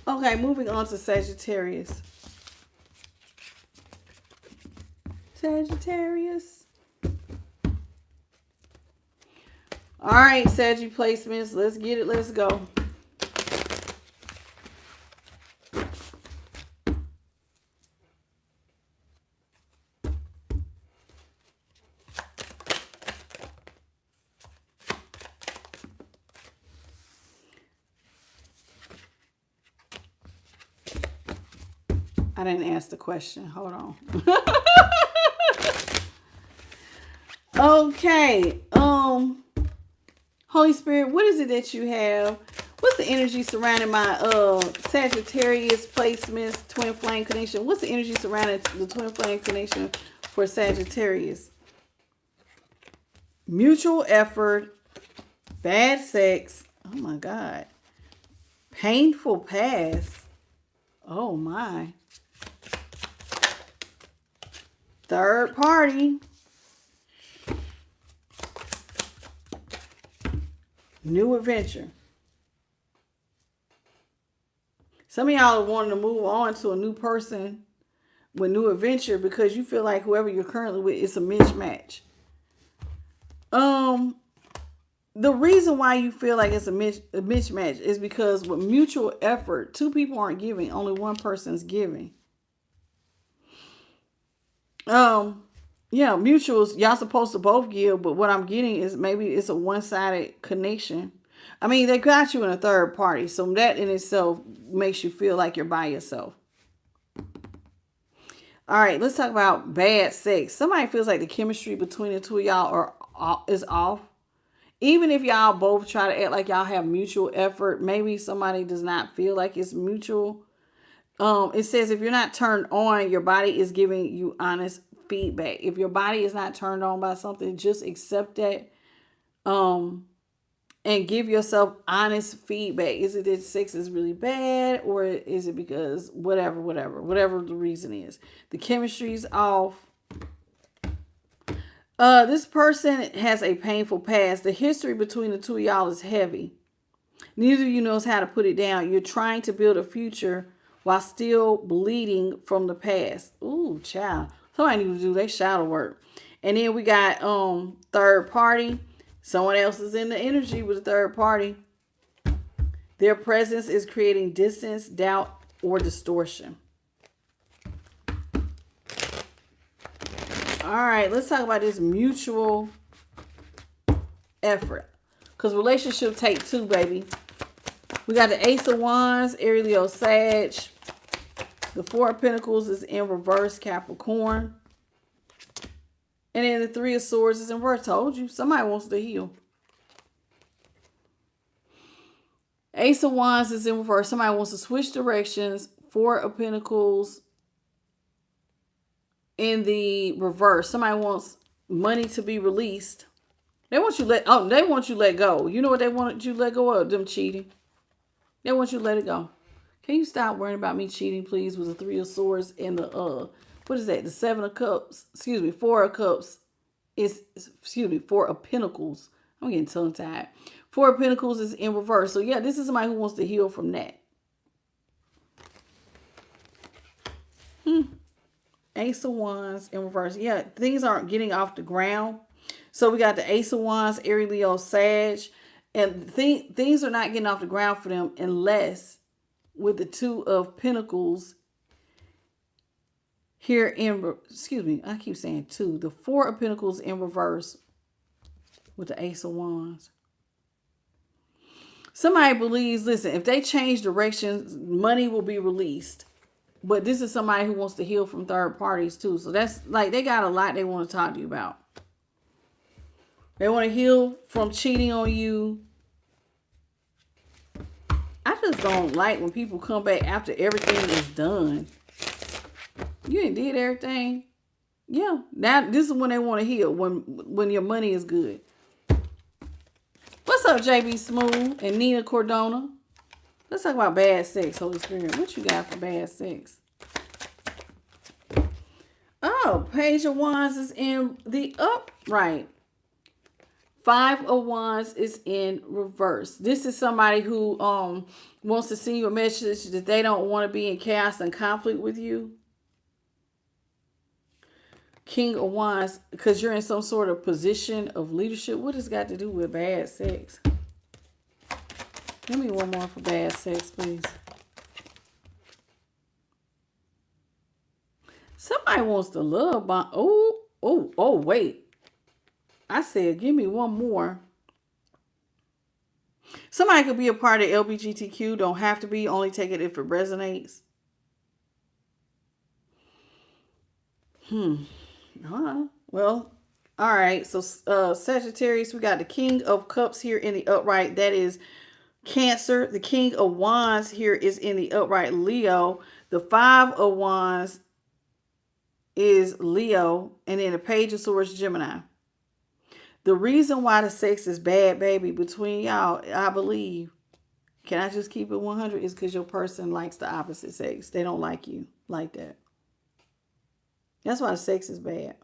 Speaker 1: Okay, moving on to Sagittarius. Sagittarius. All right, Saggy placements. Let's get it. Let's go. I didn't ask the question. Hold on. Okay. Holy Spirit, what is it that you have? What's the energy surrounding my Sagittarius placements, twin flame connection? What's the energy surrounding the twin flame connection for Sagittarius? Mutual effort, bad sex. Oh my God. Painful past. Oh my. Third party. New adventure. Some of y'all are wanting to move on to a new person with new adventure because you feel like whoever you're currently with is a mismatch. The reason why you feel like it's a mismatch is because with mutual effort, two people aren't giving, only one person's giving. Yeah, mutuals, y'all supposed to both give, but what I'm getting is maybe it's a one-sided connection. I mean, they got you in a third party, so that in itself makes you feel like you're by yourself. All right, let's talk about bad sex. Somebody feels like the chemistry between the two of y'all is off. Even if y'all both try to act like y'all have mutual effort, maybe somebody does not feel like it's mutual. It says if you're not turned on, your body is giving you honest feedback. If your body is not turned on by something, just accept that. And give yourself honest feedback. Is it that sex is really bad, or is it because whatever the reason is? The chemistry is off. This person has a painful past. The history between the two of y'all is heavy. Neither of you knows how to put it down. You're trying to build a future while still bleeding from the past. Ooh, child. Somebody needs to do their shadow work. And then we got third party. Someone else is in the energy with a third party. Their presence is creating distance, doubt, or distortion. All right, let's talk about this mutual effort. Because relationships take two, baby. We got the Ace of Wands, Aries, Leo, Sag. The Four of Pentacles is in reverse, Capricorn. And then the Three of Swords is in reverse. Told you, somebody wants to heal. Ace of Wands is in reverse. Somebody wants to switch directions. Four of Pentacles in the reverse. Somebody wants money to be released. They want you let go. You know what they want you to let go of? Them cheating. They want you to let it go. Can you stop worrying about me cheating, please? With the Three of Swords and the what is that? The Seven of Cups. Excuse me, Four of Cups. Four of Pentacles. I'm getting tongue-tied. Four of Pentacles is in reverse. So yeah, this is somebody who wants to heal from that. Ace of Wands in reverse. Yeah, things aren't getting off the ground. So we got the Ace of Wands, Aries, Leo, Sag. And things are not getting off the ground for them unless with the Two of Pentacles here in, excuse me, I keep saying two. The Four of Pentacles in reverse with the Ace of Wands. Somebody believes, listen, if they change directions, money will be released. But this is somebody who wants to heal from third parties too. So that's like, they got a lot they want to talk to you about. They want to heal from cheating on you. I just don't like when people come back after everything is done. You ain't did everything. Yeah. Now this is when they want to heal. When your money is good. What's up, JB Smooth and Nina Cordona? Let's talk about bad sex, Holy Spirit. What you got for bad sex? Oh, Page of Wands is in the upright. Five of Wands is in reverse. This is somebody who wants to send you a message that they don't want to be in chaos and conflict with you. King of Wands, because you're in some sort of position of leadership. What has got to do with bad sex? Give me one more for bad sex, please. Somebody wants to love bomb. Oh, wait. I said, give me one more. Somebody could be a part of LGBTQ. Don't have to be. Only take it if it resonates. Well, all right. So Sagittarius, we got the King of Cups here in the upright. That is Cancer. The King of Wands here is in the upright, Leo. The Five of Wands is Leo. And then the Page of Swords, Gemini. The reason why the sex is bad, baby, between y'all, I believe, can I just keep it 100, is because your person likes the opposite sex. They don't like you like that. That's why the sex is bad.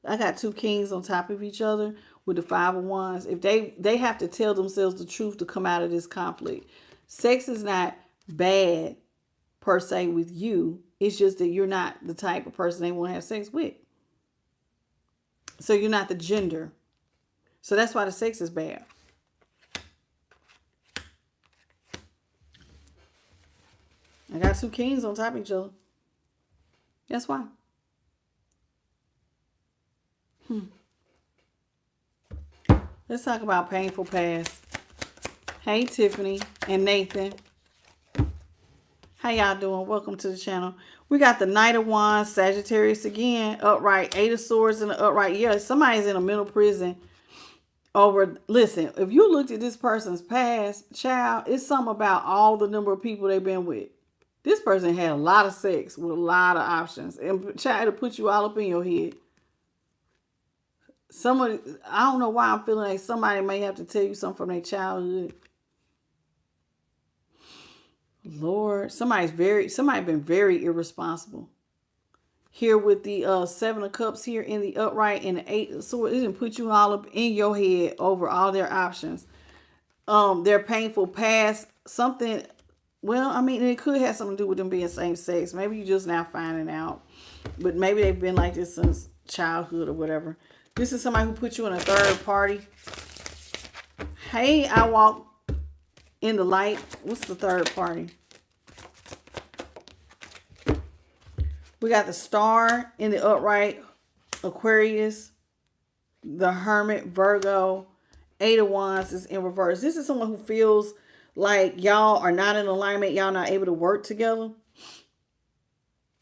Speaker 1: I got two kings on top of each other with the Five of Wands. If they have to tell themselves the truth to come out of this conflict. Sex is not bad per se with you. It's just that you're not the type of person they want to have sex with. So you're not the gender. So that's why the sex is bad. I got two kings on top of each other. That's why. Let's talk about painful past. Hey, Tiffany and Nathan. How y'all doing? Welcome to the channel. We got the Knight of Wands, Sagittarius again, upright. Eight of Swords in the upright. Yeah, somebody's in a mental prison over. Listen, if you looked at this person's past, child, it's something about all the number of people they've been with. This person had a lot of sex with a lot of options and tried to put you all up in your head. Somebody, I don't know why I'm feeling like somebody may have to tell you something from their childhood. Lord, somebody's been very irresponsible. Here with the Seven of Cups here in the upright and the Eight of Swords, it didn't put you all up in your head over all their options. Their painful past, something. Well, I mean, it could have something to do with them being same sex. Maybe you're just now finding out, but maybe they've been like this since childhood or whatever. This is somebody who put you in a third party. Hey, I walk in the light. What's the third party? We got the Star in the upright, Aquarius, the Hermit, Virgo, Eight of Wands is in reverse. This is someone who feels like y'all are not in alignment. Y'all not able to work together.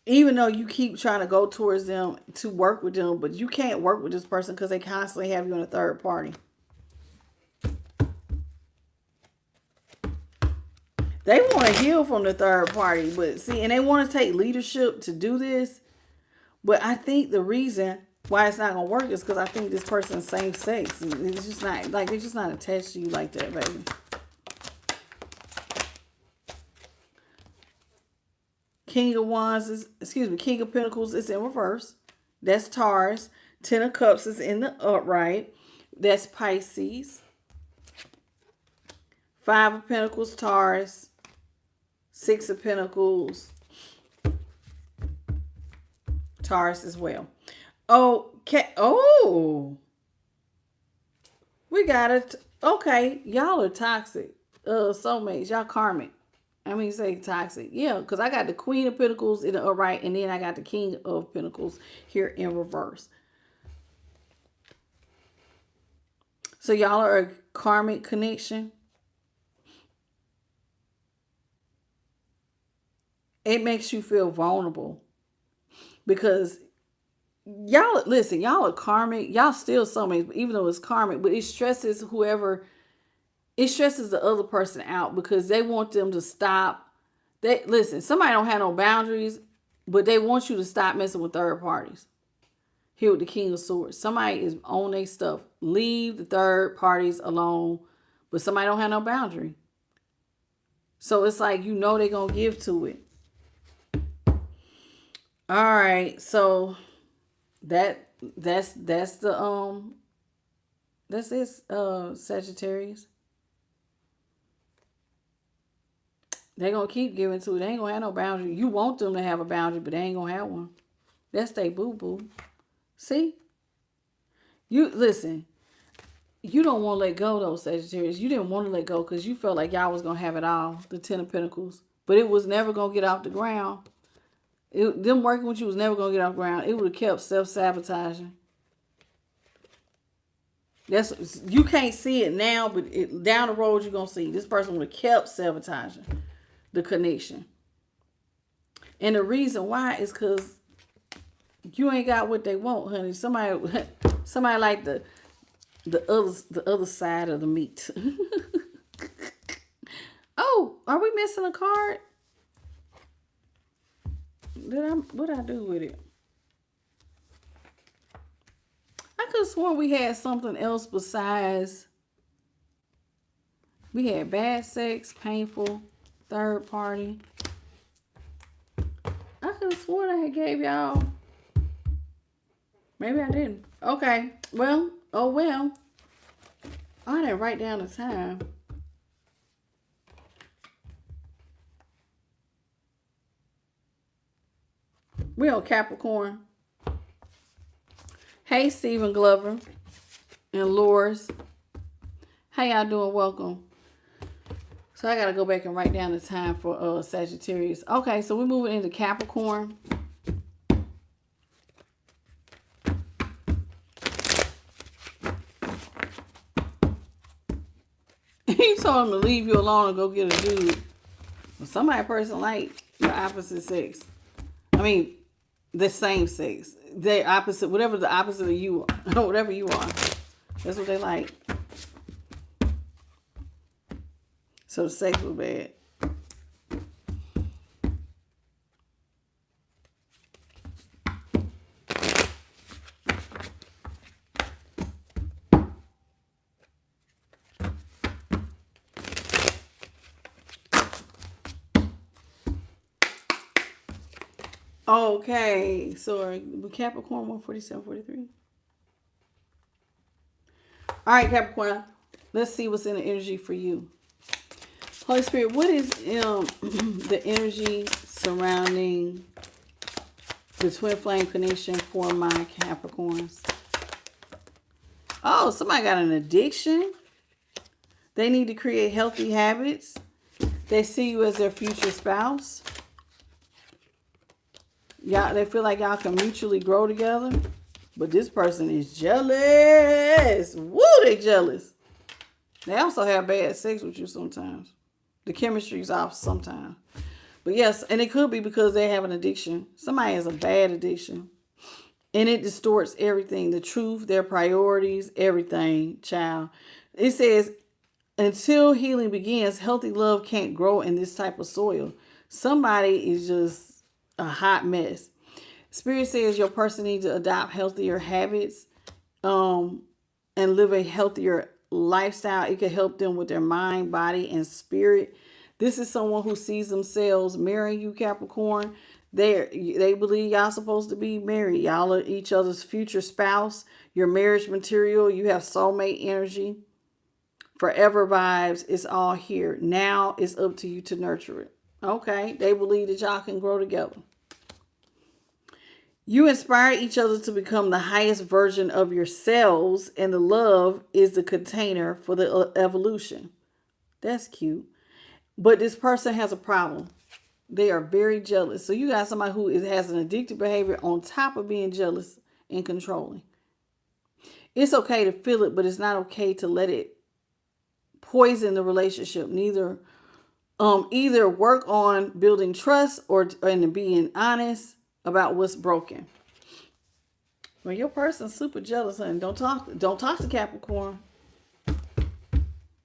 Speaker 1: Even though you keep trying to go towards them to work with them, but you can't work with this person because they constantly have you in a third party. They want to heal from the third party, but see, and they want to take leadership to do this. But I think the reason why it's not going to work is because I think this person's same sex. It's just not, like, they're just not attached to you like that, baby. King of Wands is, King of Pentacles is in reverse. That's Taurus. Ten of Cups is in the upright. That's Pisces. Five of Pentacles, Taurus. Six of Pentacles, Taurus as well. Okay. Oh, we got it. Okay, y'all are toxic. Soulmates, y'all karmic. I mean, say toxic. Yeah, because I got the Queen of Pentacles in the upright, and then I got the King of Pentacles here in reverse. So y'all are a karmic connection. It makes you feel vulnerable because y'all, listen, y'all are karmic. Y'all still soulmates, even though it's karmic, but it stresses whoever, it stresses the other person out because they want them to stop. They listen, somebody don't have no boundaries, but they want you to stop messing with third parties. Here with the King of Swords. Somebody is on their stuff. Leave the third parties alone. But somebody don't have no boundary. So it's like they're gonna give to it. All right, so that's the that's it, Sagittarius. They're gonna keep giving to it. They ain't gonna have no boundary. You want them to have a boundary, but they ain't gonna have one. That's they boo-boo. See? You listen, you don't want to let go though, Sagittarius. You didn't want to let go because you felt like y'all was gonna have it all, the Ten of Pentacles. But it was never gonna get off the ground. Them working with you was never gonna get off the ground. It would have kept self-sabotaging. You can't see it now, but down the road you're gonna see this person would have kept sabotaging the connection. And the reason why is because you ain't got what they want, honey. Somebody like the other side of the meat. Oh, are we missing a card? What I do with it? I could have sworn we had something else besides. We had bad sex, painful, third party. I could have sworn I had gave y'all. Maybe I didn't. Okay. Well. Oh well. I didn't write down the time. We on Capricorn. Hey, Stephen Glover and Loris. How y'all doing? Welcome. So I got to go back and write down the time for Sagittarius. Okay, so we're moving into Capricorn. You told him to leave you alone and go get a dude. Well, somebody person like the opposite sex. I mean, the same sex. They opposite, whatever the opposite of you are. Whatever you are. That's what they like. So the sex was bad. Okay, so Capricorn 147, 43. All right, Capricorn, let's see what's in the energy for you. Holy Spirit, what is the energy surrounding the twin flame connection for my Capricorns? Oh, somebody got an addiction. They need to create healthy habits. They see you as their future spouse. Y'all, they feel like y'all can mutually grow together. But this person is jealous. Woo, they jealous. They also have bad sex with you sometimes. The chemistry's off sometimes. But yes, and it could be because they have an addiction. Somebody has a bad addiction. And it distorts everything. The truth, their priorities, everything, child. It says, until healing begins, healthy love can't grow in this type of soil. Somebody is just a hot mess. Spirit says your person needs to adopt healthier habits and live a healthier lifestyle. It can help them with their mind, body, and spirit. This is someone who sees themselves marrying you, Capricorn. They believe y'all supposed to be married. Y'all are each other's future spouse. Your marriage material. You have soulmate energy. Forever vibes. It's all here. Now it's up to you to nurture it. Okay. They believe that y'all can grow together. You inspire each other to become the highest version of yourselves, and the love is the container for the evolution. That's cute. But this person has a problem. They are very jealous. So you got somebody who has an addictive behavior on top of being jealous and controlling. It's okay to feel it, but it's not okay to let it poison the relationship. Either work on building trust and being honest about what's broken. Well, your person's super jealous, honey. Don't talk to Capricorn.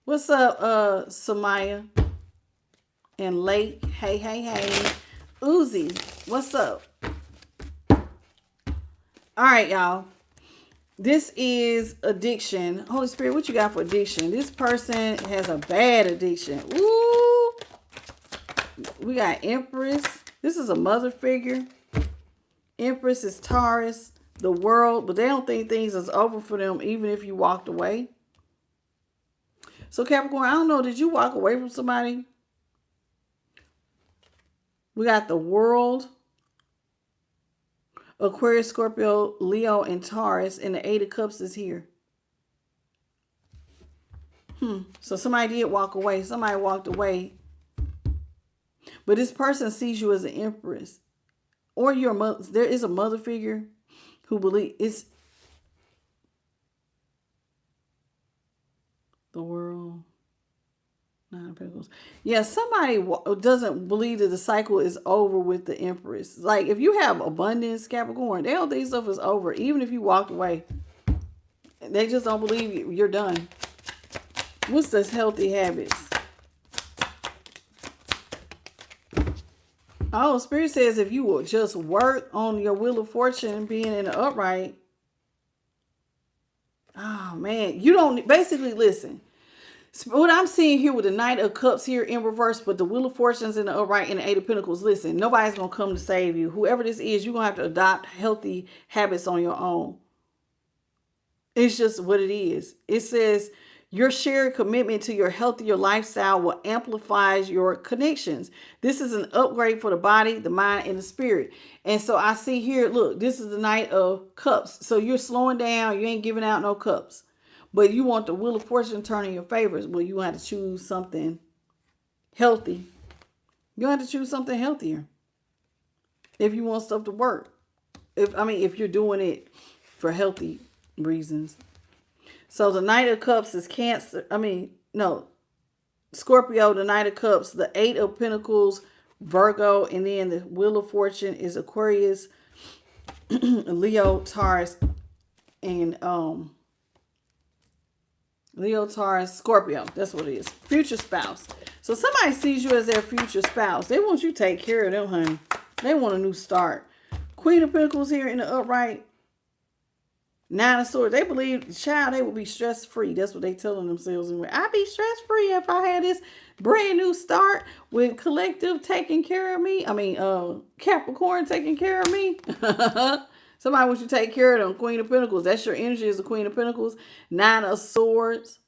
Speaker 1: What's up, Samaya and Lake? Hey. Uzi, what's up? All right, y'all. This is addiction. Holy Spirit, what you got for addiction? This person has a bad addiction. Ooh. We got Empress. This is a mother figure. Empress is Taurus, the world, but they don't think things is over for them even if you walked away. So Capricorn, I don't know, did you walk away from somebody? We got the world, Aquarius, Scorpio, Leo, and Taurus, and the Eight of Cups is here. So somebody did walk away. Somebody walked away. But this person sees you as an empress. Or you're a mother. There is a mother figure who believes it's the world. Nine of Pentacles. Yeah, somebody doesn't believe that the cycle is over with the Empress. Like, if you have abundance, Capricorn, they don't think stuff is over. Even if you walked away, they just don't believe you're done. What's this healthy habits? Oh, Spirit says if you will just work on your Wheel of Fortune being in the upright. Oh, man. You don't, basically, listen. What I'm seeing here with the Knight of Cups here in reverse, but the Wheel of Fortunes in the upright and the Eight of Pentacles. Listen, nobody's going to come to save you. Whoever this is, you're going to have to adopt healthy habits on your own. It's just what it is. It says your shared commitment to your healthier lifestyle will amplify your connections. This is an upgrade for the body, the mind, and the spirit. And so I see here, look, this is the Knight of Cups. So you're slowing down. You ain't giving out no cups. But you want the Wheel of Fortune turning your favors. Well, you have to choose something healthy. You have to choose something healthier if you want stuff to work. If you're doing it for healthy reasons. So the Knight of Cups is Cancer. Scorpio, the Knight of Cups, the Eight of Pentacles, Virgo, and then the Wheel of Fortune is Aquarius, Leo, Taurus, and Leo, Taurus, Scorpio. That's what it is. Future spouse. So somebody sees you as their future spouse. They want you to take care of them, honey. They want a new start. Queen of Pentacles here in the upright. Nine of Swords. They believe, child, they will be stress-free. That's what they telling themselves. I'd be stress-free if I had this brand new start with collective taking care of me. Capricorn taking care of me. Somebody wants you to take care of them. Queen of Pentacles. That's your energy as the Queen of Pentacles. Nine of Swords.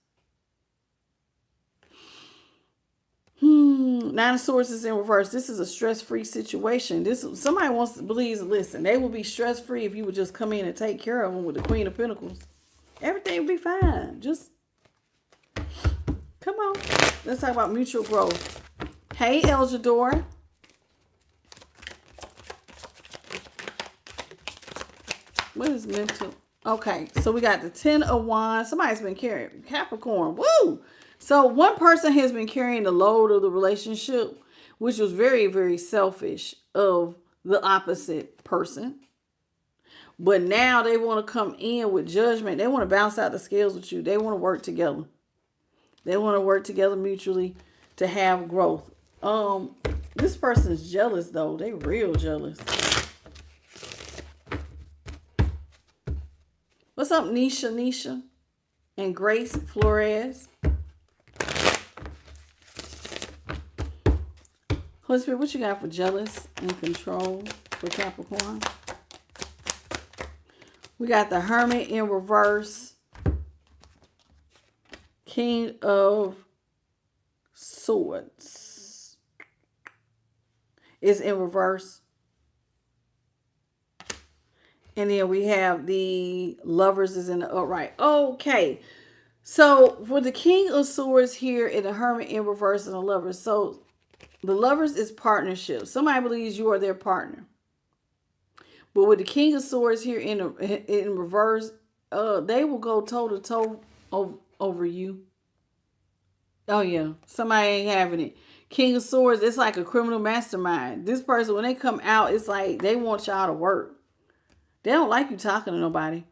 Speaker 1: Nine of Swords is in reverse. This is a stress-free situation. Somebody wants to believe, listen, they will be stress-free if you would just come in and take care of them with the Queen of Pentacles. Everything will be fine. Just come on. Let's talk about mutual growth. Hey, Eljador. What is mental? Okay, so we got the Ten of Wands. Somebody's been carrying Capricorn. Woo! So one person has been carrying the load of the relationship, which was very, very selfish of the opposite person. But now they want to come in with judgment. They want to bounce out the scales with you. They want to work together. They want to work together mutually to have growth. This person's jealous though. They real jealous. What's up, Nisha? And Grace Flores. Holy Spirit, what you got for jealous and control for Capricorn? We got the Hermit in reverse. King of Swords is in reverse. And then we have the Lovers is in the upright. Okay. So for the King of Swords here and the Hermit in reverse and the Lovers. So the Lovers is partnership. Somebody believes you are their partner. But with the King of Swords here in reverse, they will go toe to toe over you. Oh yeah, somebody ain't having it. King of Swords, it's like a criminal mastermind. This person, when they come out, it's like they want y'all to work. They don't like you talking to nobody.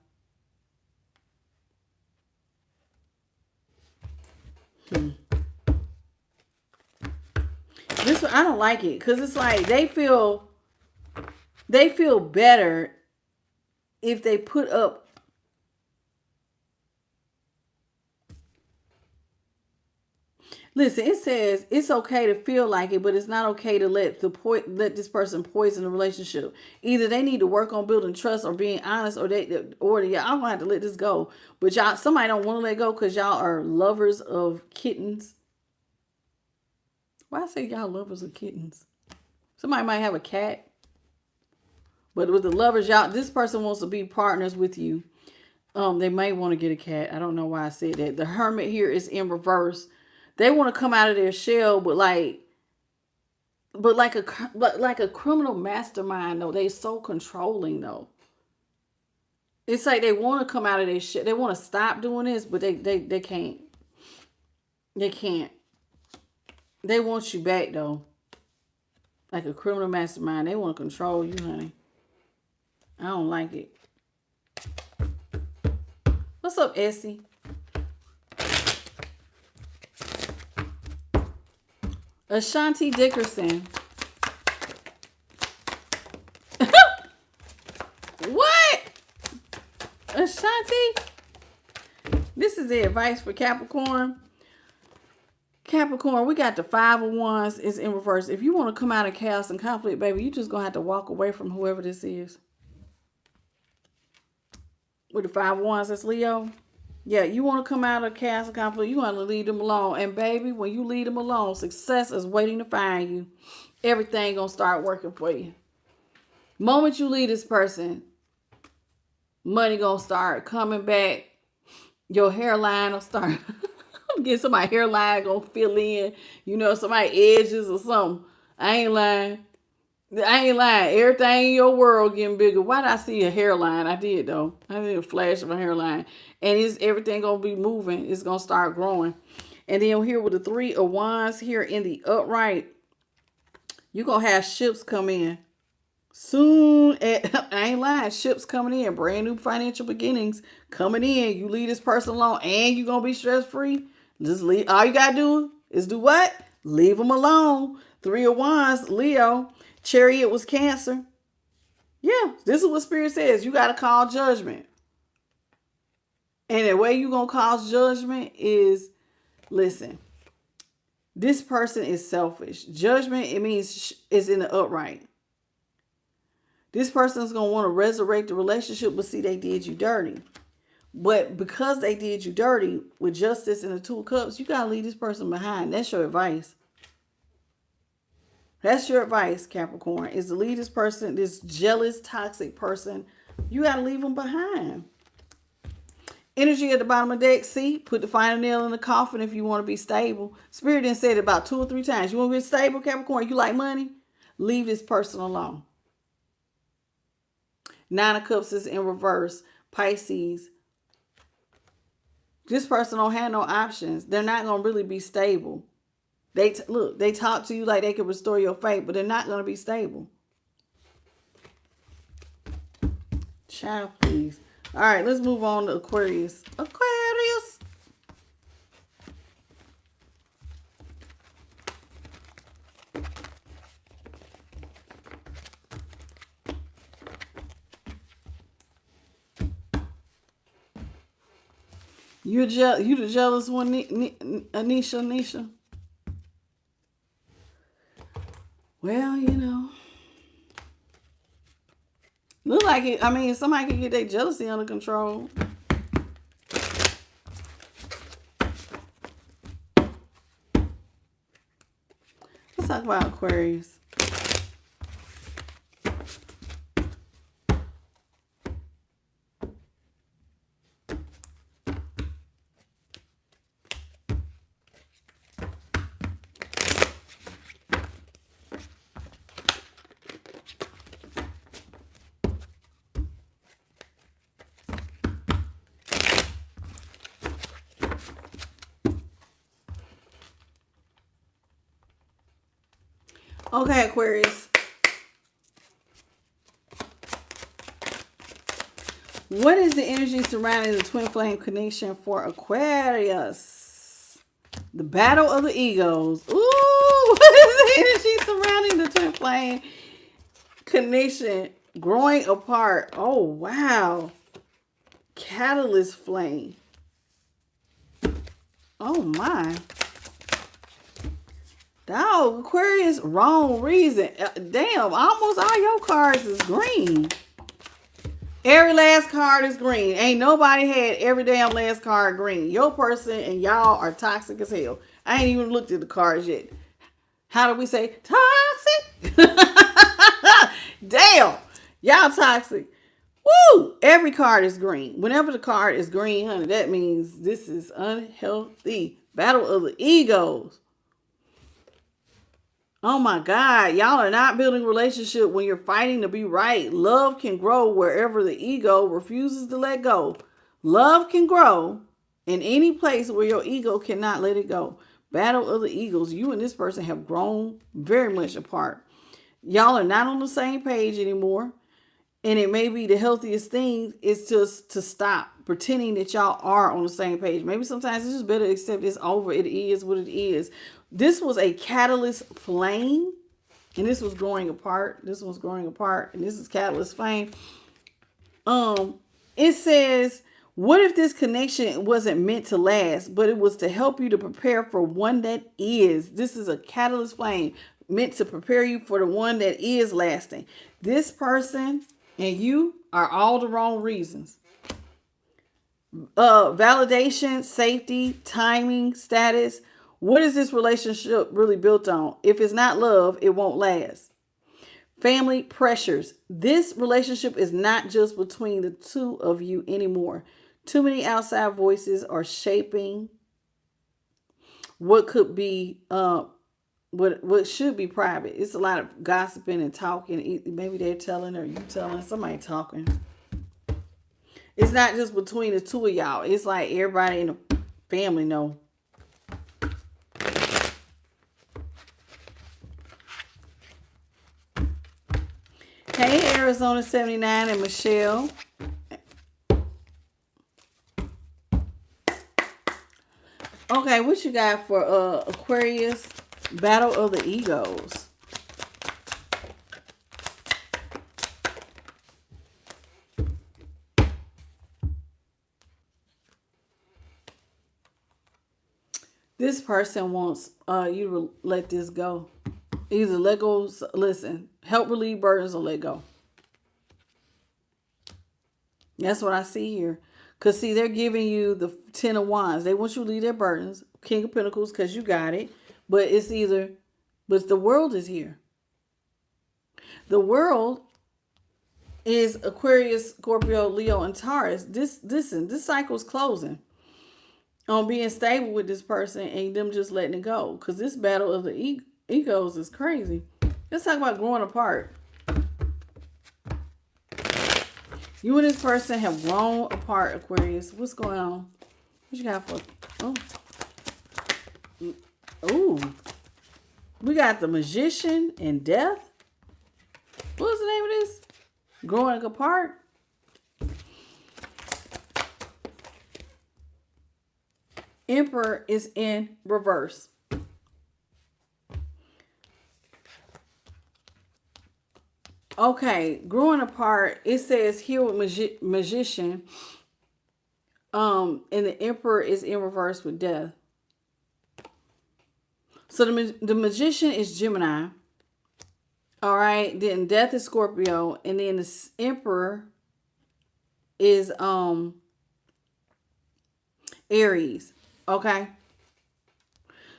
Speaker 1: This one, I don't like it because it's like they feel better if they put up. Listen, it says it's okay to feel like it, but it's not okay to let this person poison the relationship. Either they need to work on building trust or being honest, or y'all gonna have to let this go. But y'all, somebody don't want to let go because y'all are lovers of kittens. Why I say y'all lovers of kittens? Somebody might have a cat, but with the lovers, y'all, this person wants to be partners with you. They may want to get a cat. I don't know why I said that. The Hermit here is in reverse. They want to come out of their shell, but like a criminal mastermind though. They so controlling though. It's like they want to come out of their shit. They want to stop doing this, but they can't. They can't. They want you back though. Like a criminal mastermind. They want to control you, honey. I don't like it. What's up, Essie? Ashanti Dickerson. What? Ashanti? This is the advice for Capricorn. Capricorn, we got the 5 of Wands is in reverse. If you want to come out of chaos and conflict, baby, you just going to have to walk away from whoever this is. With the 5 of Wands, that's Leo. Yeah, you want to come out of chaos and conflict, you want to leave them alone. And baby, when you leave them alone, success is waiting to find you. Everything going to start working for you. Moment you leave this person, money going to start coming back. Your hairline will start. Get somebody hairline going to fill in. You know, somebody edges or something. I ain't lying. Everything in your world getting bigger. Why did I see a hairline? I did though. I did a flash of a hairline. And everything gonna be moving. It's gonna start growing. And then here with the 3 of Wands here in the upright, you're gonna have ships come in. Soon, I ain't lying, ships coming in. Brand new financial beginnings coming in. You leave this person alone and you're gonna be stress-free. Just leave. All you gotta do is do what? Leave them alone. 3 of Wands, Leo. Chariot was Cancer. Yeah, this is what Spirit says. You got to call judgment. And the way you're going to cause judgment is, listen, this person is selfish. Judgment, it means is in the upright. This person is going to want to resurrect the relationship, but see, they did you dirty. But because they did you dirty with Justice and the 2 of Cups, you got to leave this person behind. That's your advice. That's your advice, Capricorn, is to leave this person, this jealous, toxic person. You got to leave them behind. Energy at the bottom of the deck. See, put the final nail in the coffin if you want to be stable. Spirit done said it about 2 or 3 times. You want to be stable, Capricorn? You like money? Leave this person alone. 9 of Cups is in reverse. Pisces. This person don't have no options. They're not going to really be stable. Look, they talk to you like they can restore your faith, but they're not going to be stable. Child, please. All right, let's move on to Aquarius. Aquarius. You the jealous one, Anisha? Well, you know. Look like it. I mean, somebody can get their jealousy under control. Let's talk about Aquarius. Okay, Aquarius. What is the energy surrounding the twin flame connection for Aquarius? The battle of the egos. Ooh, what is the energy surrounding the twin flame connection? Growing apart. Oh, wow. Catalyst flame. Oh, my. Dog, Aquarius, wrong reason. Damn, almost all your cards is green. Every last card is green. Ain't nobody had every damn last card green. Your person and y'all are toxic as hell. I ain't even looked at the cards yet. How do we say toxic? Damn, y'all toxic. Woo! Every card is green. Whenever the card is green, honey, that means this is unhealthy. Battle of the egos. Oh my God, y'all are not building a relationship when you're fighting to be right. Love can grow wherever the ego refuses to let go. Love can grow in any place where your ego cannot let it go. Battle of the egos. You and this person have grown very much apart. Y'all are not on the same page anymore. And it may be the healthiest thing is just to stop pretending that y'all are on the same page. Maybe sometimes it's just better to accept it's over. It is what it is. This was a catalyst flame, and this was growing apart. This was growing apart, and this is catalyst flame. It says, what if this connection wasn't meant to last, but it was to help you to prepare for one that is? This is a catalyst flame meant to prepare you for the one that is lasting. This person and you are all the wrong reasons. Validation, safety, timing, status. What is this relationship really built on? If it's not love, it won't last. Family pressures. This relationship is not just between the two of you anymore. Too many outside voices are shaping what could be what should be private. It's a lot of gossiping and talking. Maybe they're telling or you telling, somebody talking. It's not just between the two of y'all. It's like everybody in the family know. Hey, Arizona 79 and Michelle. Okay, what you got for Aquarius? Battle of the egos. This person wants you to let this go. Either let go, listen, help relieve burdens or let go. That's what I see here. Because, see, they're giving you the 10 of Wands. They want you to leave their burdens. King of Pentacles, because you got it. But it's either, but the world is here. The world is Aquarius, Scorpio, Leo, and Taurus. This cycle's closing on being stable with this person and them just letting it go. Because this battle of the egos is crazy. Let's talk about growing apart. You and this person have grown apart, Aquarius. What's going on? What you got for? Oh, we got the Magician and Death. What's the name of this? Growing apart. Emperor is in reverse. Okay, growing apart. It says here with Magician. And the Emperor is in reverse with Death. So the Magician is Gemini. All right. Then Death is Scorpio. And then the Emperor is Aries. Okay.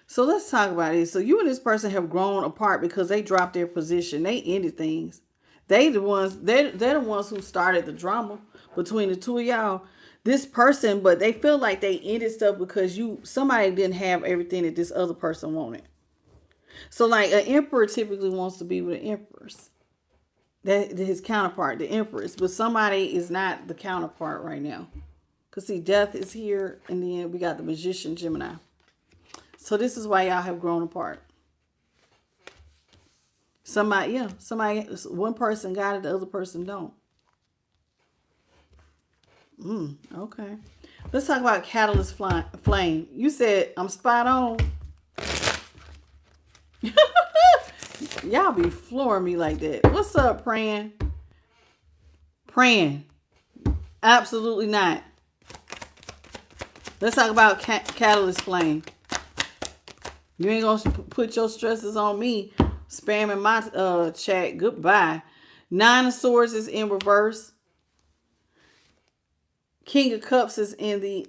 Speaker 1: So let's talk about it. So you and this person have grown apart because they dropped their position. They ended things. They're the ones who started the drama between the two of y'all. This person, but they feel like they ended stuff because somebody didn't have everything that this other person wanted. So like an emperor typically wants to be with an empress. That his counterpart, the empress. But somebody is not the counterpart right now. Because see, Death is here, and then we got the Magician, Gemini. So this is why y'all have grown apart. one person got it, the other person don't. Okay. Let's talk about catalyst flame. You said I'm spot on. Y'all be flooring me like that. What's up, praying? Praying. Absolutely not. Let's talk about catalyst flame. You ain't gonna put your stresses on me. Spamming my chat. Goodbye. 9 of Swords is in reverse. King of Cups is in the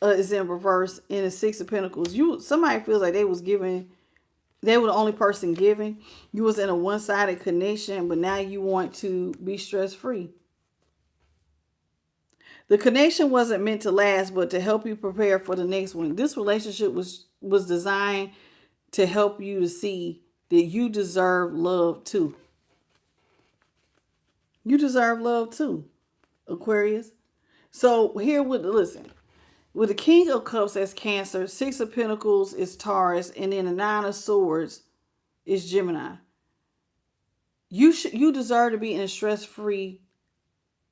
Speaker 1: is in reverse. In the 6 of Pentacles, somebody feels like they were the only person giving. You was in a one-sided connection, but now you want to be stress-free. The connection wasn't meant to last, but to help you prepare for the next one. This relationship was designed to help you to see that you deserve love too. You deserve love too, Aquarius. So here with the King of Cups as Cancer, 6 of Pentacles is Taurus, and then the 9 of Swords is Gemini. You deserve to be in a stress-free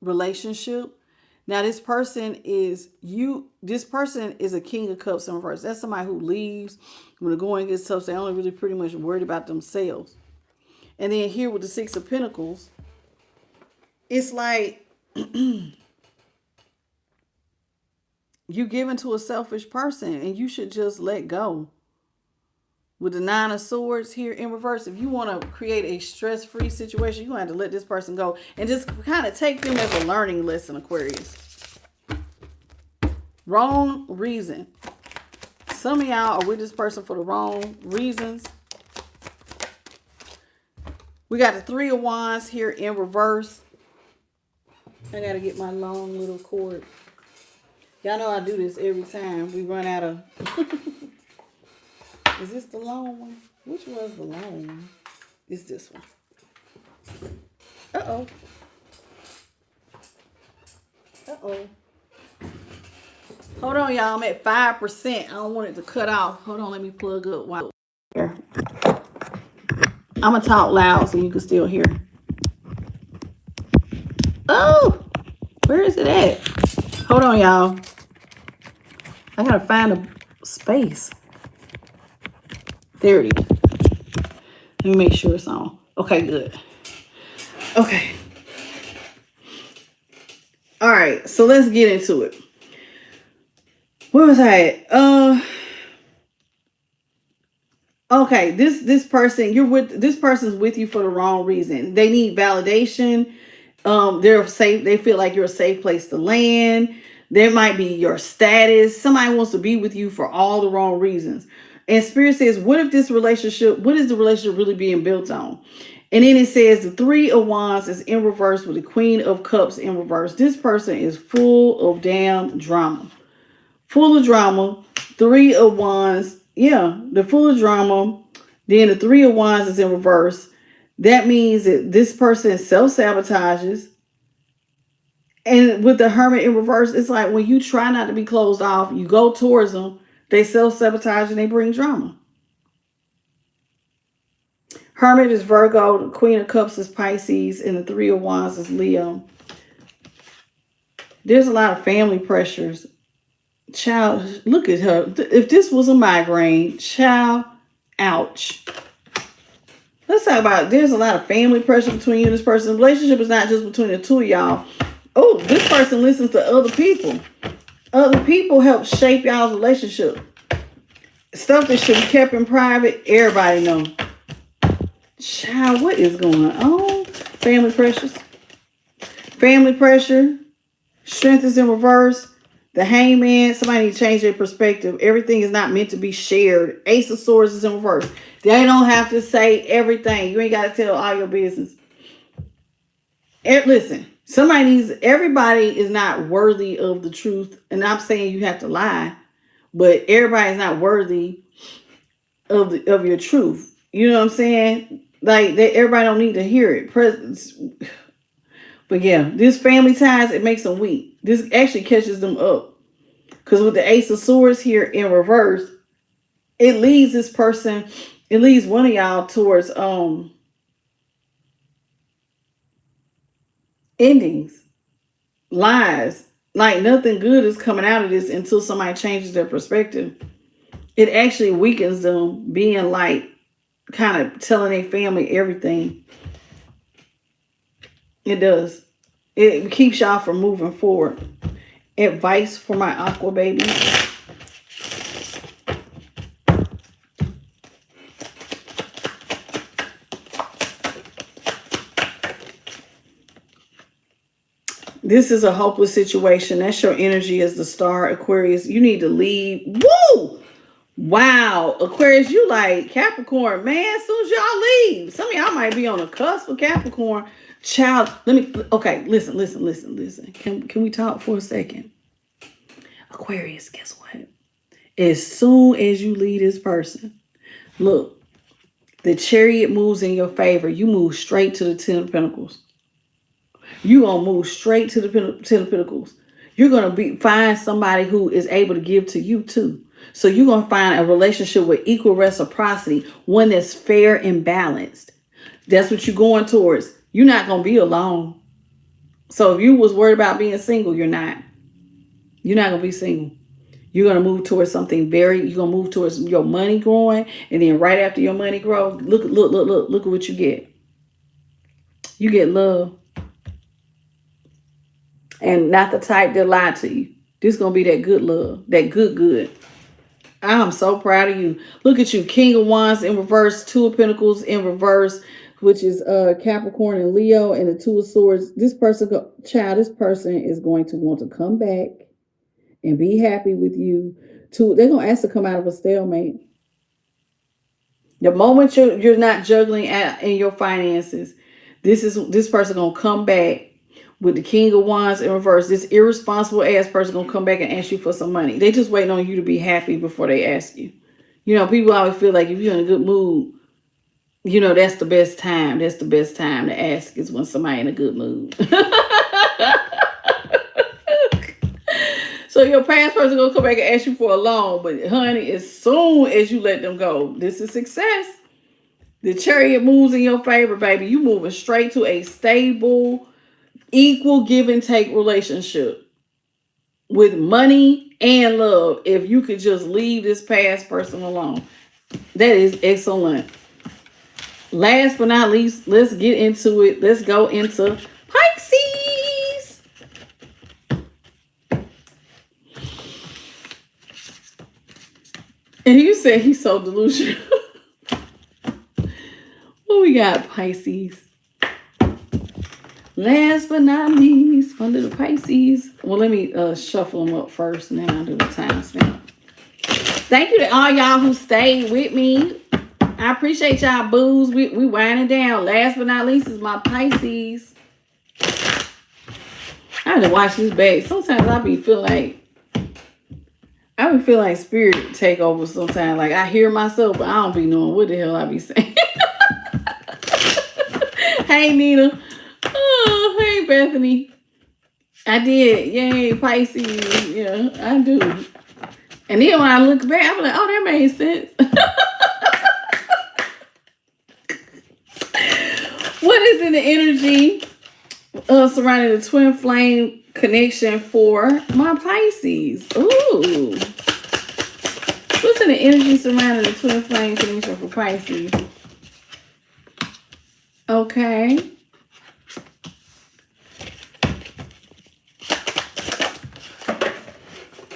Speaker 1: relationship. Now this person is a King of Cups in reverse. That's somebody who leaves when the going gets tough. They only really pretty much worried about themselves. And then here with the 6 of Pentacles, it's like you give into a selfish person and you should just let go. With the 9 of Swords here in reverse, if you want to create a stress-free situation, you're going to have to let this person go and just kind of take them as a learning lesson, Aquarius. Wrong reason. Some of y'all are with this person for the wrong reasons. We got the 3 of Wands here in reverse. I got to get my long little cord. Y'all know I do this every time we run out of... Is this the long one? Which was the long one? It's this one. Uh-oh. Uh-oh. Hold on, y'all. I'm at 5%. I don't want it to cut off. Hold on. Let me plug up while here. I'm going to talk loud so you can still hear. Oh! Where is it at? Hold on, y'all. I got to find a space. There it is. Let me make sure it's on. Okay, good. Okay. All right, so let's get into it. Where was I at? Okay, this person's with you for the wrong reason. They need validation. They're safe. They feel like you're a safe place to land. There might be your status. Somebody wants to be with you for all the wrong reasons. And Spirit says, what is the relationship really being built on? And then it says the 3 of Wands is in reverse with the Queen of Cups in reverse. This person is full of damn drama. Full of drama. 3 of Wands. Yeah, they're full of drama. Then the 3 of Wands is in reverse. That means that this person self-sabotages. And with the Hermit in reverse, it's like when you try not to be closed off, you go towards them, they self-sabotage and they bring drama. Hermit is Virgo, the Queen of Cups is Pisces, and the 3 of Wands is Leo. There's a lot of family pressures. Child, look at her. If this was a migraine, child, ouch. Let's talk about, there's a lot of family pressure between you and this person. The relationship is not just between the two of y'all. Oh, this person listens to other people. Other people help shape y'all's relationship. Stuff that should be kept in private, everybody knows. Child, what is going on? Family pressures. Family pressure. Strength is in reverse. The Hangman, somebody need to change their perspective. Everything is not meant to be shared. Ace of Swords is in reverse. They don't have to say everything. You ain't got to tell all your business. Listen, everybody is not worthy of the truth. And I'm saying you have to lie. But everybody is not worthy of your truth. You know what I'm saying? Like, everybody don't need to hear it. But yeah, this family ties, it makes them weak. This actually catches them up. Because with the Ace of Swords here in reverse, it leads one of y'all towards endings, lies. Like nothing good is coming out of this until somebody changes their perspective. It actually weakens them being like kind of telling their family everything. It does. It keeps y'all from moving forward. Advice for my aqua babies. This is a hopeless situation. That's your energy as the star, Aquarius. You need to leave. Woo! Wow. Aquarius, you like Capricorn. Man, as soon as y'all leave. Some of y'all might be on the cusp of Capricorn. Child, okay, listen. Can we talk for a second? Aquarius, guess what? As soon as you leave this person, look, the chariot moves in your favor. You move straight to the Ten of Pentacles. You're going to move straight to the Ten of Pentacles. You're going to find somebody who is able to give to you too. So you're going to find a relationship with equal reciprocity, one that's fair and balanced. That's what you're going towards. You're not going to be alone. So if you was worried about being single, you're not. You're not going to be single. You're going to move towards something you're going to move towards your money growing. And then right after your money grows, look at what you get. You get love. And not the type that lie to you. This is going to be that good love. That good. I'm so proud of you. Look at you. King of Wands in reverse. Two of Pentacles in reverse. Which is Capricorn and Leo. And the Two of Swords. This person is going to want to come back. And be happy with you. They're going to ask to come out of a stalemate. The moment you're not juggling in your finances. This person going to come back. With the King of Wands in reverse, this irresponsible ass person gonna come back and ask you for some money. They just waiting on you to be happy before they ask you. You know, people always feel like if you're in a good mood, you know, that's the best time. That's the best time to ask is when somebody in a good mood. So your past person gonna come back and ask you for a loan, but honey, as soon as you let them go, this is success. The chariot moves in your favor, baby. You moving straight to a stable, equal give and take relationship with money and love. If you could just leave this past person alone, that is excellent. Last but not least, let's get into it. Let's go into Pisces. And you said he's so delusional. What we got, Pisces? Last but not least, under the Pisces. Well, let me shuffle them up first, and then I'll do the timestamp. Thank you to all y'all who stayed with me. I appreciate y'all, boos. We winding down. Last but not least is my Pisces. I have to watch this back. Sometimes I be feel like spirit take over sometimes. Like I hear myself, but I don't be knowing what the hell I be saying. Hey, Nina. Oh, hey, Bethany. I did. Yay, Pisces. Yeah, I do. And then when I look back, I'm like, oh, that made sense. What is in the energy surrounding the twin flame connection for my Pisces? Ooh. What's in the energy surrounding the twin flame connection for Pisces? Okay.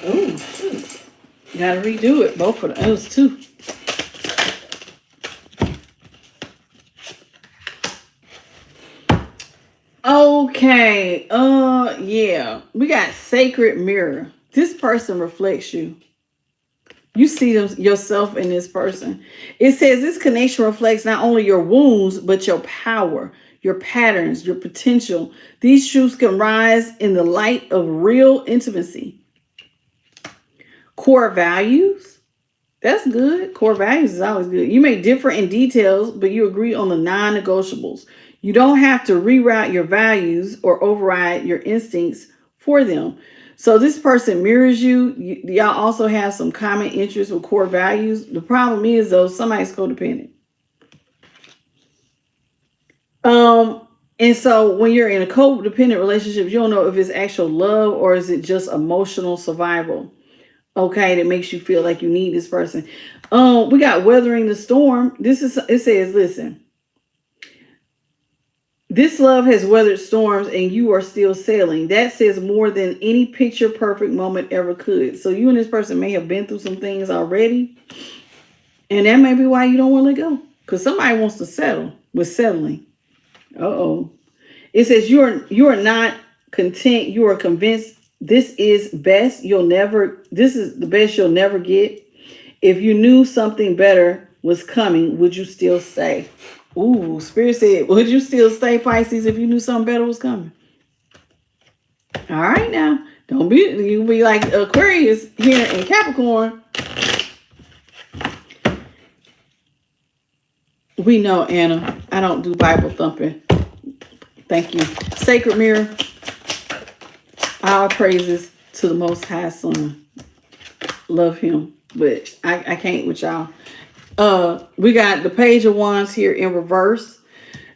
Speaker 1: Ooh, gotta redo it. Both of those two. Okay. Yeah. We got sacred mirror. This person reflects you. You see yourself in this person. It says this connection reflects not only your wounds, but your power, your patterns, your potential. These truths can rise in the light of real intimacy. Core values. That's good. Core values is always good. You may differ in details, but you agree on the non-negotiables. You don't have to reroute your values or override your instincts for them. So this person mirrors you. Y'all also have some common interests with core values. The problem is, though, somebody's codependent. And so when you're in a codependent relationship, you don't know if it's actual love or is it just emotional survival. Okay, that makes you feel like you need this person. We got weathering the storm. It says, listen, this love has weathered storms and you are still sailing. That says more than any picture perfect moment ever could. So you and this person may have been through some things already. And that may be why you don't want to let go. Because somebody wants to settle with settling. Uh-oh. It says you are not content. You are convinced this is best. This is the best you'll never get. If you knew something better was coming, would you still stay? Ooh, Spirit said, would you still stay, Pisces, if you knew something better was coming? All right now. You be like Aquarius here in Capricorn. We know, Anna. I don't do Bible thumping. Thank you. Sacred mirror. All praises to the Most High Son. Love him. But I can't with y'all. We got the Page of Wands here in reverse.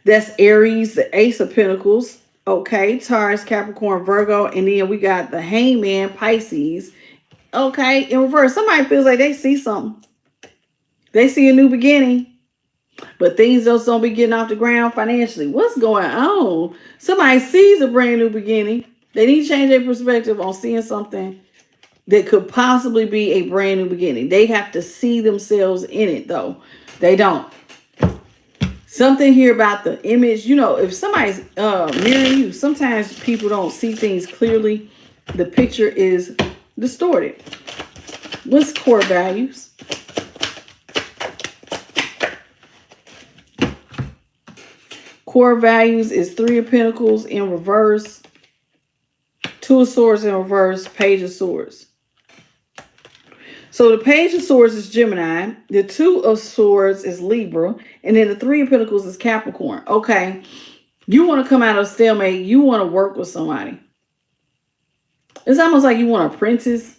Speaker 1: That's Aries, the Ace of Pentacles. Okay. Taurus, Capricorn, Virgo. And then we got the Hangman, Pisces. Okay. In reverse. Somebody feels like they see something. They see a new beginning. But things just don't be getting off the ground financially. What's going on? Somebody sees a brand new beginning. They need to change their perspective on seeing something that could possibly be a brand new beginning. They have to see themselves in it, though. They don't. Something here about the image. You know, if somebody's mirroring you, sometimes people don't see things clearly. The picture is distorted. What's core values? Core values is 3 of Pentacles in reverse, 2 of Swords in reverse, Page of Swords. So the Page of Swords is Gemini, the 2 of Swords is Libra, and then the 3 of Pentacles is Capricorn. Okay, you want to come out of stalemate, you want to work with somebody. It's almost like you want to apprentice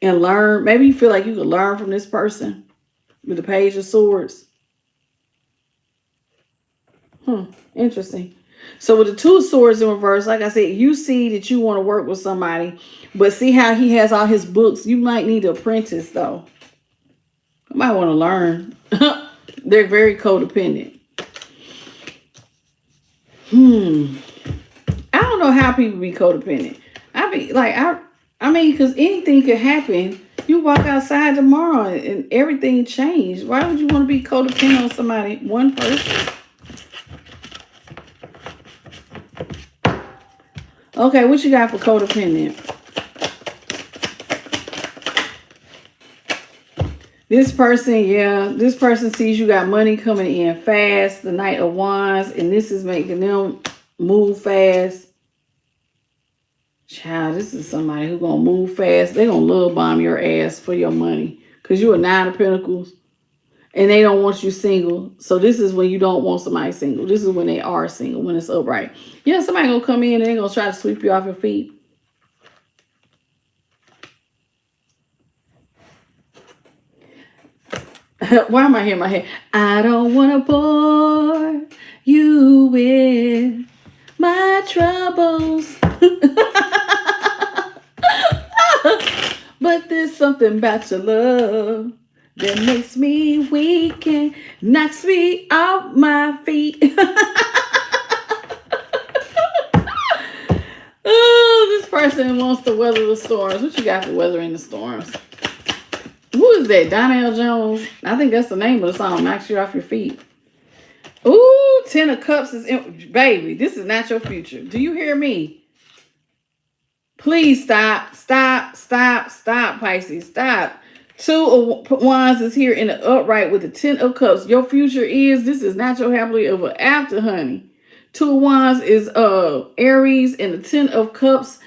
Speaker 1: and learn. Maybe you feel like you could learn from this person with the Page of Swords. Interesting. So with the 2 of Swords in reverse, like I said, you see that you want to work with somebody, but see how he has all his books. You might need to apprentice, though. You might want to learn. They're very codependent. I don't know how people be codependent. I mean, because anything could happen. You walk outside tomorrow and everything changed. Why would you want to be codependent on somebody, one person? Okay, what you got for codependent? This person sees you got money coming in fast, the Knight of Wands, and this is making them move fast. Child, this is somebody who's going to move fast. They're going to love bomb your ass for your money because you're a 9 of Pentacles and they don't want you single. So this is when you don't want somebody single. This is when they are single, when it's upright. Yeah, somebody going to come in and they're going to try to sweep you off your feet. Why am I here in my head? I don't want to bore you with my troubles. But there's something about your love that makes me weak and knocks me off my feet. Oh, this person wants to weather the storms. What you got for weathering the storms? Who is that? Donnell Jones? I think that's the name of the song. Knocks you off your feet. Ooh, 10 of Cups is in. Baby, this is not your future. Do you hear me? Please stop, Pisces, stop. 2 of Wands is here in the upright with the 10 of Cups. Your future this is not your happily ever after, honey. 2 of Wands is Aries, and the 10 of Cups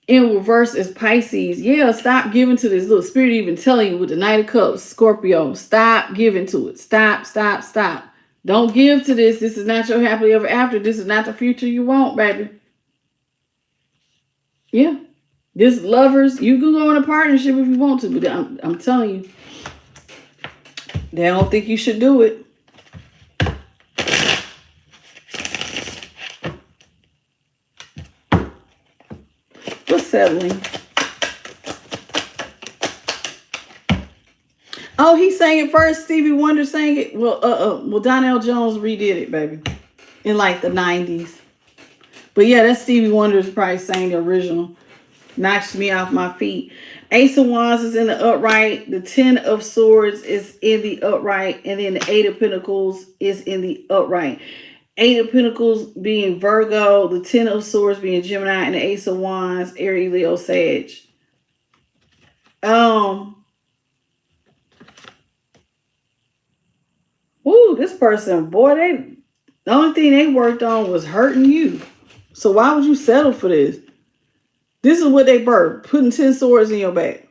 Speaker 1: in reverse is Pisces. Yeah, stop giving to this. Little spirit even telling you with the Knight of Cups, Scorpio, stop giving to it. Stop. Don't give to this. This is not your happily ever after. This is not the future you want, baby. Yeah. This lovers, you can go in a partnership if you want to, but I'm telling you, they don't think you should do it. settling. Oh, he sang it first. Stevie Wonder sang it. Well, Donnell Jones redid it, baby, in like the 90s. But yeah, that's Stevie Wonder's probably sang the original. Knocks me off my feet. Ace of Wands is in the upright. The 10 of Swords is in the upright. And then the 8 of Pentacles is in the upright. 8 of Pentacles being Virgo. The 10 of Swords being Gemini. And the Ace of Wands, Aries, Leo, Sag. Woo, this person, boy, the only thing they worked on was hurting you. So why would you settle for this? This is what they birthed, putting 10 swords in your back.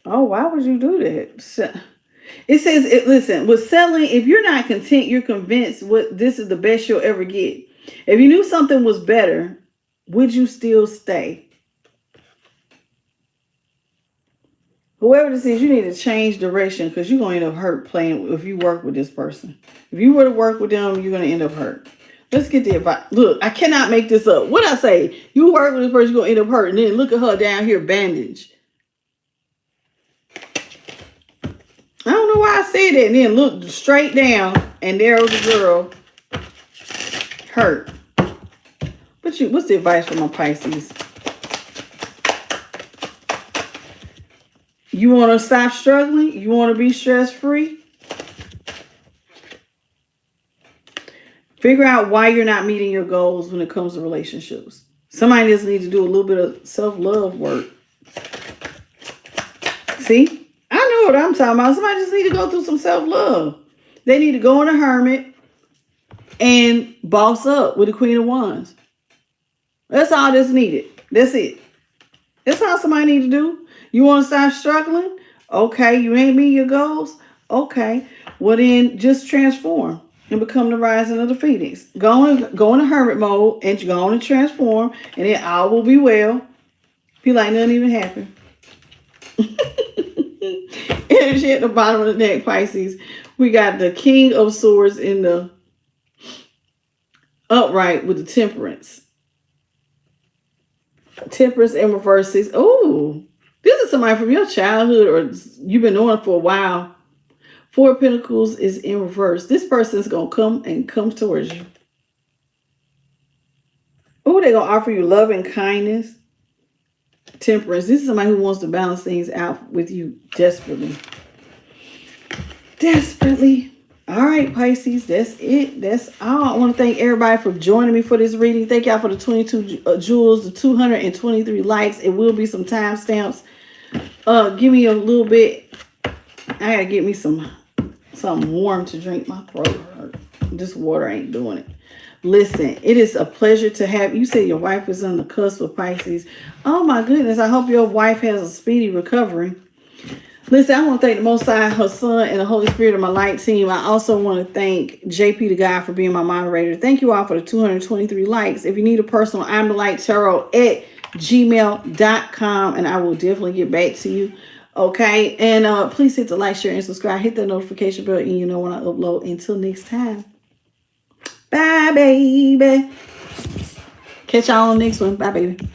Speaker 1: Oh, why would you do that? It says, listen, with settling, if you're not content, you're convinced this is the best you'll ever get. If you knew something was better, would you still stay? Whoever this is, you need to change direction because you're going to end up hurt playing if you work with this person. If you were to work with them, you're going to end up hurt. Let's get the advice. Look, I cannot make this up. What I say? You work with this person, you're going to end up hurt. And then look at her down here bandaged. I don't know why I said that. And then look straight down. And there was the girl hurt. What's the advice for my Pisces? You want to stop struggling? You want to be stress-free? Figure out why you're not meeting your goals when it comes to relationships. Somebody just needs to do a little bit of self-love work. See? I know what I'm talking about. Somebody just need to go through some self-love. They need to go in a hermit and boss up with the Queen of Wands. That's all that's needed. That's it. That's all somebody need to do. You want to stop struggling? Okay. You ain't meet your goals? Okay. Well, then just transform and become the rising of the phoenix. Go in a hermit mode and go on and transform, and then all will be well. Be like nothing even happened. Energy at the bottom of the deck, Pisces. We got the King of Swords in the upright with the Temperance. Temperance in reverse. Oh, this is somebody from your childhood or you've been knowing for a while. 4 of Pentacles is in reverse. This person's going to come towards you. Oh, they're going to offer you love and kindness. Temperance. This is somebody who wants to balance things out with you desperately. Desperately. All right, Pisces, that's it. That's all. I want to thank everybody for joining me for this reading. Thank y'all for the 22 jewels, the 223 likes. It will be some timestamps. Give me a little bit. I gotta get me something warm to drink. My throat hurt. This water ain't doing it. Listen, it is a pleasure to have you. Say your wife is on the cusp of Pisces. Oh my goodness. I hope your wife has a speedy recovery. Listen, I want to thank the Most High, her Son, and the Holy Spirit of my light team. I also want to thank JP the God for being my moderator. Thank you all for the 223 likes. If you need a personal, I'm the Light Tarot at gmail.com, and I will definitely get back to you. Okay, and please hit the like, share, and subscribe. Hit that notification bell, and you know when I upload. Until next time. Bye, baby. Catch y'all on the next one. Bye, baby.